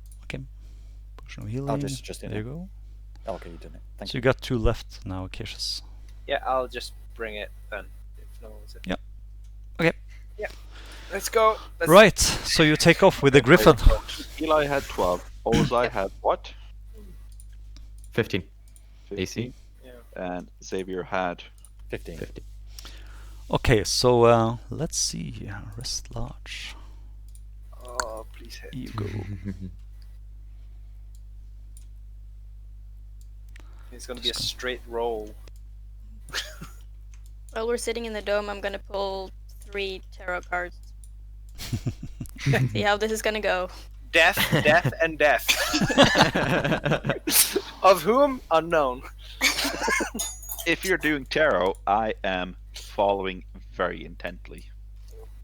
Potion of healing.
I'll just in
There you
there.
go.
Oh, okay, you done it. Thank
So you got 2 left now, Acacius.
Yeah, I'll just bring it then. If no one's it.
Yep. Okay.
Yeah. Let's go. Let's
Right, so you take off with the griffin.
Eli had 12. Ozai had what?
15.
15.
AC.
Yeah.
And Xavier had
15.
50.
Okay, so let's see. Rest large.
Oh, please hit.
You go.
It's gonna be a
Just
straight roll.
While we're sitting in the dome, I'm gonna pull 3 tarot cards. See how this is gonna go.
Death, death, and death. Of whom? Unknown.
If you're doing tarot, I am following very intently.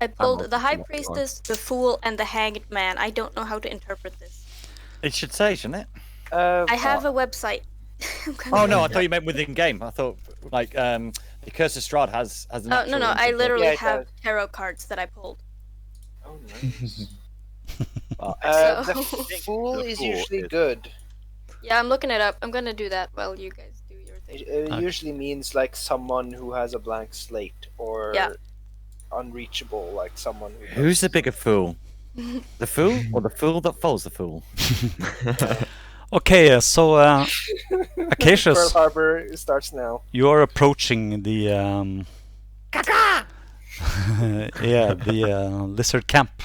I pulled
not
the High
looking at
Priestess, the Fool, and the Hanged Man. I don't know how to interpret this.
It should say, shouldn't it?
I have a website. I'm gonna
Oh no, I
look it
thought you meant within game. I thought like the Curse of Strahd has an
up. Oh, no,
actual
I literally
Yeah, it
have
does.
tarot cards that I pulled.
Oh, nice.
Well,
The
So-
fool
The
is
fool
usually
is-
good.
Yeah, I'm looking it up. I'm gonna do that while you guys do your thing.
It usually means like someone who has a blank slate, or
Yeah.
unreachable, like someone who.
who's the bigger fool? The fool or the fool that follows the fool?
Okay, so
Pearl
Acacius,
Harbor starts now.
you are approaching the yeah, the lizard camp.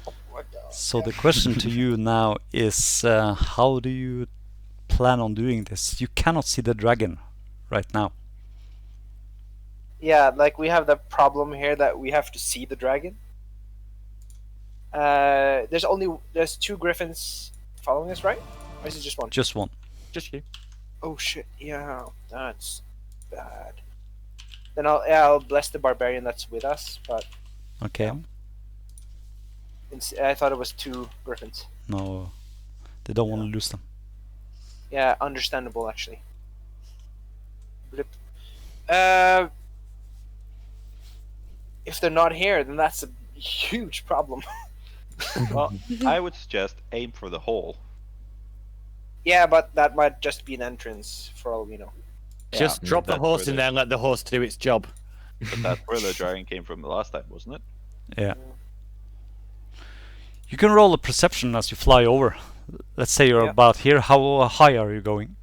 Oh my god.
So the question to you now is, how do you plan on doing this? You cannot see the dragon right now.
Yeah, like we have the problem here that we have to see the dragon. There's 2 griffins following us, right? Or is it just one?
Just one.
Just you.
Oh shit! Yeah, that's bad. Then I'll bless the barbarian that's with us, but
Okay.
I thought it was 2 griffins.
No, they don't want to lose them.
Yeah, understandable actually. Blip. If they're not here, then that's a huge problem.
Well, I would suggest aim for the hole.
Yeah, but that might just be an entrance for all we know.
Just drop the
that's
horse
where
in
the-
there and let the horse do its job.
But that's where the dragon came from the last time, wasn't it?
Yeah. You can roll a perception as you fly over. Let's say you're
Yeah.
about here. How high are you going?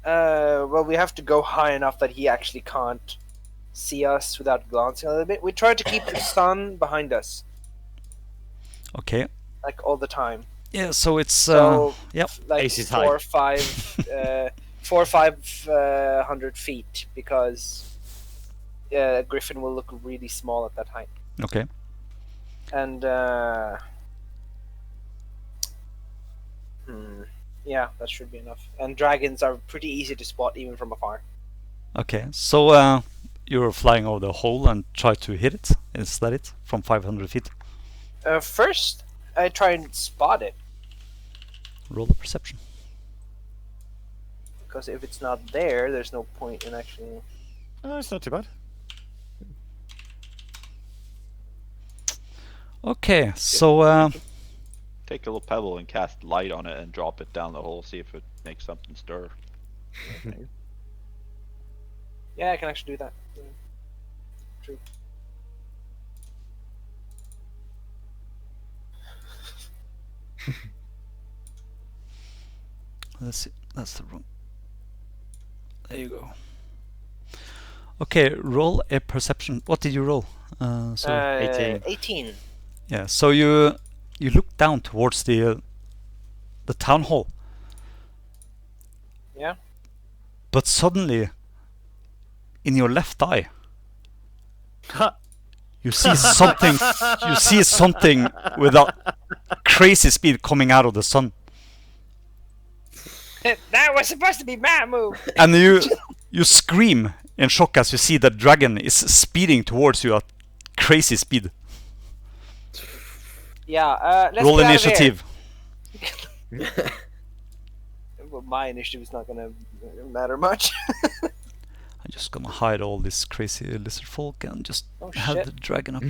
Well, we have to go high enough that he actually can't see us without glancing a little bit. We try to keep the sun behind us,
Okay.
like all the time.
Yeah. So it's
So,
yep.
like
Ace is
4
high.
or 500 feet, because a griffin will look really small at that height.
Okay.
And Yeah, that should be enough. And dragons are pretty easy to spot even from afar.
Okay, so you're flying over the hole and try to hit it. Is that it? From 500 feet?
First, I try and spot it,
Roll a perception.
because if it's not there, there's no point in actually...
Oh, it's not too bad.
Okay, so
Take a little pebble and cast light on it and drop it down the hole. See if it makes something stir.
Yeah, I can actually do that. Yeah. True.
let's see. That's the wrong. There you go. Okay, roll a perception. What did you roll? So
18.
18.
yeah, so you look down towards the town hall.
Yeah.
But suddenly, in your left eye, you see something. You see something with a crazy speed coming out of the sun,
That was supposed to be my move!
and you scream in shock as you see the dragon is speeding towards you at crazy speed.
Yeah, let's
Roll
get
initiative.
out of here. Well, my initiative is not gonna matter much.
I'm just gonna hide all this crazy Lizardfolk and just
Oh,
have
shit.
the dragon up.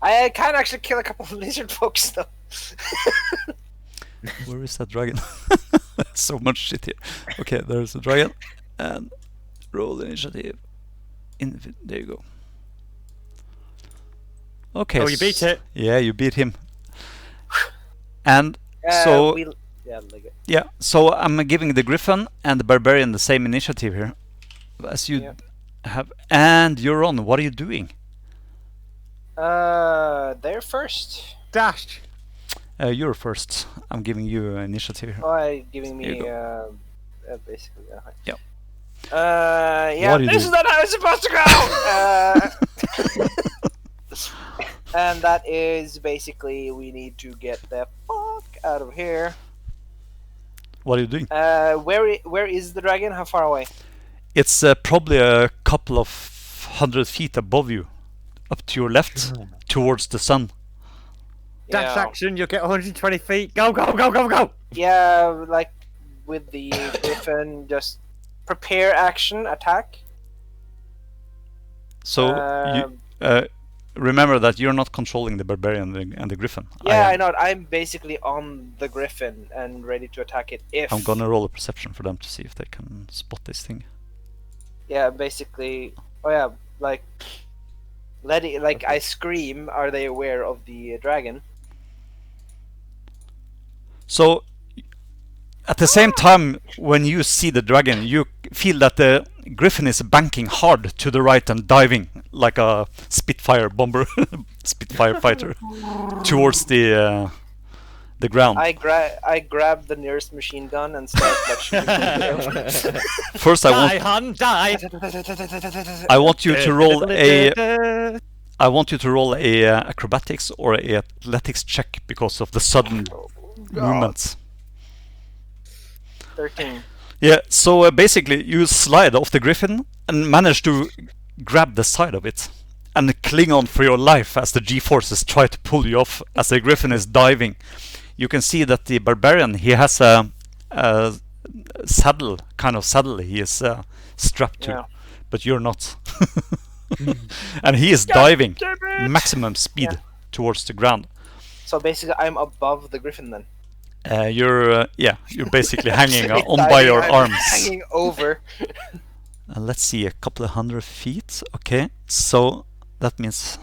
I can actually kill a couple of lizard folks though.
Where is that dragon? So much shit here. Okay, there's a dragon. And roll initiative. There you go. Okay.
Oh, you beat it.
Yeah, you beat him. And so
Yeah, like it.
yeah, so I'm giving the Griffin and the Barbarian the same initiative here, as you have. And you're on. What are you doing?
They're first.
Dash.
You're first. I'm giving you initiative here.
Oh, giving
There you
me basically.
Yep.
Yeah.
What are you
This is
doing?
not how it's supposed to go. And that is basically we need to get the fuck out of here.
What are you doing?
Where is the dragon? How far away?
It's probably a couple of 100 feet above you, up to your left, towards the sun.
Dash
Yeah.
action, you'll get 120 feet. Go, go, go, go, go!
Yeah, like with the griffin, just prepare action, attack.
So you, remember that you're not controlling the barbarian and the griffin.
Yeah, I
am.
know. I'm basically on the griffin and ready to attack it if.
I'm gonna roll a perception for them to see if they can spot this thing.
Yeah, basically. Oh yeah, like. Let it, like I scream. Are they aware of the dragon?
So at the same time, when you see the dragon, you feel that the griffin is banking hard to the right and diving like a Spitfire bomber, Spitfire fighter, towards the ground.
I grab the nearest machine gun and start like shooting.
First,
Die, hun, die!
I want you to roll a. I want you to roll a acrobatics or a athletics check because of the sudden movements.
13.
Yeah, so basically you slide off the griffin and manage to grab the side of it and cling on for your life as the G-forces try to pull you off as the griffin is diving. You can see that the barbarian, he has a saddle, kind of saddle he is strapped to,
Yeah.
but you're not. And he is diving maximum speed towards the ground.
So basically, I'm above the griffin then.
You're basically hanging on by your
I'm
arms.
hanging over.
Let's see, a couple of 100 feet. Okay, so that means.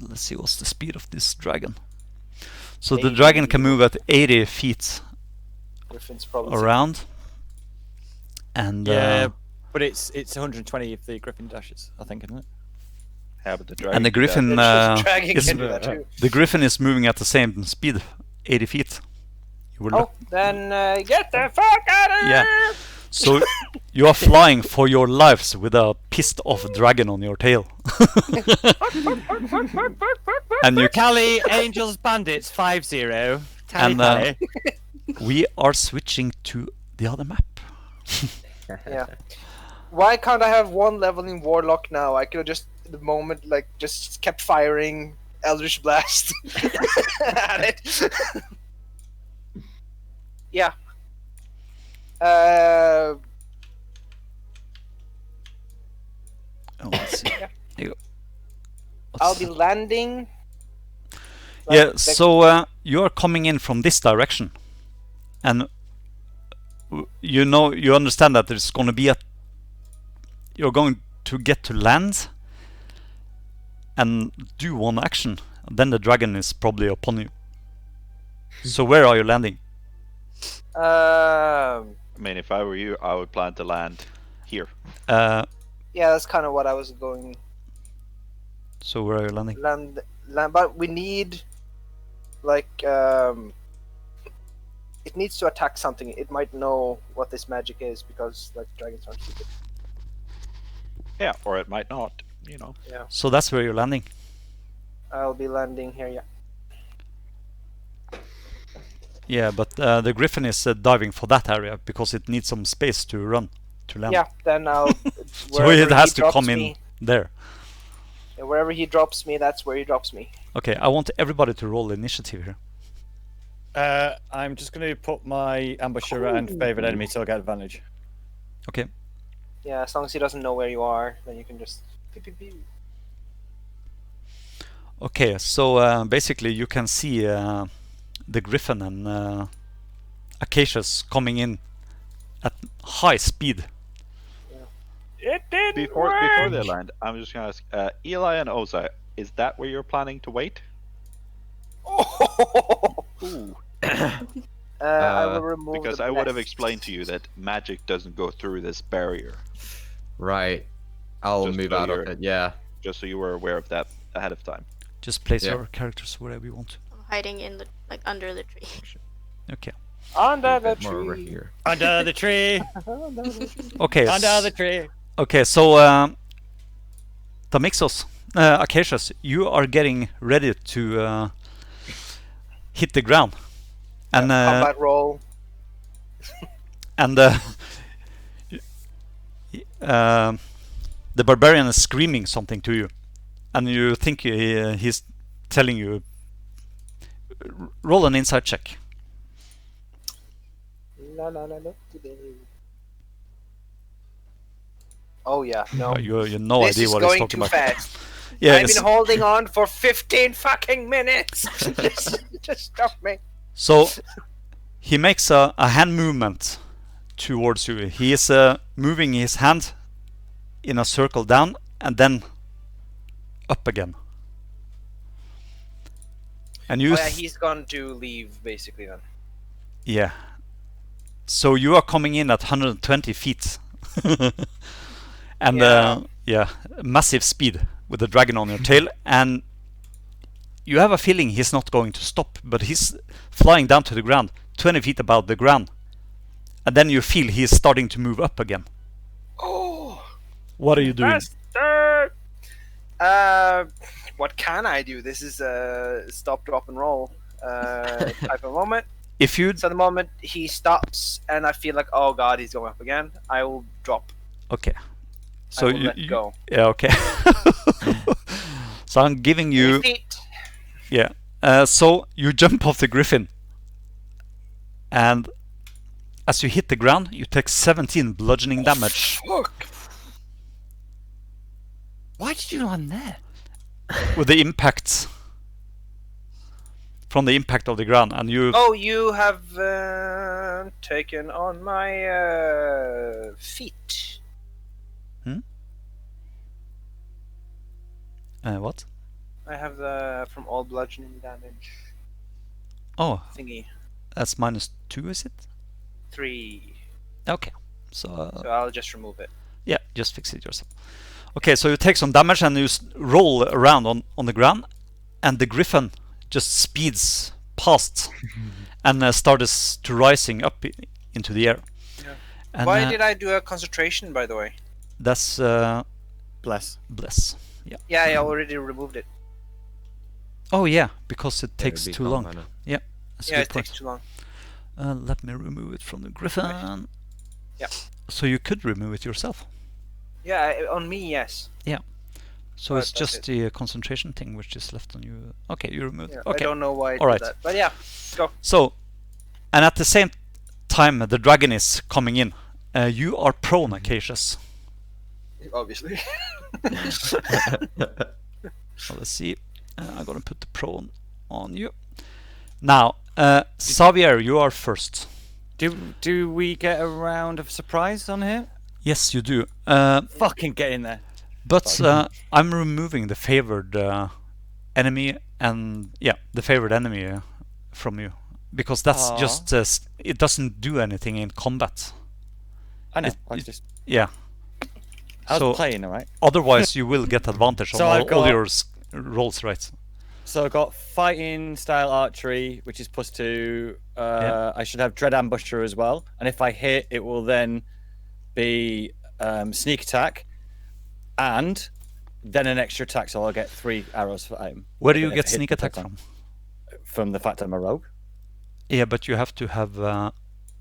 Let's see, what's the speed of this dragon? So the
80.
dragon can move at 80 feet
Griffin's probably
around. And
Yeah, but it's 120 if the griffin dashes, I think, isn't it?
Yeah, but the dragon.
and the griffin
dragon
is
can do that too.
the griffin is moving at the same speed, 80 feet. You will
Oh, then get the fuck out of here!
Yeah. So you are flying for your lives with a pissed off dragon on your tail. And you
Cali, Angels, Bandits, 5-0. Tally,
And,
tally.
we are switching to the other map.
Yeah. Why can't I have one leveling Warlock now? I could have just, at the moment, like, just kept firing Eldritch Blast at it. Yeah.
Oh, let's see.
Yeah.
Here you go.
I'll
What's-
be landing.
Yeah,
like-
so you are coming in from this direction, and you understand that there's going to be you're going to get to land and do one action, then the dragon is probably upon you. So where are you landing?
I mean, if I were you, I would plan to land here.
Uh,
Yeah, that's kind of what I was going.
so where are you landing?
Land, but we need, like, it needs to attack something. It might know what this magic is because, like, dragons aren't stupid.
Yeah, or it might not. You know.
So that's where you're landing.
I'll be landing here. Yeah.
Yeah, but the griffin is diving for that area because it needs some space to run, to land.
Yeah. Then I'll.
So
wherever
it has
he
to
drops
come
me,
in there.
wherever he drops me, that's where he drops me.
Okay, I want everybody to roll initiative here.
I'm just going to put my ambusher and favored enemy so I get advantage.
Okay.
Yeah, as long as he doesn't know where you are, then you can just. Pew, pew, pew.
Okay, so basically you can see the griffin and acacias coming in at high speed.
It did
Before they land, I'm just gonna ask Eli and Ozai, is that where you're planning to wait? Ooh.
I will remove
Because
the
I would have
bless.
explained to you that magic doesn't go through this barrier.
Right. I'll
Just
move
so
out of
you're-
it. Yeah.
Just so you were aware of that ahead of time.
Just place
Yeah.
your characters wherever you want.
I'm hiding in the under the tree.
Okay.
Under
A
the
bit more over
tree.
here.
Under the tree!
Okay.
Under the tree!
Okay, so the Mixos, acacias, you are getting ready to hit the ground, and
Combat roll.
and the barbarian is screaming something to you, and you think he's telling you. Roll an insight check.
La, la, la, la, today. Oh yeah, no.
You no
this
idea
is
what he's
going
talking
too
about.
fast.
Yeah,
I've
it's-
been holding on for 15 fucking minutes. just stop me.
So he makes a hand movement towards you. He is moving his hand in a circle down and then up again. And you,
Oh yeah, he's going to leave basically then.
yeah. So you are coming in at 120 feet, and
Yeah.
yeah, massive speed with the dragon on your tail, and you have a feeling he's not going to stop, but he's flying down to the ground, 20 feet above the ground, and then you feel he's starting to move up again.
Oh,
What are you doing?
bastard! What can I do? This is a stop, drop, and roll type of moment.
If you
So the moment he stops and I feel like, oh god, he's going up again, I will drop.
okay, so
I will let go.
yeah, okay. So I'm giving you,
3 feet.
yeah. So you jump off the griffin, and as you hit the ground, you take 17 bludgeoning damage
Fuck.
Why did you land there?
with the impact from the impact of the ground, and you.
Oh, you have taken on my feet.
What?
I have the from all bludgeoning damage
Oh,
thingy.
that's -2, is it?
3.
Okay, so
So I'll just remove it.
yeah, just fix it yourself. Okay, so you take some damage and you roll around on the ground, and the griffin just speeds past and starts to rising up into the air.
Yeah.
And,
Why did I do a concentration, by the way?
That's
Bless.
bless. Yeah.
Yeah, I already removed it.
Oh yeah, because it takes
be
too
calm,
long.
I know.
Yeah. That's a
Yeah,
good
it takes
point.
too long.
Let me remove it from the griffin.
Yeah.
So you could remove it yourself.
Yeah, on me, yes.
So
But
it's
that's
just the concentration thing which is left on you. Okay, you removed
Yeah,
it. Okay.
I don't know why I did
Alright.
that. But yeah, go.
So, and at the same time the dragon is coming in. You are prone, Acacius.
Obviously.
So let's see. I'm gonna put the prone on you. Now, Xavier, you are first.
Do we get a round of surprise on here?
Yes, you do.
Fucking get in there.
But I'm removing the favored enemy and the favored enemy from you because that's
Aw.
just it doesn't do anything in combat.
I know.
It-
I
it-
just.
Yeah.
I was
So-
playing, all right.
Otherwise, you will get advantage on
So I've
all
got-
your rolls, right?
So I've got fighting style archery, which is +2. I should have dread ambusher as well, and if I hit, it will then be sneak attack, and then an extra attack. So I'll get 3 arrows for item.
Where do you
If I
get
hit
sneak
the
attack
attack
from?
From the fact I'm a rogue.
Yeah, but you have to have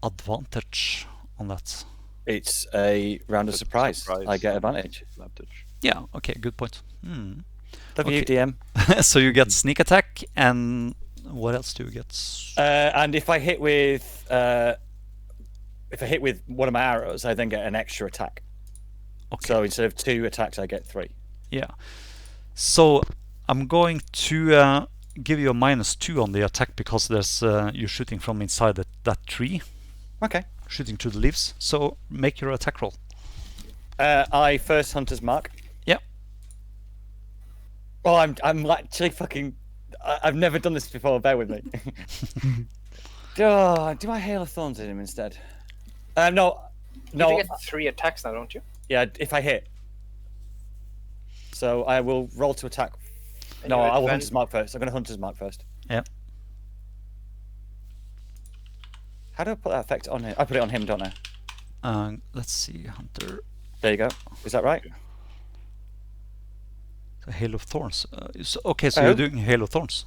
advantage on that.
It's a round of
It's a
surprise.
surprise.
I get advantage.
Advantage.
Yeah. Okay. Good point.
W
Okay.
DM.
So you get sneak attack, and what else do you get?
And if I hit with one of my arrows, I then get an extra attack.
Okay.
So instead of 2 attacks, I get 3.
Yeah. So I'm going to give you a -2 on the attack because there's you're shooting from inside that tree,
Okay.
shooting through the leaves. So make your attack roll.
I first hunter's mark.
Yeah.
Oh, I'm actually fucking. I've never done this before. Bear with me. Do I hail of thorns in him instead? No.
You get 3 attacks now, don't you?
Yeah, if I hit. So I will roll to attack.
And
No,
you
I will
advan-
hunter's mark first. I'm going to hunter's mark first.
Yeah.
How do I put that effect on him? I put it on him, don't I?
Let's see, Hunter.
There you go. Is that right?
The Hail of Thorns. Okay, so
Oh.
you're doing Hail of Thorns.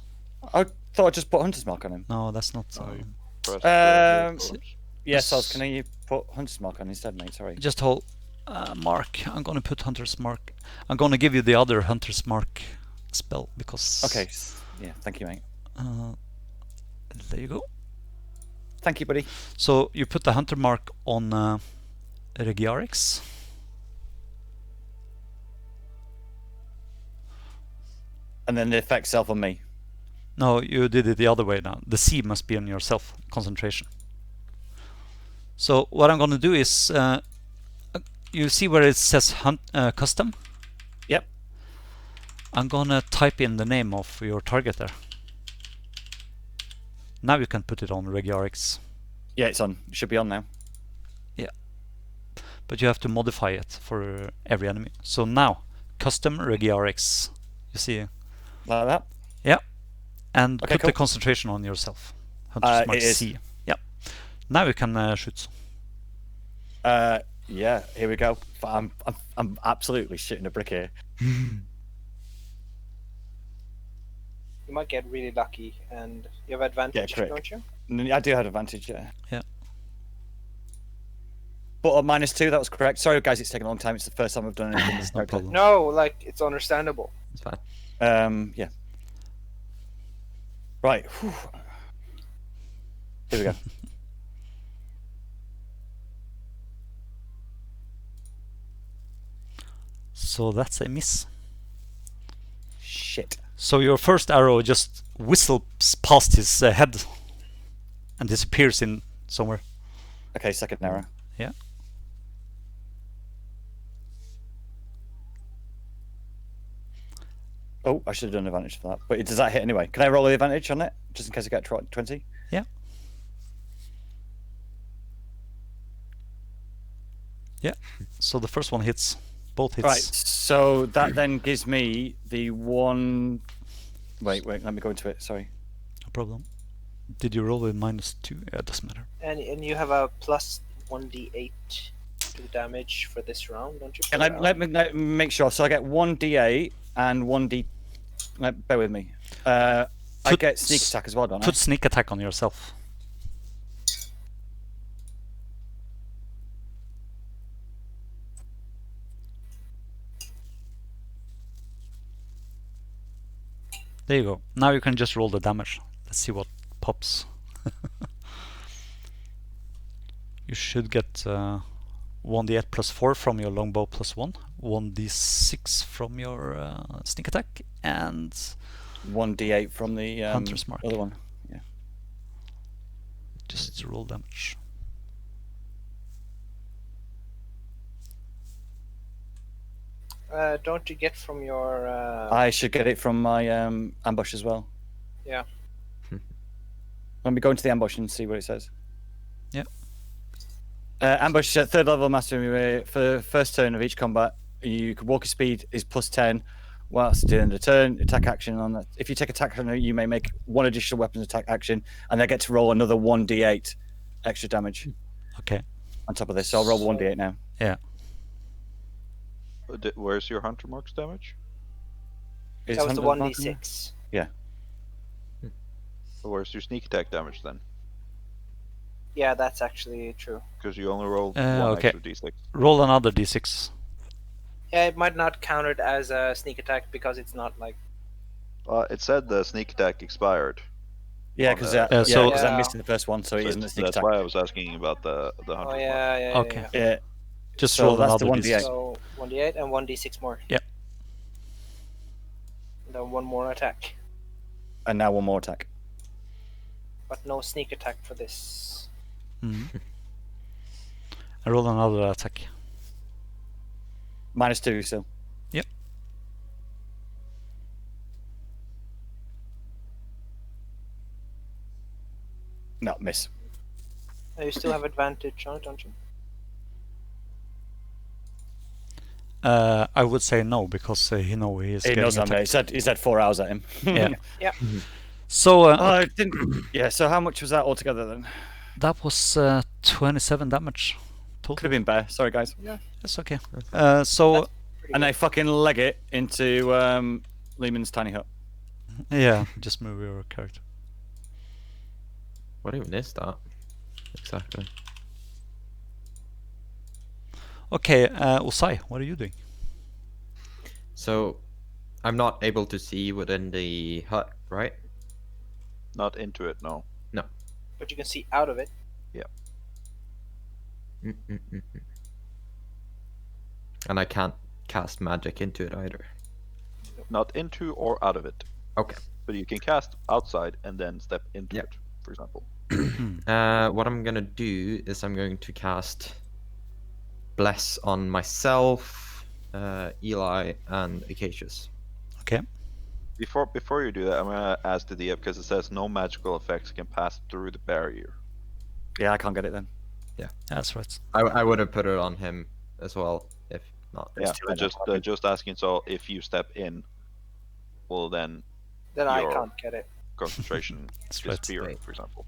I thought I just put hunter's mark on him.
No, that's not.
No, you press
Um,
the
Yes, can you put hunter's mark on instead, mate? Sorry.
Just hold mark. I'm gonna put Hunter's Mark. I'm gonna give you the other Hunter's Mark spell because.
Okay. Yeah, thank you, mate.
There you go.
Thank you, buddy.
So you put the Hunter Mark on Regiarix.
And then the effect self on me.
No, you did it the other way now. The C must be on yourself, concentration. So what I'm gonna do is, you see where it says custom?
Yep.
I'm gonna type in the name of your target there. Now you can put it on Regiarix,
Yeah, it's on. It should be on now.
but you have to modify it for every enemy. So now, custom Regiarix. You see,
Like that.
and
Okay,
put the
cool.
concentration on yourself. Hunter's Mark
it is.
C. Yeah. Now you can shoot.
Yeah, here we go. I'm absolutely shitting a brick here.
You might get really lucky, and you have advantage,
correct.
don't you?
I do have advantage, yeah.
Yeah.
But on -2, that was correct. Sorry, guys, it's taken a long time. It's the first time I've done anything this
No
character.
problem.
No, like it's understandable.
It's fine.
Yeah. Right. Whew. Here we go.
So that's a miss.
Shit.
So your first arrow just whistles past his head and disappears in somewhere.
Okay, second arrow.
Yeah.
Oh, I should have done advantage for that. But does that hit anyway? Can I roll the advantage on it? Just in case I get 20?
Yeah. Yeah. So the first one hits. Both hits.
Right, so that then gives me the one... Wait, let me go into it, sorry.
No problem. Did you roll with -2? Yeah, it doesn't matter.
And you have a +1 1d8 do damage for this round, don't you?
And let me make sure. So I get 1d8 and 1d. Bear with me. I get sneak attack as well, don't I?
Put sneak attack on yourself. There you go. Now you can just roll the damage. Let's see what pops. You should get 1d8 plus 4 from your longbow plus 1, 1d6 from your sneak attack, and
1d8 from the
Hunter's Mark.
other one. Yeah.
Just roll damage.
Don't you get from your...
I should get it from my ambush as well.
Yeah.
Let me go into the ambush and see what it says.
Yep.
Ambush at 3rd level mastery. For the first turn of each combat, you can walk speed is plus 10. Whilst during the turn, attack action on that. If you take attack action, you may make one additional weapons attack action, and they get to roll another 1d8 extra damage.
Okay.
On top of this, so I'll roll 1d8 now.
Yeah.
Where's your Hunter Mark's damage?
Is
That was the
100
1d6.
Yeah.
Where's your sneak attack damage then?
Yeah, that's actually true.
Because you only rolled one
okay.
extra d6.
Roll another d6.
Yeah, it might not count it as a sneak attack because it's not like...
It said the sneak attack expired.
Yeah, because
so-
I missed the first one, so it isn't a sneak
That's
attack.
why I was asking about the Hunter
Oh,
Mark.
yeah.
Okay.
Yeah.
Just
So
roll
that's
another
the
d6.
1d8.
So 1d8 and 1d6 more.
Yep.
And then one more attack.
And now one more attack.
But no sneak attack for this.
Mhm. I roll another attack.
-2 still.
Yep.
No, miss.
You still have advantage on it, don't you?
I would say no, because he knows he is
He
getting
knows I'm there.
attacked.
He said 4 hours at him.
Yeah. So
I didn't. Yeah. So how much was that altogether then?
that was 27 damage
Could
total.
have been better. Sorry, guys.
That's okay. So
Pretty
And
good.
I fucking leg it into Lehman's tiny hut.
yeah, just move your character.
What even is that? Exactly.
Okay, Osai, what are you doing?
So, I'm not able to see within the hut, right?
Not into it, no.
But you can see out of it.
Mm-mm-mm-mm. And I can't cast magic into it either.
Not into or out of it.
Okay.
But you can cast outside and then step into
Yep.
it, for example.
What I'm gonna do is I'm going to cast Bless on myself, Eli, and Acacius.
Okay.
Before you do that, I'm gonna ask the DM because it says no magical effects can pass through the barrier.
Yeah, I can't get it then.
That's right.
I would have put it on him as well, if not.
Yeah,
too
but
late.
just asking. So if you step in, well then
Then I
Your-
can't get it.
concentration
That's right.
disappear,
Right.
for example.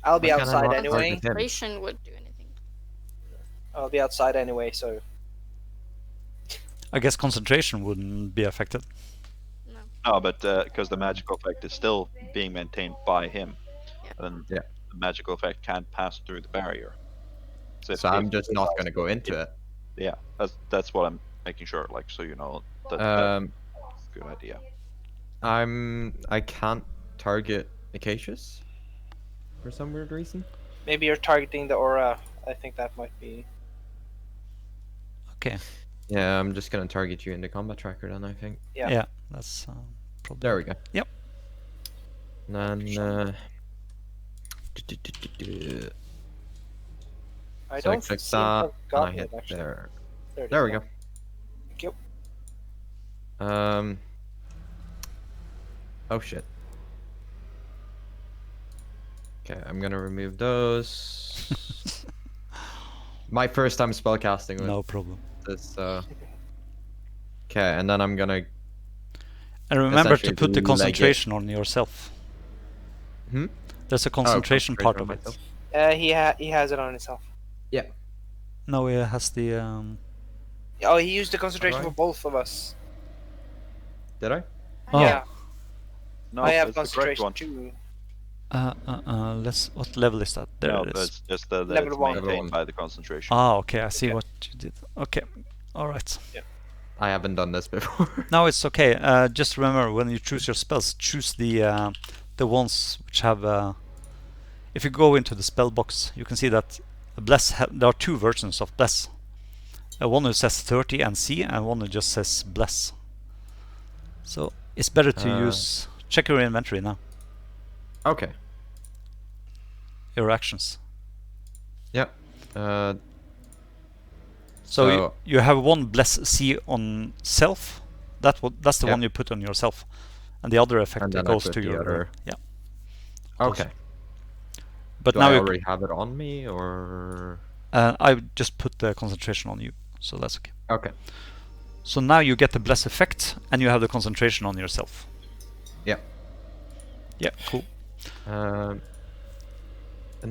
I'll be
Why can't I
outside
not
anyway.
target him?
Concentration would do anything.
I'll be outside anyway, so
I guess concentration wouldn't be affected.
No.
No, but because the magical effect is still being maintained by him,
Yeah.
then
Yeah.
the magical effect can't pass through the barrier.
So
if-
I'm
if-
just not gonna go into it.
Yeah, that's what I'm making sure. Like, so you know that
Um,
that's a good idea.
I can't target Acacius for some weird reason.
maybe you're targeting the aura. I think that might be.
Okay.
Yeah, I'm just gonna target you in the combat tracker then, I think.
Yeah.
That's probably.
There we go.
Yep.
And then
I
so I
don't
click
seem to
that
have
and I
gotten
hit
it actually.
there.
There, it
There
is
we
now.
go.
Thank you.
Oh shit. Okay, I'm gonna remove those. My first time spellcasting with
No problem.
this. Okay, and then I'm gonna.
And remember to
Essentially
put the
leg it.
concentration on yourself.
Hmm?
There's a concentration part of
concentration on
it.
myself.
He has it on himself.
No, he has the.
Oh, he used the concentration
Alright.
for both of us.
Did I?
Oh.
Yeah,
No,
I have
that's the correct
concentration
one.
too.
Let's. What level is that? There
No,
it is.
it's just that
Level
it's
one.
Level
maintained
one.
by the concentration.
Ah, okay. I see
Okay.
what you did. Okay. All right.
I haven't done this before.
Now it's okay. Just remember when you choose your spells, choose the ones which have. If you go into the spell box, you can see that bless. There are two versions of bless. One who says 30 and C, and one who just says bless. So it's better to use. Check your inventory now.
Okay.
Your actions.
Yeah.
So
So-
you have one bless C on self. That's the
Yeah.
one you put on yourself, and the other effect
And then I
goes
put
to
the
your
other-
yeah.
Okay.
But
Do
now
I
you
already have it on me, or?
I just put the concentration on you, so that's okay.
Okay.
So now you get the bless effect, and you have the concentration on yourself.
Yeah.
Yeah, cool.
And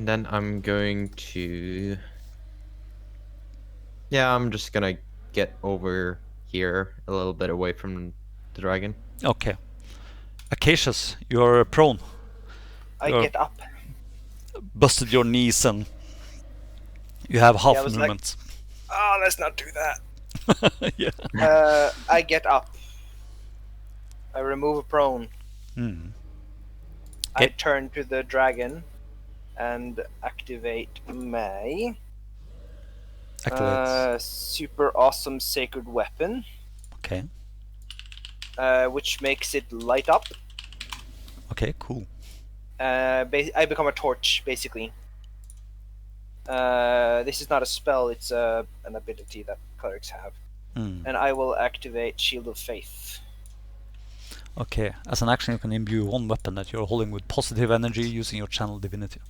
then I'm going to. Yeah, I'm just gonna get over here a little bit away from the dragon.
Okay. Acacius, you're prone.
I
You're
get up.
busted your knees and you have half
Yeah, I was like-
movement.
Oh, let's not do that.
Yeah.
I get up. I remove a prone.
Hmm.
I
Okay.
turn to the dragon and activate my
Activate.
super awesome sacred weapon,
Okay.
which makes it light up.
Okay, cool.
I become a torch, basically. This is not a spell; it's an ability that clerics have,
Hmm.
and I will activate Shield of Faith.
Okay. As an action, you can imbue one weapon that you're holding with positive energy using your channel divinity.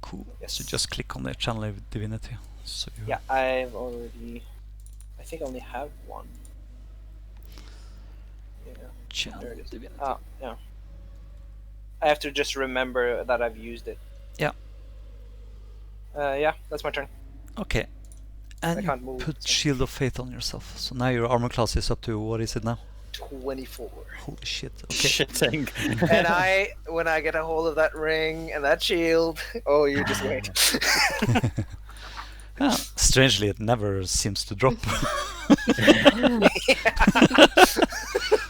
Cool.
Yes.
So just click on the channel divinity. So you
Yeah, I've already. I think I only have one. Yeah.
channel
There it is.
divinity.
Oh, yeah. I have to just remember that I've used it.
Yeah.
Yeah, that's my turn.
Okay. And
I
you
can't move,
put
so-
Shield of Faith on yourself. So now your armor class is up to, what is it now?
24.
Holy shit. Okay.
Shitting.
And when I get a hold of that ring and that shield, oh, you just wait.
Yeah, strangely, it never seems to drop.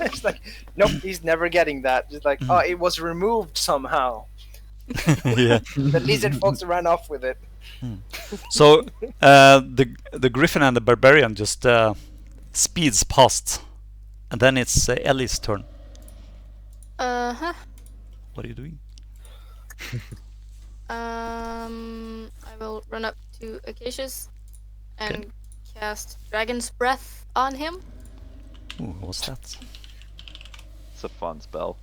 It's like, nope, he's never getting that. Just like, oh, it was removed somehow.
Yeah.
The lizard folks ran off with it.
So the griffin and the barbarian just speeds past, and then it's Ellie's turn.
Huh.
What are you doing?
I will run up to Acacius and cast Dragon's Breath on him.
Ooh, what's that?
It's a fun spell.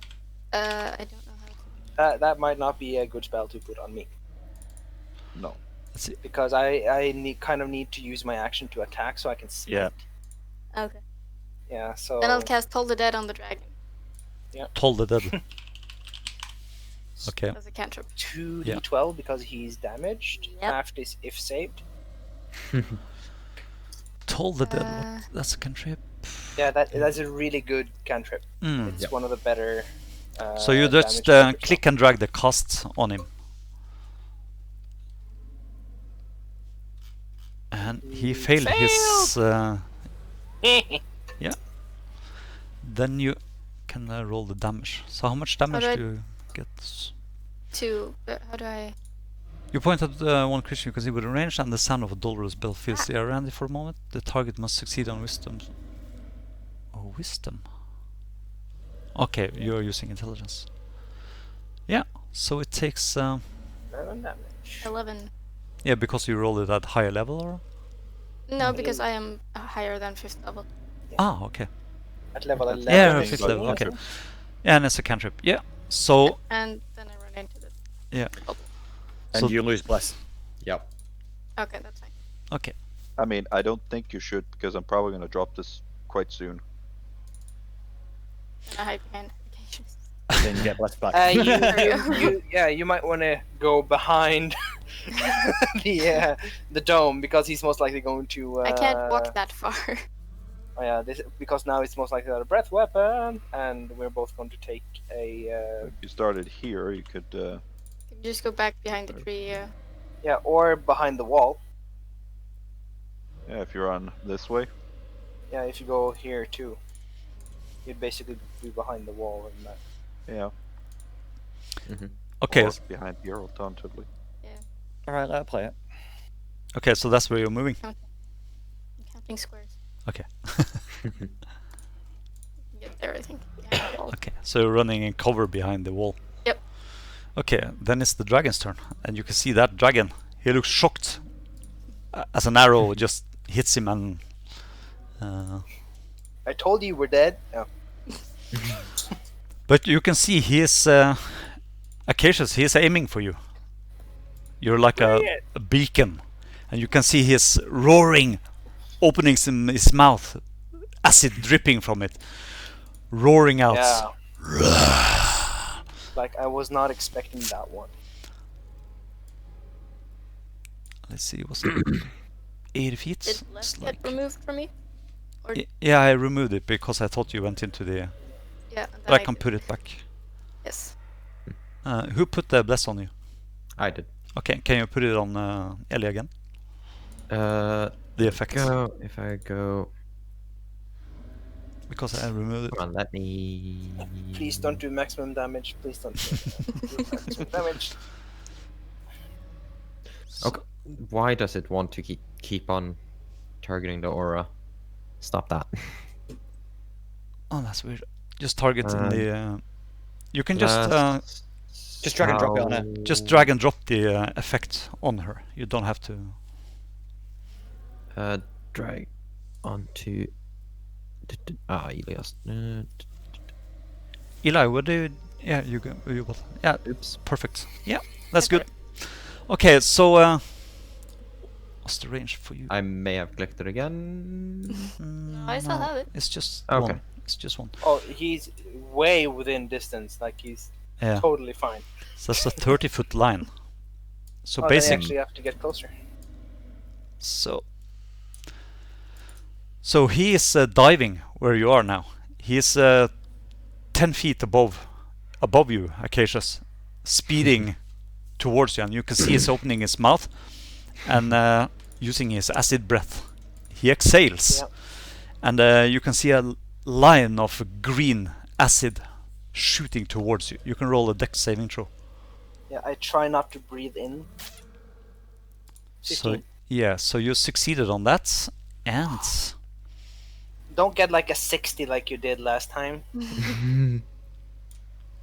I don't know how to.
That might not be a good spell to put on me
No.
Let's see.
because I kind of need to use my action to attack so I can see.
Yeah.
Okay.
Yeah. So.
Then I'll cast Toll the Dead on the dragon
Toll the Dead. Okay.
as a cantrip.
2d12 because he's damaged.
Yep.
Half this if saved.
Toll the Dead.
Uh,
What? That's a cantrip.
Yeah, that's a really good cantrip.
Mm.
It's one of the better.
So you just
damage cantrips.
click and drag the cast on him. And he failed his. Yeah. Then you can roll the damage. So how much damage
do I-
do you get?
How do I?
You point at one creature you can see with range, and the sound of a dolorous bell fills the air around it for a moment. The target must succeed on wisdom. Oh, wisdom. Okay, you're using intelligence. Yeah, so it takes.
11 damage.
11.
Yeah, because you rolled it at higher level, or?
No, because I am higher than 5th level.
Ah, okay.
At level 11.
Yeah,
Level.
5th level. Okay. Yeah, and it's a cantrip. Yeah. So
And then I run into the.
yeah.
And
So-
you lose bless.
Yep.
Okay, that's fine.
Okay.
I mean, I don't think you should because I'm probably going to drop this quite soon.
And I hide behind Acacius.
then you get blessed back.
You might want to go behind the dome because he's most likely going to.
I can't walk that far.
Oh yeah, because now it's most likely a breath weapon, and we're both going to take a.
If you started here, you could.
Just go back behind the tree.
Yeah, or behind the wall.
Yeah, if you're on this way.
Yeah, if you go here too, you'd basically be behind the wall and that.
Yeah.
Okay.
Or behind here, alternatively.
All right, let her play it.
Okay, so that's where you're moving.
I'm counting squares.
Okay.
Get there, I think. Yeah,
Okay, so you're running in cover behind the wall.
Yep.
Okay, then it's the dragon's turn, and you can see that dragon. He looks shocked as an arrow just hits him, and
I told you we're dead. No.
but you can see he is Acacius. He is aiming for you. You're like a beacon, and you can see he is roaring, opening his mouth, acid dripping from it, roaring out.
Yeah. Like I was not expecting that one.
Let's see, what's it? 80 feet?
Did left
It's
get
like-
removed from me? Or
Yeah, I removed it because I thought you went into the...
yeah, and
But
then
I can put it back.
Yes.
Who put the bless on you?
I did.
Okay, can you put it on Ellie again? The effect.
If I go,
Because I removed it.
come on, let me.
Please don't do maximum damage. Please don't do maximum damage.
Okay. Why does it want to keep on targeting the aura? Stop that.
Oh, that's weird. Just target in
And
the... you can just
Just drag and drop it on her.
just drag and drop the effect on her. You don't have to...
drag onto. Elias.
Eli, what do you... Yeah, you go. You got... Yeah,
Oops.
perfect. Yeah, that's good. Okay, so... what's the range for you?
I may have clicked it again.
No, I still have it.
It's just
Okay.
one. It's just one.
Oh, he's way within distance. Like he's
Yeah.
totally fine.
So that's a 30-foot line. So
Oh, then you
basically...
actually have to get closer.
So he is diving where you are now. He is 10 feet above you, Acacius, speeding towards you, and you can see he's opening his mouth and using his acid breath. He exhales,
Yep.
and you can see a line of green acid shooting towards you. You can roll a dex saving throw.
Yeah, I try not to breathe in.
So
15.
yeah, so you succeeded on that, and
Don't get like a 60 like you did last time.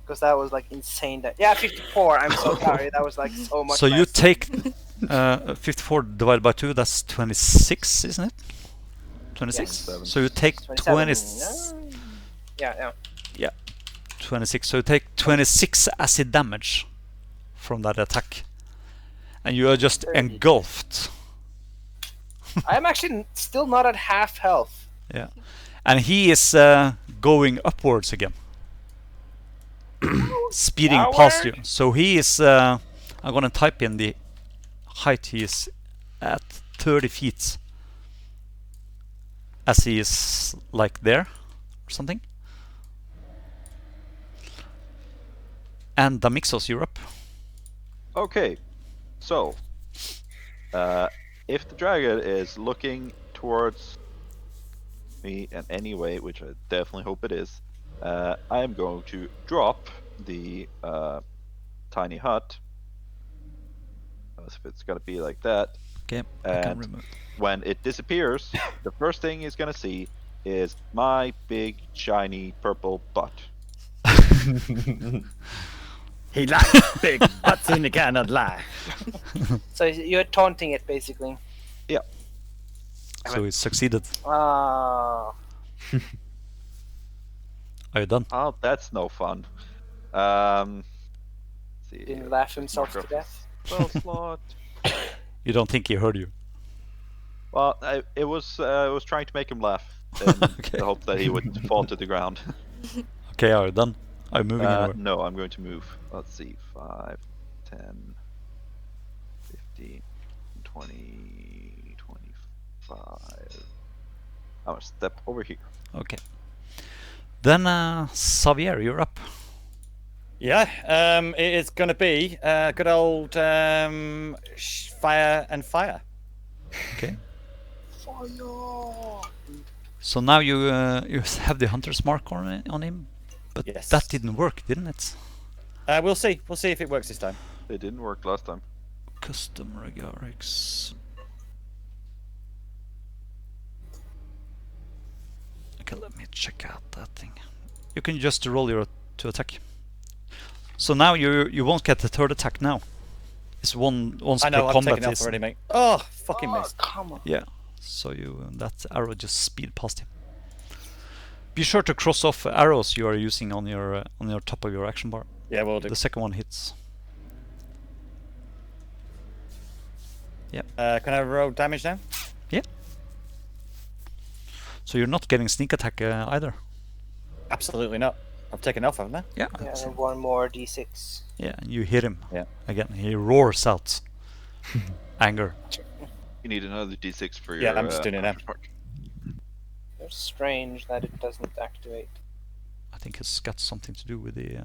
Because that was like insane. Yeah, 54. I'm so sorry. That was like so much.
so you
less.
take 54 divided by 2, that's 26, isn't it? 26?
Yes.
So you take
27.
20,
Yeah.
26. So you take 26 acid damage from that attack. And you are just
30.
engulfed.
I'm actually still not at half health.
Yeah. And he is going upwards again. Speeding past you. So he is... I'm gonna type in the height. He is at 30 feet. As he is like there or something. And Damixos, you're up.
Okay, so if the dragon is looking towards me in any way, which I definitely hope it is, I am going to drop the tiny hut. If it's gonna be like that,
Okay, I can
And-
remove.
when it disappears, the first thing he's gonna see is my big shiny purple butt.
He likes big butts and he cannot lie.
So you're taunting it basically.
So he succeeded.
Ah.
Are you done?
Oh, that's no fun. Let's see.
Didn't laugh himself to death.
Spell slot.
You don't think he heard you?
Well, it was trying to make him laugh in
Okay.
the hope that he would fall to the ground.
Okay, are you done? Are you moving anywhere?
No, I'm going to move. Let's see. 5, 10, 15, 20, 25. I'm gonna step over here.
Okay. Then Xavier, you're up.
Yeah, it is going to be good old fire and fire.
Okay.
Fire!
So now you you have the hunter's mark on him, but
Yes.
that didn't work, didn't it?
We'll see. We'll see if it works this time.
It didn't work last time.
Custom Regiarix. Okay, let me check out that thing. You can just roll your to attack. So now you won't get the third attack now. It's once
I know,
per
I've
combat.
taken it off
Is,
already, mate. Oh, fucking
Oh,
missed.
come on.
yeah. So you that arrow just speed past him. Be sure to cross off arrows you are using on your top of your action bar.
Yeah, we'll do.
The second one hits.
Can I roll damage now?
So you're not getting sneak attack either.
Absolutely not. I've taken off, haven't I?
Yeah.
Yeah, and one more d6.
Yeah, and you hit him.
Yeah.
Again, he roars out. Anger.
You need another d6 for your.
Yeah, I'm just doing it now.
hunter's mark.
It's strange that it doesn't activate.
I think it's got something to do with the.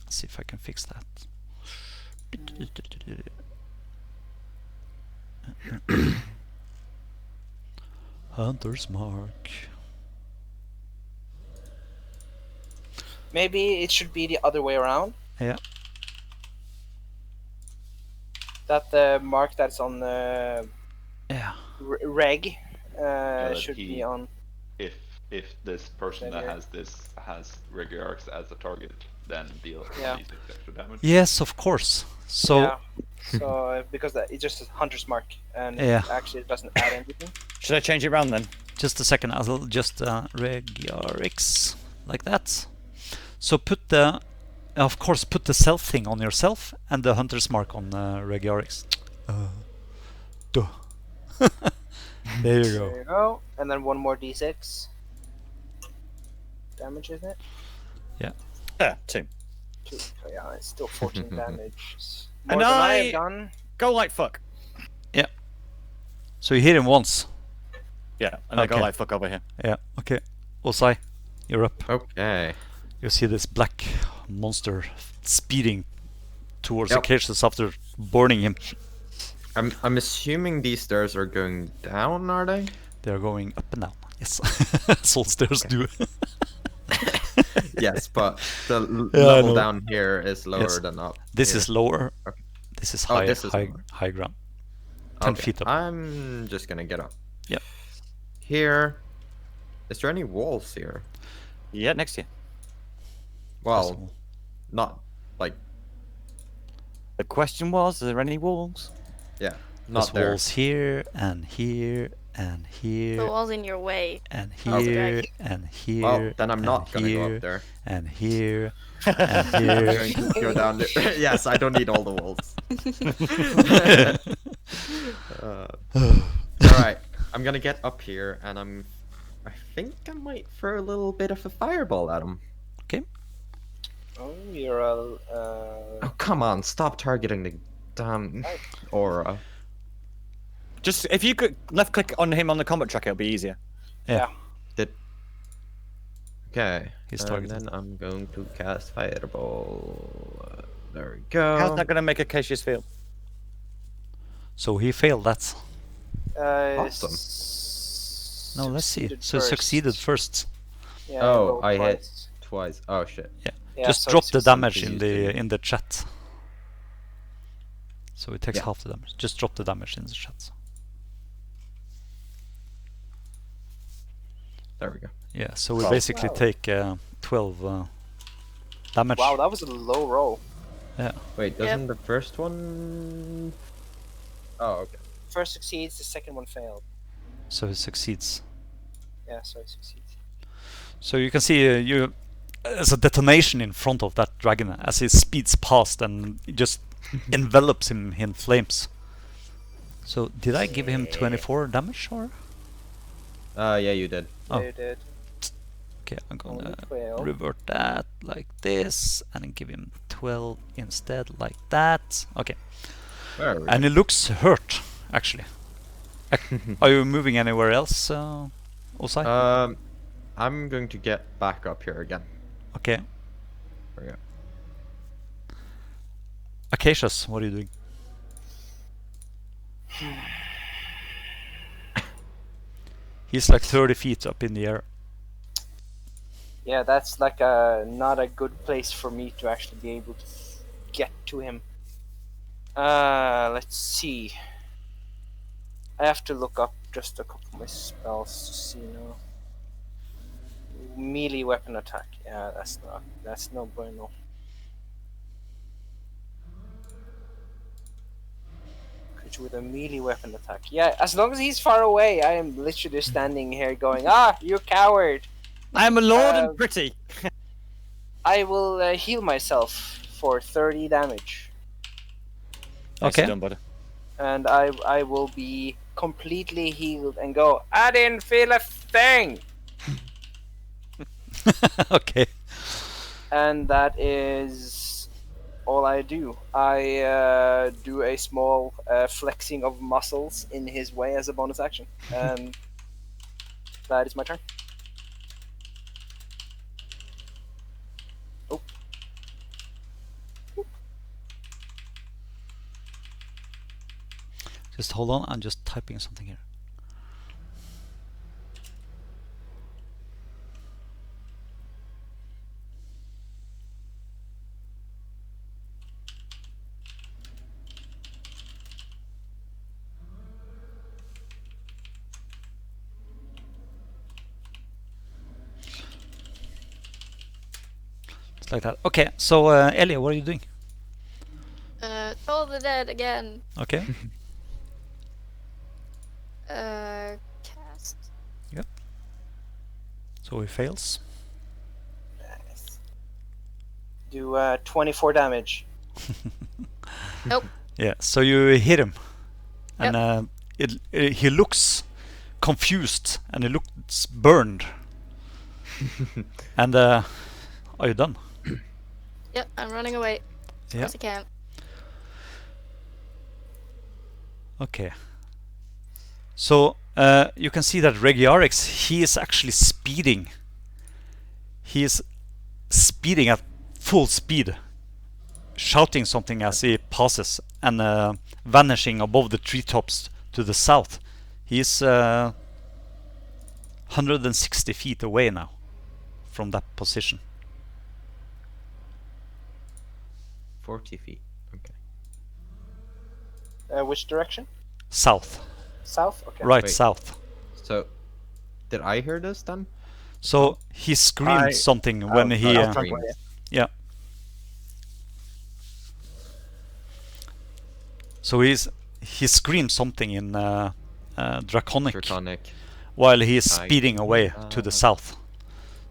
Let's see if I can fix that. Hunter's mark.
Maybe it should be the other way around.
Yeah.
That the mark that's on the
Yeah.
reg
that
should
he-
be on.
If this person that
Failure.
has this has Regiarix as a target, then deal
Yeah.
d6 extra damage.
Yes, of course. So
Yeah. So because it just says hunter's mark and
Yeah.
actually it doesn't add anything.
Should I change it round then?
just a second, I'll just Regiarix like that. So put the, of course, put the self thing on yourself and the hunter's mark on Regiarix. Duh. There you go.
There you go. And then one more d6. Damage, isn't it?
2.
2. So yeah, it's still 14 damage. It's
And
more than I
I-
have done.
Go like fuck.
So you hit him once.
Yeah, and I go
Okay.
like fuck over here.
Yeah, okay. Osai, you're up.
Okay.
You see this black monster speeding towards
Yep.
Acacius after burning him.
I'm assuming these stairs are going down, are they?
They're going up and down. Yes, as all stairs do.
Yes, but the
Yeah, I
level
know.
down here is lower
Yes.
than up.
This
here.
is lower.
Okay.
This is
Oh,
high,
this is
high,
lower.
high ground. 10
Okay,
feet up.
I'm just gonna get up.
Yep.
Here. Is there any walls here?
Yeah, next to you.
Well, not like
The question was, are there any walls?
yeah,
There's
not there.
walls here and here and here
The wall's in your way.
and
Okay.
here and here.
Well, then I'm
and
not gonna go
here
up there.
and here and
I'm
here.
going to go down there. Yes, I don't need all the walls. All right, I'm gonna get up here, and I think I might throw a little bit of a fireball at him.
Oh, you're a.
Oh, come on! Stop targeting the damn aura.
Just if you could left click on him on the combat tracker, it'll be easier.
Okay,
He's
and
targeted.
then I'm going to cast fireball. There we go.
How's that going to make Acacius feel?
So he failed that.
Awesome.
No, let's see.
Succeeded
So succeeded first.
Yeah,
Oh,
rolled
I hit
twice.
twice. Oh shit.
Yeah,
Just
so
drop the
succeeded.
damage
Using-
in the chat. So it takes
Yeah.
half the damage. Just drop the damage in the chat.
There we go.
Yeah, so we
Wow.
basically
Wow.
take 12 damage.
Wow, that was a low roll.
Wait, doesn't the first one? Oh, okay.
First succeeds, the second one failed.
So he succeeds.
Yeah, so it succeeds.
So you can see there's a detonation in front of that dragon as he speeds past and it just envelops him in flames. So did I give him 24 damage or?
Yeah, you did.
Oh.
They did.
Okay, I'm
Only
gonna
12.
revert that like this and give him 12 instead, like that. Okay.
There we
And
go.
it looks hurt, actually. Are you moving anywhere else, Osai?
I'm going to get back up here again.
Okay.
There we go.
Acacius, what are you doing? He's like 30 feet up in the air.
Yeah, that's like not a good place for me to actually be able to get to him. Let's see. I have to look up just a couple of my spells to see now. Melee weapon attack. Yeah, that's no bueno. Creature with a melee weapon attack. Yeah, as long as he's far away, I am literally standing here going, you coward!
I'm a lord and pretty.
I will heal myself for 30 damage.
Nicely
Okay.
done, buddy.
And I will be completely healed and go, I didn't feel a thing!
Okay.
And that is all I do. I do a small flexing of muscles in his way as a bonus action. And that is my turn. Oh.
Just hold on, I'm just typing something here. Just like that. Okay, so Elia, what are you doing?
Toll the dead again.
Okay.
Cast.
So he fails.
Nice. Do 24 damage.
Nope.
Yeah, so you hit him. And he looks confused and he looks burned. And are you done?
Yep, I'm running away. As
Yeah.
I can.
Okay. So you can see that Regiarix, he is actually speeding. He is speeding at full speed, shouting something as he passes and vanishing above the treetops to the south. He is 160 feet away now from that position.
40 feet. Okay.
Which direction?
South.
South? Okay.
Right,
Wait.
south.
So, did I hear this then?
So he screamed something when he...
Screamed.
yeah. So he screamed something in Draconic
Draconic.
while he is speeding away to the south.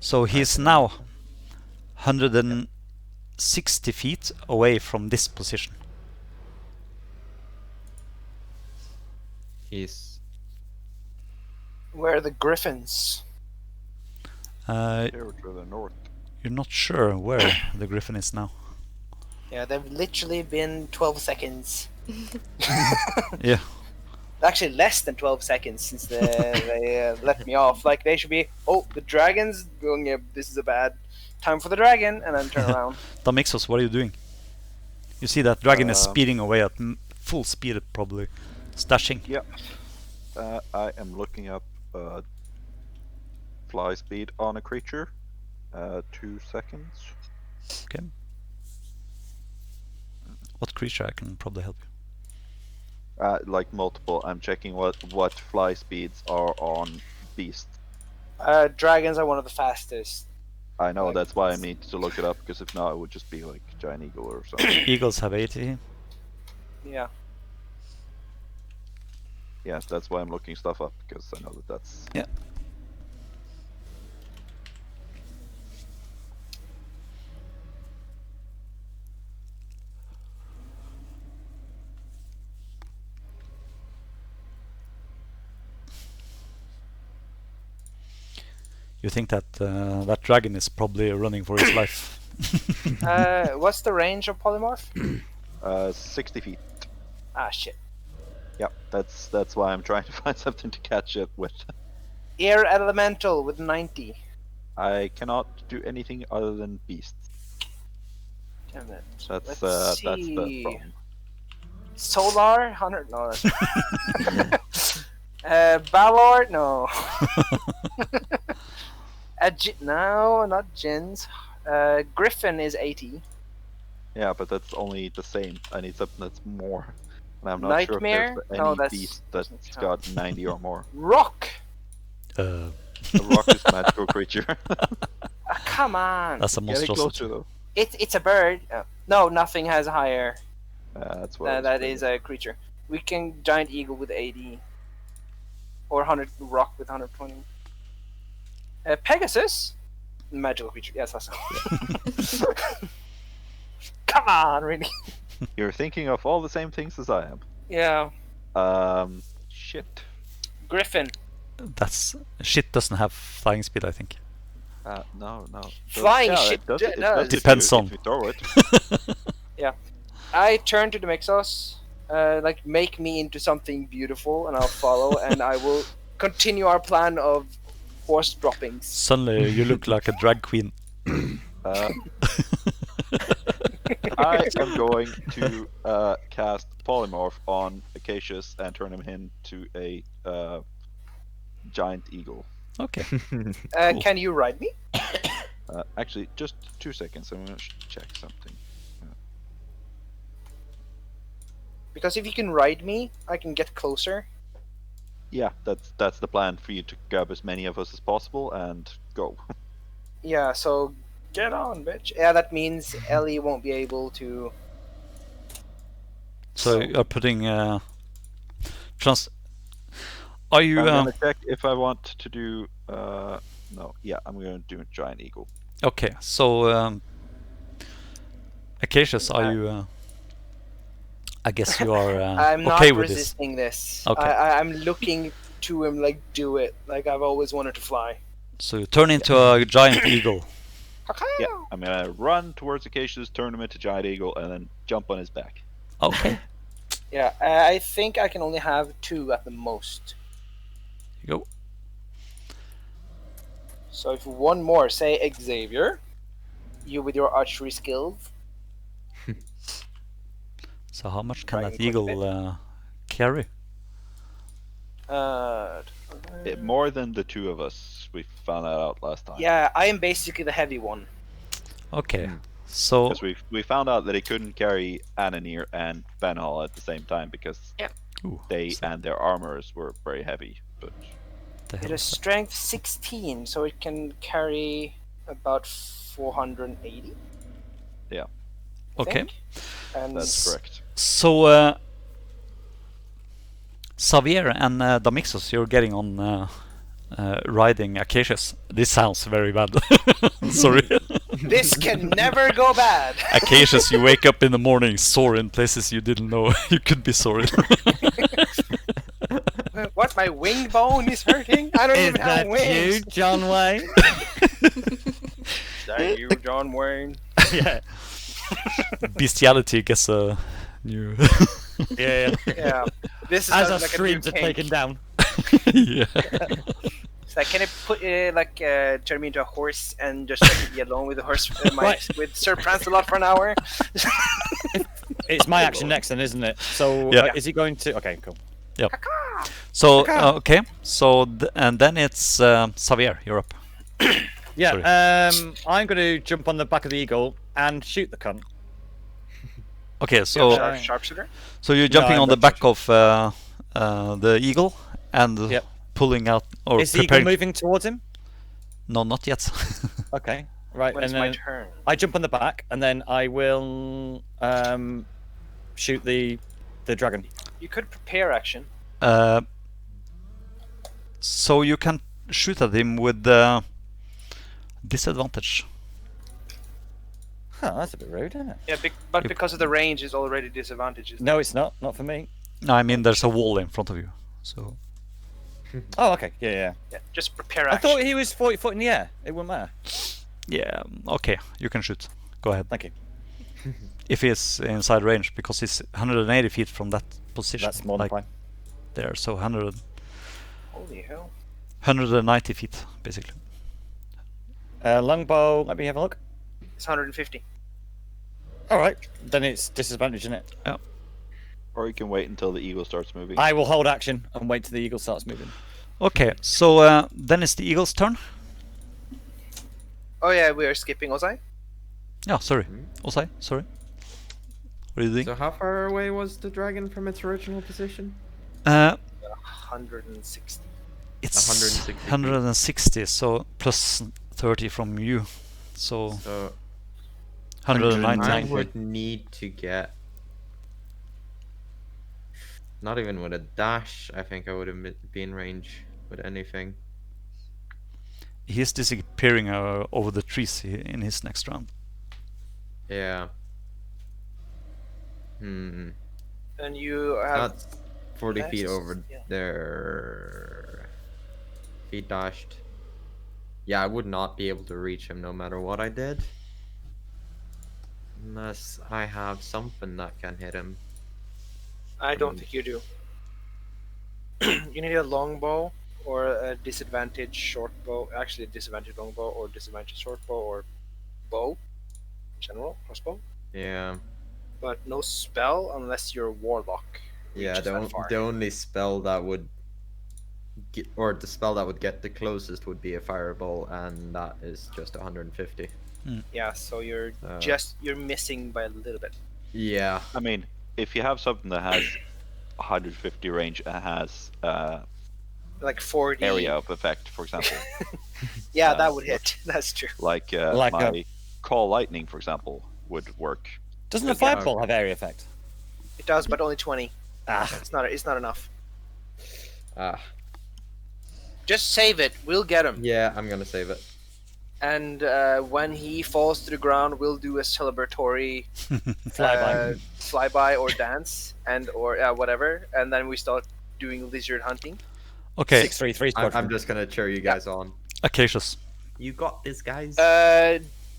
So he is now 160 feet away from this position.
He's
Where are the griffins?
Uh,
Here to the north.
you're not sure where the griffin is now.
Yeah, they've literally been 12 seconds.
Yeah.
Actually, less than 12 seconds since they let me off. Like, they should be, the dragon's going, yeah, this is a bad time for the dragon, and then turn around.
Damixos, what are you doing? You see that dragon is speeding away at full speed, probably. Stashing.
Yep. I am looking up fly speed on a creature. 2 seconds.
Okay. What creature? I can probably help you.
Like multiple. I'm checking what fly speeds are on beasts.
Dragons are one of the fastest.
I know, that's why I need to look it up, because if not, it would just be like giant eagle or something.
Eagles have 80.
Yeah.
Yeah, that's why I'm looking stuff up, because I know that's...
Yeah. You think that that dragon is probably running for his life.
What's the range of polymorph?
60 feet.
Ah, shit.
Yep, that's why I'm trying to find something to catch it with.
Air elemental with 90.
I cannot do anything other than beasts.
Damn it.
That's
Let's
the
see.
problem.
Solar 100. No. Balor. No. No, not Jins. Griffin is 80.
Yeah, but that's only the same. I need something that's more. And I'm not
Nightmare?
sure if there's
No,
any
that's-
beast that's got 90 or more.
Rock.
Uh,
The rock is a magical creature.
Come on.
that's a
Getting
monstrosity.
closer though.
It's a bird. No, nothing has higher.
That's what I was
That
thinking.
is a creature. We can giant eagle with 80. Or 100 rock with 120. Pegasus? Magical creature. Yes, that's Come on, really.
You're thinking of all the same things as I am.
Yeah.
Shit.
Griffin.
That's shit doesn't have flying speed, I think.
No.
Flying
yeah,
shit
It does,
does.
it does
Depends
if
on.
you throw it.
I turn to the Mixos, make me into something beautiful, and I'll follow, and I will continue our plan of horse droppings.
Suddenly you look like a drag queen.
Uh, I am going to cast Polymorph on Acacius and turn him into a giant eagle.
Okay.
Cool. Can you ride me?
Actually, just 2 seconds. I'm going to check something.
Because if you can ride me, I can get closer.
Yeah, that's the plan, for you to grab as many of us as possible and go.
Yeah, so get on, bitch. Yeah, that means Ellie won't be able to.
So you're putting Are you
I'm gonna check if I want to do. No, yeah, I'm gonna do a giant eagle.
okay? So Acacius, are you? I guess you are
I'm not
okay with this.
resisting this.
Okay.
I'm looking to him like do it. Like I've always wanted to fly.
So you turn into a giant eagle.
Yeah, I'm gonna run towards Acacius, turn him into giant eagle, and then jump on his back.
Okay.
Yeah, I think I can only have 2 at the most.
You go.
So if one more, say Xavier, you with your archery skills.
So how much can
Right,
that
quick
eagle carry?
More than the 2 of us. We found that out last time.
Yeah, I am basically the heavy one.
Okay. So
Because we found out that he couldn't carry Anonir and Benhal at the same time because
Ooh,
they
so
and their armors were very heavy. But
the
It
hell
has
is that?
strength 16, so it can carry about 480. I
Okay.
think. And
that's correct.
So Xavier and Damixos, you're getting on riding Acacius. This sounds very bad. Sorry.
this can never go bad.
Acacius, you wake up in the morning sore in places you didn't know you could be sore in.
What? My wing bone is hurting? I don't
Is
even have
that
wings.
you, John Wayne?
Is that you, John Wayne?
Yeah.
Bestiality gets a new.
Yeah.
Yeah. This is
As our
like a new
streams are
kink.
taken down.
Yeah.
It's like, can I put turn me into a horse and just let me be alone with the horse
Right.
with Sir Prancelot for an hour?
It's my action next, then, isn't it? So
Yeah.
is he going to? Okay, cool.
So okay. So and then it's Xavier. You're up.
Yeah. I'm going to jump on the back of the eagle and shoot the cunt.
Okay. So
Sharpshooter?
so you're jumping
I'm
on the
not
back of the eagle and
Yep.
pulling out or
Is the eagle
preparing.
moving towards him?
No, not yet.
Okay. Right.
When
and
it's my
then
turn.
I jump on the back, and then I will shoot the dragon.
You could prepare action.
So you can shoot at him with disadvantage.
Huh, that's a bit rude, isn't it?
Yeah, but because of the range, is already disadvantages.
No, it's not. Not for me.
No, I mean there's a wall in front of you. So
Oh, okay. Yeah.
Yeah, just prepare
I
action.
thought he was 40 foot in the air. It wouldn't matter.
Yeah, okay, you can shoot. Go ahead.
Thank you.
If he is inside range, because he's 180 feet from that position.
That's more than fine.
There, so 100,
Holy hell.
190 feet, basically.
Longbow, let me have a look.
It's 150.
Alright, then it's disadvantage, isn't it?
Or you can wait until the eagle starts moving.
I will hold action and wait till the eagle starts moving.
Okay, so then it's the eagle's turn.
Oh yeah, we are skipping Ozai.
Yeah, sorry. Osai, sorry. What are you doing?
So how far away was the dragon from its original position?
160.
It's
160 feet.
160, so plus 30 from you. So
So
199.
I would need to get. Not even with a dash, I think I would have been in range with anything.
He's disappearing over the trees in his next round.
Yeah.
And you have
That's 40 feet
Rhest,
over
yeah.
there. He dashed. Yeah, I would not be able to reach him no matter what I did. Unless I have something that can hit him.
I don't think you do. You need a longbow or a disadvantage short bow. Actually, a disadvantage longbow or disadvantage short bow or bow. General crossbow.
Yeah.
But no spell unless you're a warlock.
Yeah,
reaches that far.
the only spell that would get, or the spell that would get the closest would be a fireball, and that is just 150.
Yeah, so you're
Uh,
you're missing by a little bit.
Yeah.
I mean, if you have something that has 150 range and has
Like 40
area of effect, for example,
Yeah, that would hit. That's true.
like
Like a-
my call lightning, for example, would work.
Doesn't a
Yeah.
fireball have area effect?
It does, but only 20.
Ah,
It's not enough.
Ah.
Just save it. We'll get him.
Yeah, I'm gonna save it.
And when he falls to the ground, we'll do a celebratory
flyby.
flyby or dance and or whatever, and then we start doing lizard hunting.
Okay,
633
I'm
squadron.
just gonna cheer you guys on.
Acacius.
You got this, guys.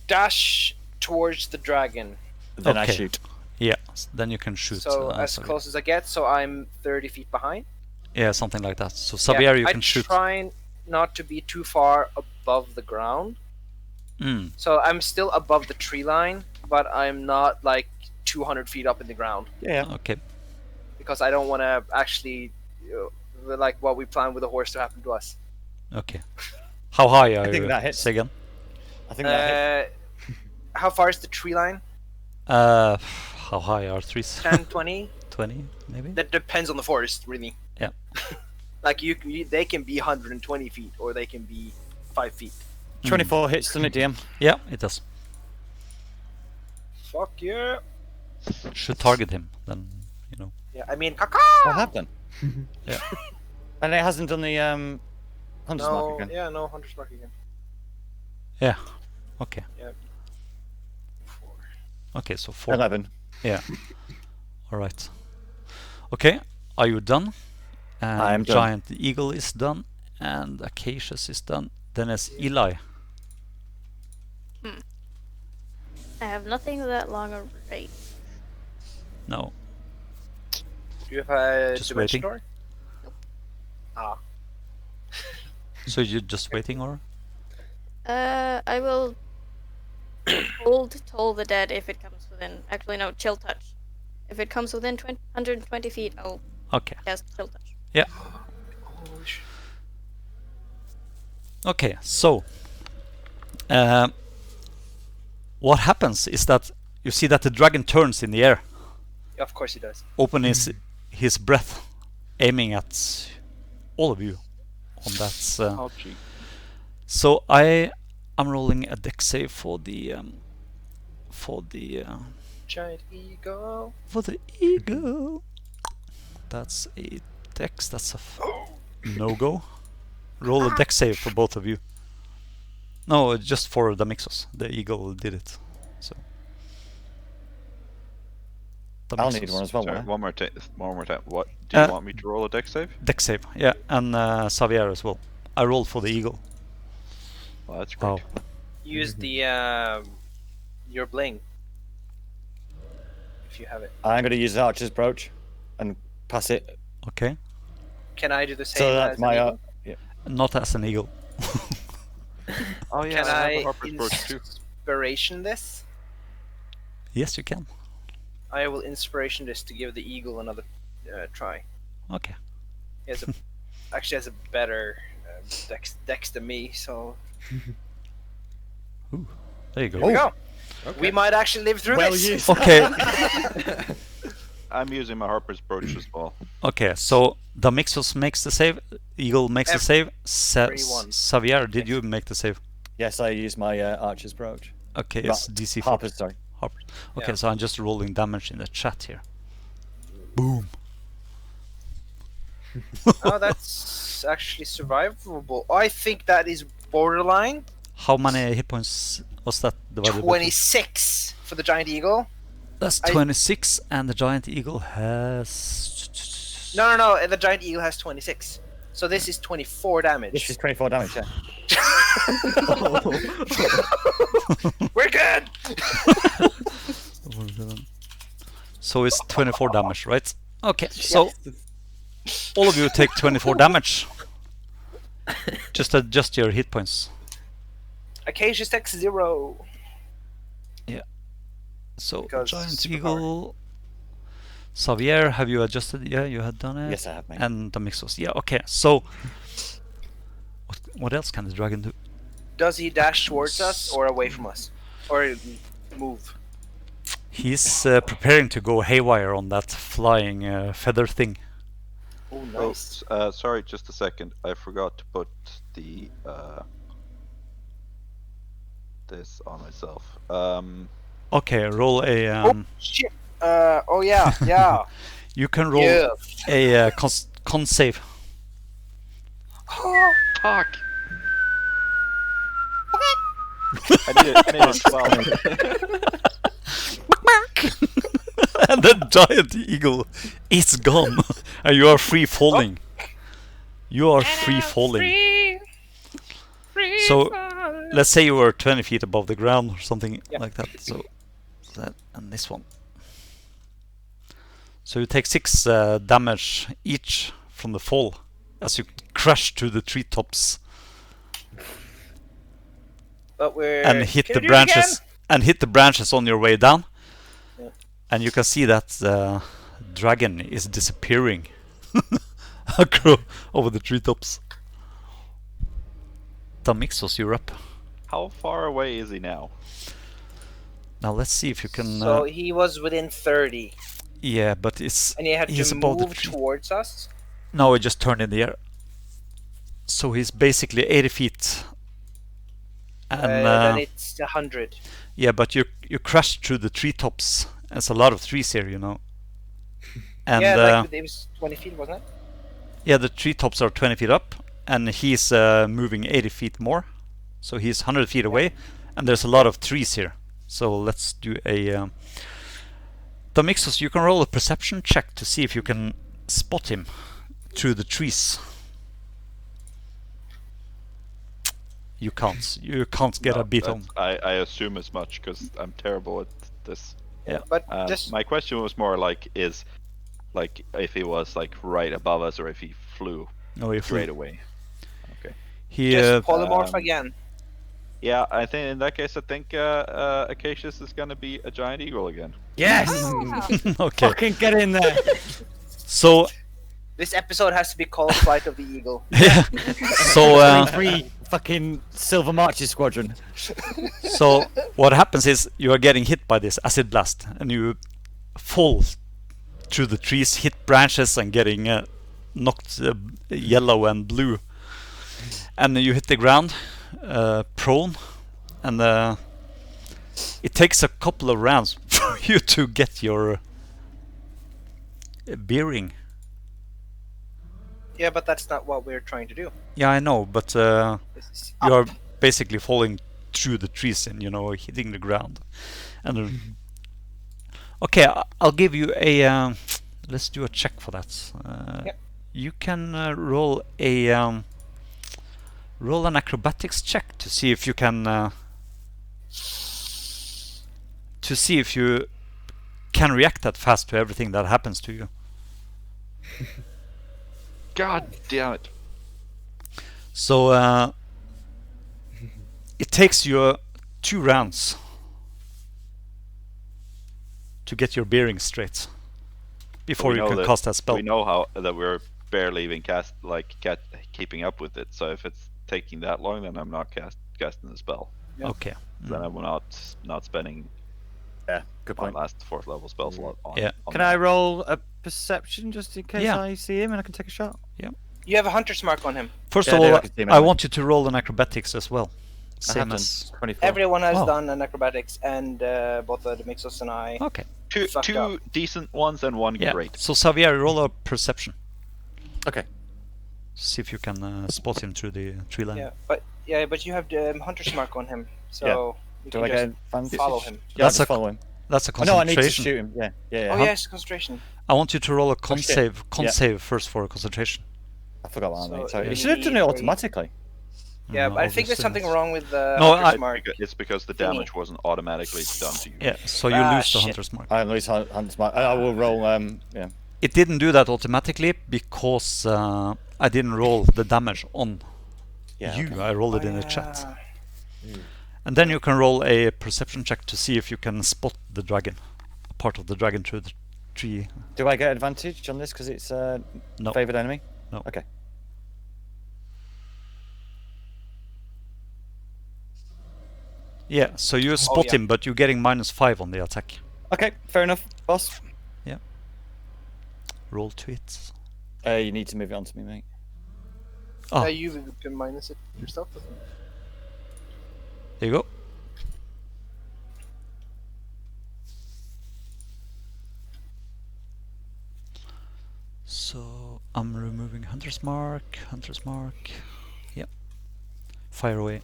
Dash towards the dragon.
Then I
Okay.
shoot.
Yeah, then you can shoot.
So as
sorry.
close as I get, so I'm 30 feet behind.
Yeah, something like that. So Xavier, you
I
can shoot.
try not to be too far above the ground.
Mm.
So I'm still above the tree line, but I'm not like 200 feet up in the ground
Yeah.
Okay.
because I don't want to actually like what we planned with the horse to happen to us.
Okay. How high are
I think
you?
that hits.
Say again.
I think that hit.
How far is the tree line?
How high are trees?
10, 20?
20, maybe.
That depends on the forest, really.
Yeah.
Like they can be 120 feet or they can be 5 feet.
24 hits, doesn't it, DM?
Yeah, it does.
Fuck yeah!
Should target him then. You know.
Yeah, I mean, caca!
What happened?
Yeah.
And it hasn't done the hunter's mark
No,
again.
yeah, no, hunter's mark again.
Yeah. Okay.
Yeah.
Okay, so 4.
11.
Yeah. All right. Okay, are you done? And
I am done.
Giant Eagle is done, and Acacius is done. Then it's Eli.
I have nothing that long a range.
No.
Do you have a
Just
dimension
waiting.
door? Ah.
So you're just waiting, or?
I will hold Toll the Dead if it comes within. Actually, no, Chill Touch. If it comes within 120 feet, I'll
Okay.
cast Chill Touch.
Yeah.
Holy shit.
Okay. So, what happens is that you see that the dragon turns in the air,
Of course he does.
open his breath, aiming at all of you. On that.
Ouchie.
So I'm rolling a dex save for the
Giant eagle.
eagle. That's a dex. That's a no-go. Roll a dex save for both of you. No, just for the Mixos. The eagle did it. So
I'll need one as well.
Sorry,
won't
one more time. What do you want me to roll a dex save?
Dex save, yeah, and Xavier as well. I rolled for the eagle.
Well, that's great.
Wow.
Use the your bling if you have it.
I'm going to use the archer's brooch and pass it.
Okay.
Can I do the same?
So that's
as
my.
an eagle?
Not as an eagle.
Oh yeah,
Can
I have a
I
Harper's brooch too.
inspiration this?
Yes, you can.
I will inspiration this to give the eagle another try.
Okay.
He has a, actually has a better dex than me, so
There you go.
here we go.
Okay.
We might actually live through
Well
this.
used.
Okay.
I'm using my Harper's brooch as well.
Okay. So Damixos makes the save. Eagle makes the save.
Everyone.
Xavier, did you make the save?
Yes, I use my archer's brooch.
Okay, it's DC 4.
Harper's, sorry.
Harper. Okay,
Yeah.
so I'm just rolling damage in the chat here. Boom.
Oh, that's actually survivable. I think that is borderline.
How many hit points was that divided by
26 for the giant eagle.
That's
I-
26, and the giant eagle has.
No. The giant eagle has 26. So this is 24 damage.
This is 24 damage, yeah.
We're good.
So it's 24 damage, right? Okay, so all of you take 24 damage. Just adjust your hit points.
Acacia's dex 0.
So
Because
giant
superpower.
eagle. Xavier, have you adjusted? Yeah, you had done it.
Yes, I have, mate.
And the Mixos. Yeah, okay. So what else can the dragon do?
Does he dash towards us or away from us? Or move?
He's preparing to go haywire on that flying feather thing.
Oh,
Oh,
nice.
sorry, just a second. I forgot to put the this on myself.
Okay, roll a.
Oh, shit. Oh, yeah. Yeah.
You can roll
Yeah.
a con save.
Talk. I need a 12.
And the giant eagle is gone, and you are free falling. You are free falling. So let's say you were 20 feet above the ground or something like that. So that and this one. So you take 6 damage each from the fall as you crash to the treetops
But we're...
and hit
Can
the
we do it again?
branches and hit the branches on your way down.
Yeah.
And you can see that the dragon is disappearing across over the treetops. Damixos, you're up.
How far away is he now?
Now let's see if you can.
So he was within 30.
Yeah, but it's
And he had
he's
to
above the
move
tree.
towards us.
No, he just turned in the air. So he's basically 80 feet. And
Then it's 100.
yeah, but you crashed through the treetops. There's a lot of trees here, you know. And
Yeah, like it was 20 feet, wasn't it?
yeah, the treetops are 20 feet up, and he's moving 80 feet more. So he's 100 feet away, and there's a lot of trees here. So let's do a. Damixos, you can roll a perception check to see if you can spot him through the trees. You can't. You can't get
No,
a beat
that's-
on.
I assume as much because I'm terrible at this.
But
Um,
just...
My question was more like, if he was like right above us or if he flew
No, he flew.
straight away.
He
Just polymorph
um,
again.
Yeah, I think in that case, I think Acacius is gonna be a giant eagle again.
Yes!
okay.
Fucking get in there!
So
This episode has to be called Flight of the Eagle.
yeah. So
Free fucking Silver Marches Squadron.
so what happens is you are getting hit by this acid blast, and you fall through the trees, hit branches, and getting knocked yellow and blue. And you hit the ground, prone, and it takes a couple of rounds for you to get your bearing.
Yeah, but that's not what we're trying to do.
Yeah, I know, but
This is
you
up.
are basically falling through the trees and hitting the ground. And Okay, I'll give you a. Let's do a check for that.
Yep.
You can roll an acrobatics check to see if you can. To see if you can react that fast to everything that happens to you.
God damn it.
So it takes you 2 rounds to get your bearings straight before
We
you
know
can
that-
cast that spell.
We know how that we're barely even keeping up with it. So if it's taking that long, then I'm not casting the spell.
Yeah.
Okay.
Then I'm not spending
Yeah, good
my
point.
last 4th level spell slot on.
Yeah.
on
Can
that.
I roll a perception just in case
Yeah.
I see him and I can take a shot?
You have a hunter's mark on him.
First
Yeah,
of
no,
all,
I can see him
I
anyway.
want you to roll an acrobatics as well.
I
Same
have done
as.
24.
Everyone has
Oh.
done an acrobatics, and both the Mixos and I.
Okay.
Two
fucked
two decent ones and one
Yeah.
great.
So Xavier, roll a perception.
Okay.
See if you can spot him through the tree line.
Yeah, but you have the hunter's mark on him, so you
Do
can
I get
just
advantage?
follow him.
Yeah,
That's
just
a
follow him.
That's a
Oh, no, I need to
concentration.
shoot him. Yeah, yeah, yeah.
Oh yes, concentration.
I want you to roll a con
shit.
save. Con
Yeah.
save first for a concentration.
I forgot what I
So
made. Sorry.
it
You should have done it
would be
automatically.
Yeah, but I think
obviously
there's something
not.
wrong with the
No,
hunter's
I-
mark.
It's because the damage wasn't automatically done to you.
Yeah. So you
Ah,
lose the
shit.
hunter's mark.
I lose Hunt's mark. I will roll. Yeah.
It didn't do that automatically because I didn't roll the damage on
Yeah.
you.
okay.
I rolled it in the chat.
Yeah.
And then you can roll a perception check to see if you can spot the dragon, a part of the dragon through the tree.
Do I get advantage on this because it's
No.
favored enemy?
No.
Okay.
Yeah, so you spot
yeah.
him, but you're getting -5 on the attack.
Okay. Fair enough, boss.
Roll to hit.
You need to move it on to me, mate.
Oh,
You can minus it yourself.
there you go. So I'm removing Hunter's Mark. Hunter's Mark. Yep. Fire away.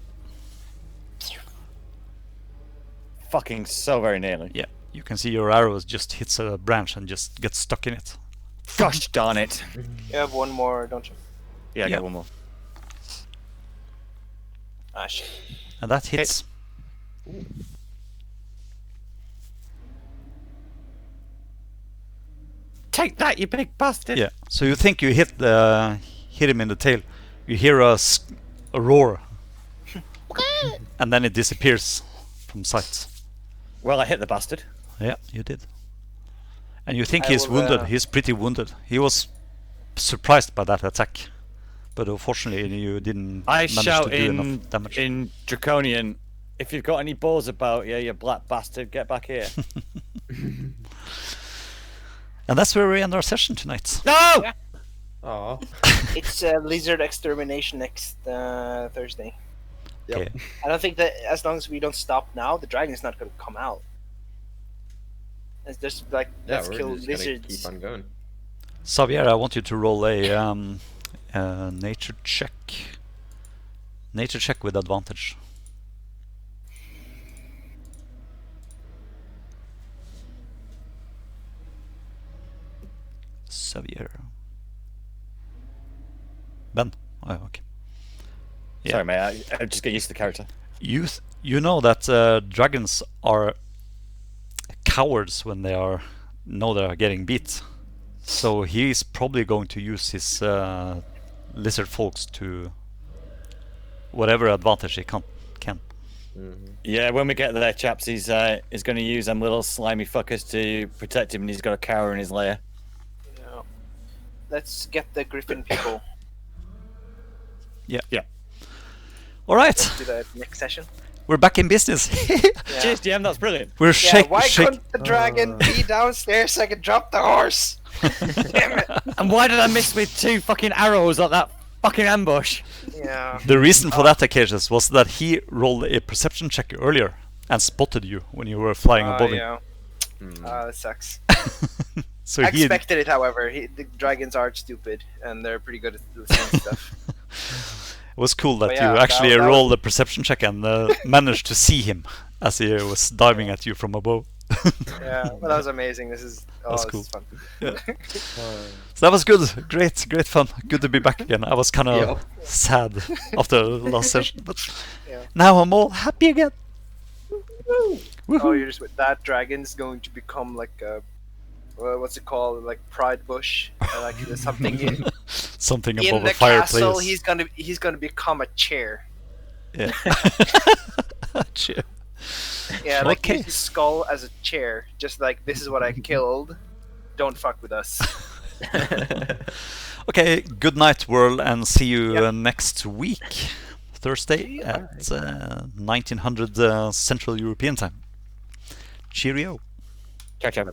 Fucking so very nearly.
Yeah. You can see your arrows just hits a branch and just gets stuck in it.
Gosh darn it.
You have one more, don't you?
Yeah, I
Yeah.
get one more.
Ah shit.
And that hits.
Take that, you big bastard.
Yeah. So you think you hit him in the tail. You hear a roar. And then it disappears from sight.
Well, I hit the bastard.
Yeah, you did. And you think
I
he's
will,
wounded. He's pretty wounded. He was surprised by that attack. But unfortunately, you didn't
I
manage
shout
to do enough damage.
in Draconian, if you've got any balls about you, you black bastard, get back here.
And that's where we end our session tonight.
No!
Yeah.
Aw.
It's lizard extermination next Thursday.
Yep.
Okay.
I don't think that as long as we don't stop now, the dragon's not going to come out. It's just like
Yeah,
let's
we're
kill
just gonna
lizards.
keep on going.
Xavier, I want you to roll a nature check. Nature check with advantage. Xavier. Ben. Oh, okay. Yeah.
Sorry, mate. I just get used to the character.
You know that dragons are cowards when they know they are getting beat. So he's probably going to use his lizard folks to whatever advantage he can.
Yeah, when we get there, chaps, he's going to use them little slimy fuckers to protect him, and he's got a cower in his lair.
Yeah. Let's get the griffin people.
All right,
Let's do that next session.
we're back in business.
Yeah.
Cheers, DM. That's brilliant.
We're
Yeah, why
shake.
couldn't the dragon be downstairs so I could drop the horse? Damn it.
And why did I miss with 2 fucking arrows like that fucking ambush?
Yeah.
The reason for that, Acacius, was that he rolled a perception check earlier and spotted you when you were flying above him.
Yeah. That sucks.
So
I
he
expected it, however. The dragons are stupid, and they're pretty good at seeing stuff.
It was cool that
But yeah,
you actually
that was-
rolled a perception check and managed to see him as he was diving at you from above.
Yeah, well, that was amazing. This is
That's
this
cool.
is fun.
So that was good. Great fun. Good to be back again. I was kind of
Yep.
sad after the last session, but
Yeah.
now I'm all happy again.
Oh,
Woohoo.
you're just that dragon's going to become like a what's it called? Like Pride Bush, like there's something in
Something
in
above
the
a fireplace.
castle. He's gonna become a chair.
Yeah. Cheer.
Yeah, like
Okay.
use his skull as a chair. Just like this is what I killed. Don't fuck with us.
Okay, good night, world, and see you
Yep.
next week, Thursday at 1900 Central European time. Cheerio.
Ciao, ciao.